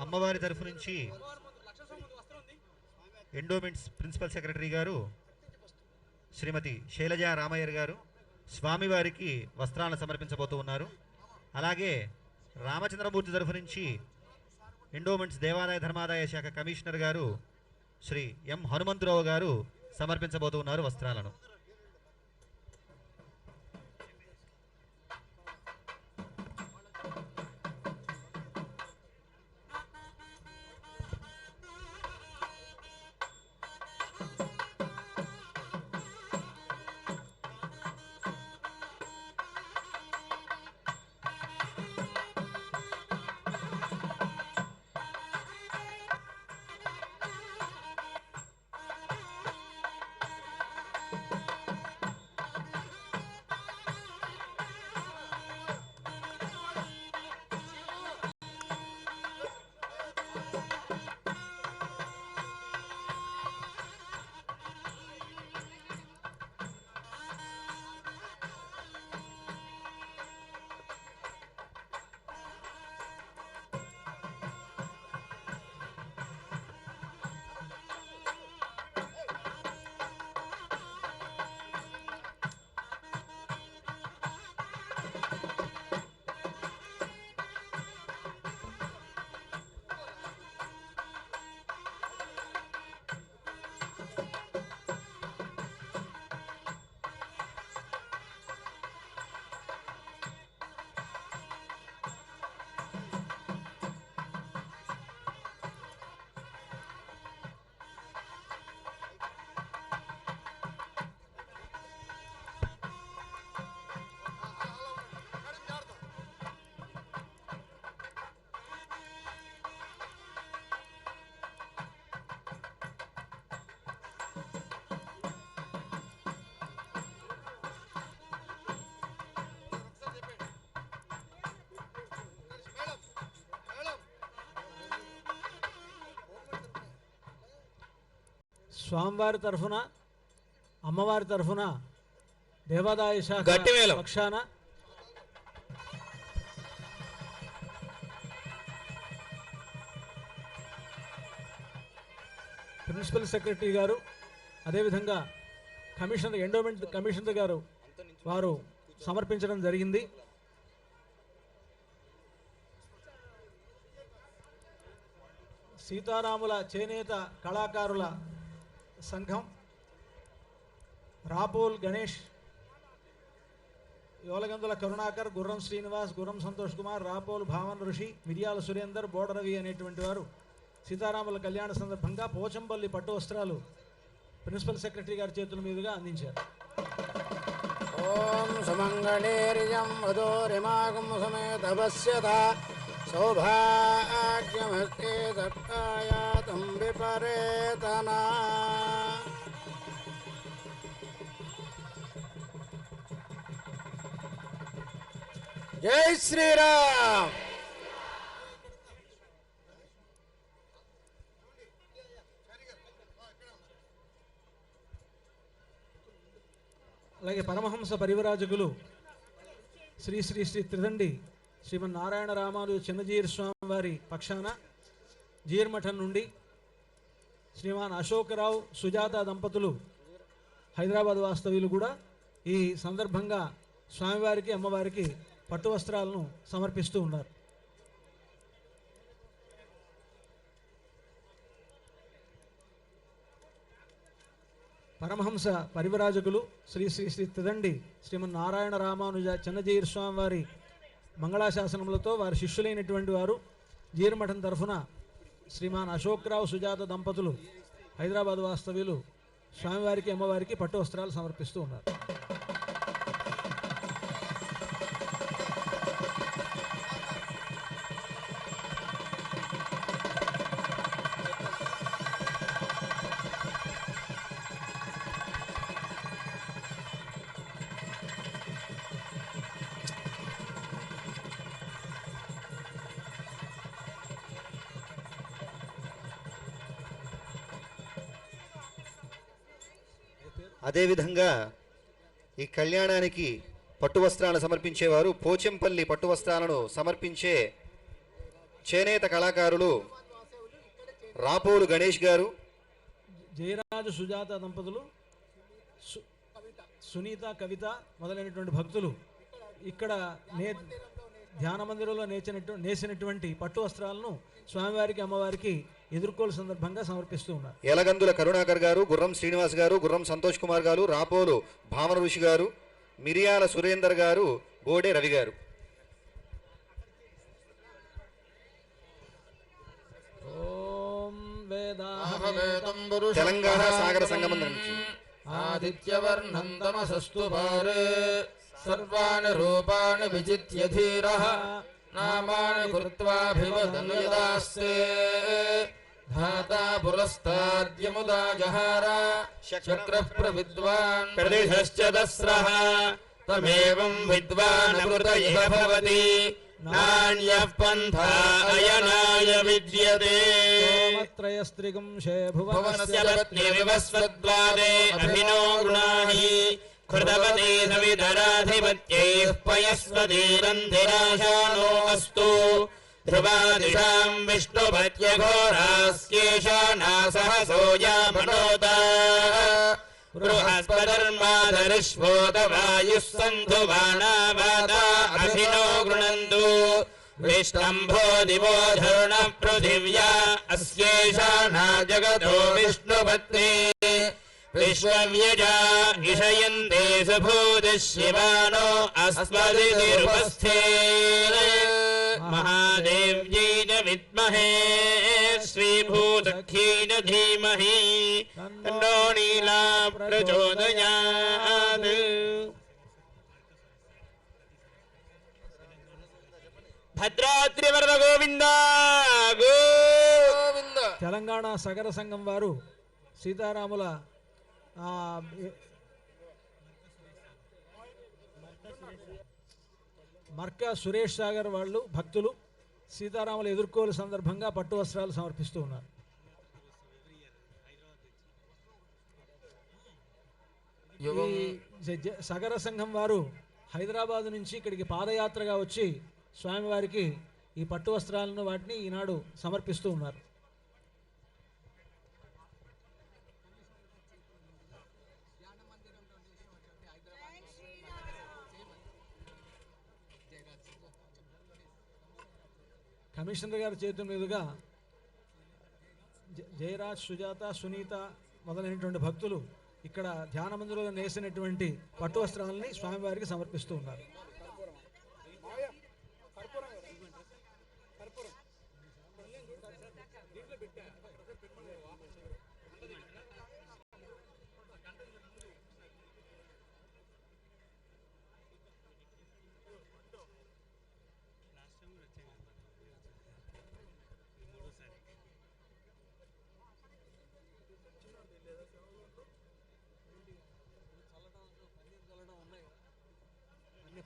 అమ్మవారి తరఫు నుంచి ఎండోమెంట్స్ ప్రిన్సిపల్ సెక్రటరీ గారు శ్రీమతి శైలజా రామయ్యర్ గారు స్వామివారికి వస్త్రాలను సమర్పించబోతూ ఉన్నారు. అలాగే రామచంద్రమూర్తి తరఫు నుంచి ఎండోమెంట్స్ దేవాదాయ ధర్మాదాయ శాఖ కమిషనర్ గారు శ్రీ ఎం హనుమంతరావు గారు సమర్పించబోతూ ఉన్నారు వస్త్రాలను. స్వామివారి తరఫున అమ్మవారి తరఫున దేవాదాయ శాఖ పక్షాన ప్రిన్సిపల్ సెక్రటరీ గారు అదేవిధంగా కమిషనర్ ఎండోమెంట్ కమిషనర్ గారు వారు సమర్పించడం జరిగింది. సీతారాముల చేనేత కళాకారుల సంఘం, రాపోల్ గణేష్, యోలగందుల కరుణాకర్, గుర్రం శ్రీనివాస్, గుర్రం సంతోష్ కుమార్, రాపోల్ భావన్ ఋషి, మిరియాల సురేందర్, బోడరవి అనేటువంటి వారు సీతారాముల కళ్యాణ సందర్భంగా పోచంపల్లి పట్టు వస్త్రాలు ప్రిన్సిపల్ సెక్రటరీ గారి చేతుల మీదుగా అందించారు. ఓం సుమంగళేర్యం వదోరిమాగం సమేతపశ్యత సౌభాగ్యమస్తే దత్తాయాతం విపరేతనా. జై శ్రీరామ్. అలాగే పరమహంస పరివరాజకులు శ్రీ శ్రీ శ్రీ త్రిదండి శ్రీమన్నారాయణ రామానుజ చిన్నజీర్ స్వామి వారి పక్షాన జీర్మఠం నుండి శ్రీమాన్ అశోకరావు సుజాత దంపతులు హైదరాబాద్ వాస్తవ్యులు కూడా ఈ సందర్భంగా స్వామివారికి అమ్మవారికి పట్టు వస్త్రాలను సమర్పిస్తూ ఉన్నారు. పరమహంస పరివరాజకులు శ్రీ శ్రీ శ్రీ త్రిదండి శ్రీమన్నారాయణ రామానుజ చిన్నజీర్ స్వామి వారి మంగళాశాసనములతో వారి శిష్యులైనటువంటి వారు జీర్మఠం తరఫున శ్రీమాన్ అశోక్రావు సుజాత దంపతులు హైదరాబాద్ వాస్తవ్యులు స్వామివారికి అమ్మవారికి పట్టు వస్త్రాలు సమర్పిస్తూ ఉన్నారు. అదేవిధంగా ఈ కళ్యాణానికి పట్టు వస్త్రాలను సమర్పించేవారు పోచంపల్లి పట్టు వస్త్రాలను సమర్పించే చేనేత కళాకారులు రాపోలు గణేష్ గారు, జయరాజు సుజాత దంపతులు, సునీత కవిత మొదలైనటువంటి భక్తులు ఇక్కడ ధ్యాన మందిరంలో నేసినటువంటి పట్టు వస్త్రాలను స్వామివారికి అమ్మవారికి ఎదుర్కోలు సందర్భంగా సమర్పిస్తూ ఉన్నారు. యలగందుల కరుణాకర్ గారు, గుర్రం శ్రీనివాస్ గారు, గుర్రం సంతోష్ కుమార్ గారు, రాపోలు భావన ఋషి గారు, మిరియాల సురేందర్ గారు, బోడే రవి గారు. తెలంగాణ సాగర సంగమం నుంచి ఆదిత్యవర్ణం తమసస్తు పారే సర్వాణి రూపాణి విజిత్య ధీరః నామాని కృత్వాభివదన్ యదాస్తే ధాతా పురస్తాద్యముదా జహార చక్రః ప్రవిద్వాన్ ప్రదిశశ్చ దస్రః తమేవం విద్వాన్ అమృత ఇహ భవతి నాన్యః పంథా అయనాయ విద్యతే. సోమత్రయస్త్రిగుంశే భువనస్య పత్ని వివస్వద్వారే అభినో గృణాహి కృతవతే సవిధరాధిపత్యైః పయస్వతీరంధిరాశానో అస్తు ధ్రువాదిశాం విష్ణుపత్యఘోరాస్యేషానా సహసోయామనోత బృహస్పతిర్మాధరిష్వోత వాయుః సంధు బాణావాదా అభినో గృణन्तు విష్ణంభో దివో ధరుణ పృథివ్యా అస్యేషానా జగతో విష్ణుపత్ని విశ్వవ్యజా ఇషయంతే సుభూతి శివానో అస్మదిరుపస్థే మహాదేవ్యై చ విద్మహే శ్రీభూసఖ్యై చ ధీమహి తన్నో నీలా ప్రచోదయాత్. భద్రాద్రి వరద గోవింద గోవింద. తెలంగాణ సగర సంఘం వారు సీతారాముల మర్కా సురేష్ సాగర్ వాళ్ళు భక్తులు సీతారాముల ఎదుర్కోలు సందర్భంగా పట్టు వస్త్రాలు సమర్పిస్తూ ఉన్నారు. సగర సంఘం వారు హైదరాబాద్ నుంచి ఇక్కడికి పాదయాత్రగా వచ్చి స్వామివారికి ఈ పట్టు వస్త్రాలను వాటిని ఈనాడు సమర్పిస్తూ ఉన్నారు. కమిషనర్ గారి చేతుల మీదుగా జయరాజ్, సుజాత, సునీత మొదలైనటువంటి భక్తులు ఇక్కడ ధ్యాన మందిరంలో నేసినటువంటి పట్టు వస్త్రాలని స్వామివారికి సమర్పిస్తూ ఉన్నారు.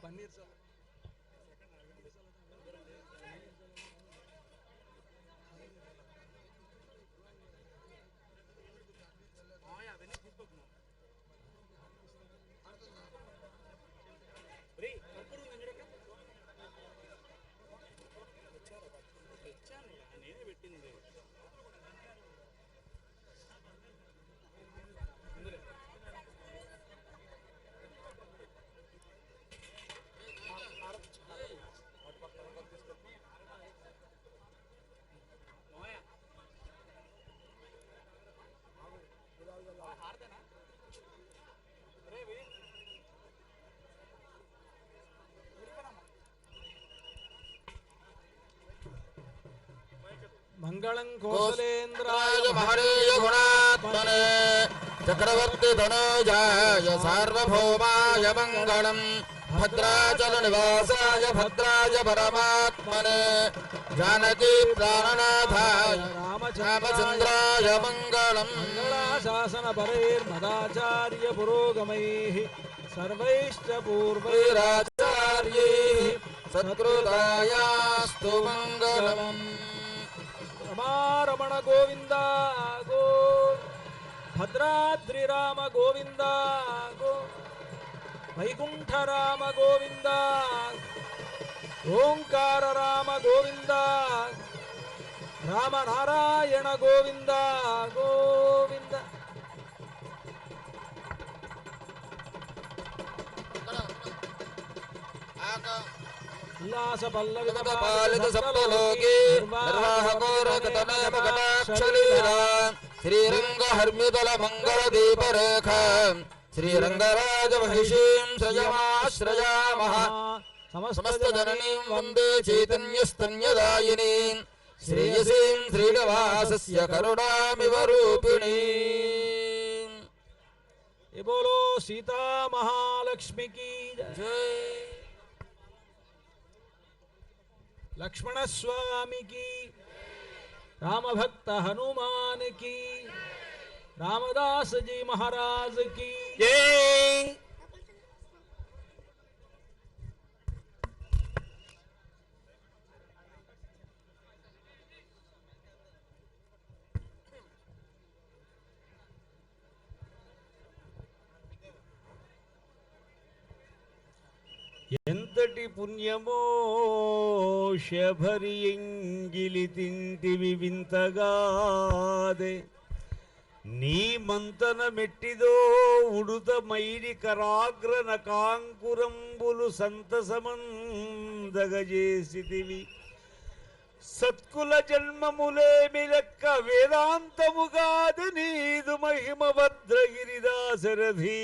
పన్నీర్ మంగళం కోసలేంద్రాయ మహనీయ గుణాత్మనే చక్రవర్తి తనూజాయ సార్వభౌమాయ మంగళం భద్రాచల నివాసాయ భద్రాయ పరమాత్మనే జానకీ ప్రాణనాథాయ రామచంద్రాయ మంగళం. మంగళాశాసన పరైర్మదాచార్య పురోగమైః సర్వైశ్చ పూర్వైరాచార్యైః సత్కృతాయాస్తు మంగళం. రమారమణ గోవింద గో భద్రాద్రి రామ గోవింద గో వైకుంఠ రామ గోవింద ఓంకార రామ గోవింద రామనారాయణ గోవింద గోవింద. ఉల్లాస పాలిత సప్తలోకే నిర్వాహకో రకతమేవ కటాక్షలీలా శ్రీరంగ హర్మ్యుదల మంగళ దీపరేఖ శ్రీరంగరాజ మహిషీం శ్రయమాశ్రయామః సమస్త జననీం వందే చైతన్యస్తన్యదాయినీం శ్రేయసీం శ్రీనివాసస్య కరుణామివ రూపిణీం. బోలో సీతా మహాలక్ష్మి కీ జై. लक्ष्मण स्वामी की, राम भक्त हनुमान की, रामदास जी महाराज की जय. ఎంతటి పుణ్యమో శబరి ఎంగిలి తింటివి వింతగాదే నీ మంతన మెట్టిదో ఉడుత మైరి కరాగ్రన కాంకురంబులు సంతసమందగజేసితివి సత్కుల జన్మములేమి లెక్క వేదాంతముగాది నీదు మహిమ భద్రగిరిదాశరథి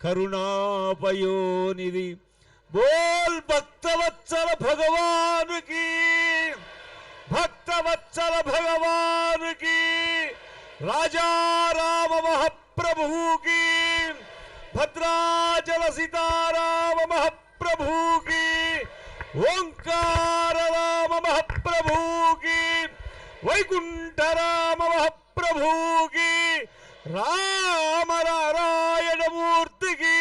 కరుణాపయోనిధి. बोल भक्तवत्सल भगवान की, भक्तवत्सल भगवान की, राजा राम महाप्रभु की, भद्राचल सीताराम महाप्रभु की, ओंकार राम महाप्रभु की, वैकुंठ राम महाप्रभु की, राम नारायण मूर्ति की.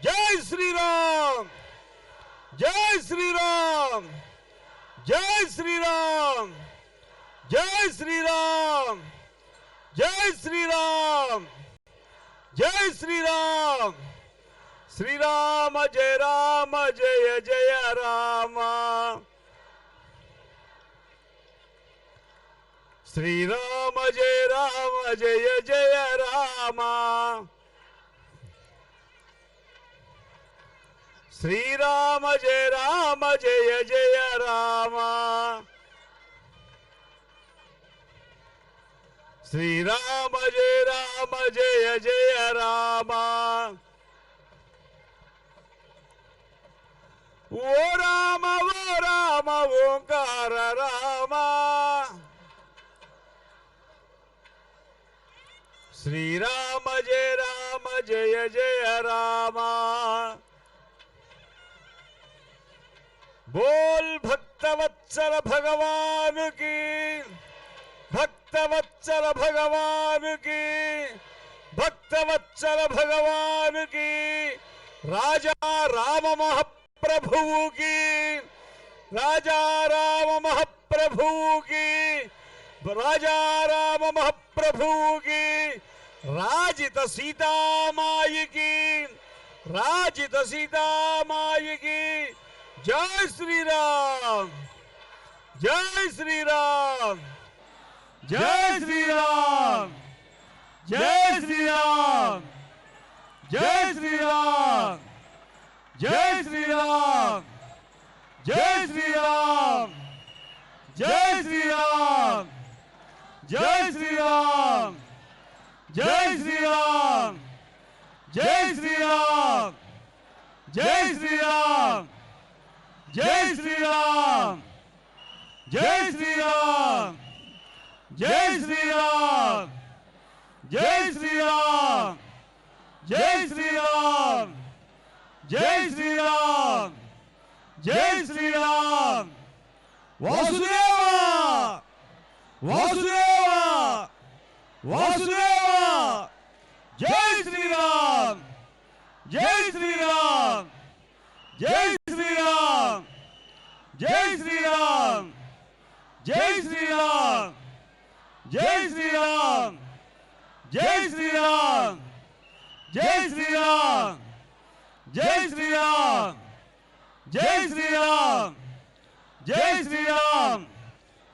जय श्री राम, जय श्री राम, जय श्री राम, जय श्री राम, जय श्री राम, जय श्री राम. श्री राम जय राम जय जय राम. श्री राम जय राम जय जय राम. श्री राम जय जय राम. శ్రీరామ జయ రామ జయ జయ రామ ఓ రామ ఓంకార రామ శ్రీరామ జయ జయ రామ बोल भक्तवत्सल भगवान की भक्तवत्सल भगवान की भक्तवत्सल भगवान की राजा राम महाप्रभु की राजा राम महाप्रभु की राजा राम महाप्रभु की राजित सीता माई की राजित सीता माई की जय श्री राम जय श्री राम जय श्री राम जय श्री राम जय श्री राम जय श्री राम जय श्री राम जय श्री राम जय श्री राम जय श्री राम जय श्री राम जय श्री राम जय श्री राम जय श्री राम जय श्री राम जय श्री राम जय श्री राम जय श्री राम जय श्री राम वासुदेवा वासुदेवा वासुदेवा जय श्री राम जय श्री राम जय श्री राम जय श्री राम जय श्री राम जय श्री राम जय श्री राम जय श्री राम जय श्री राम जय श्री राम जय श्री राम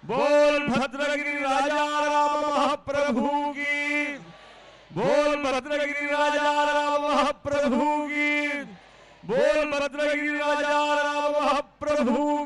बोल भद्रगिरि राजा राम महाप्रभु की बोल भद्रगिरि राजा राम महाप्रभु की बोल भद्रगिरि राजा राम महाप्रभु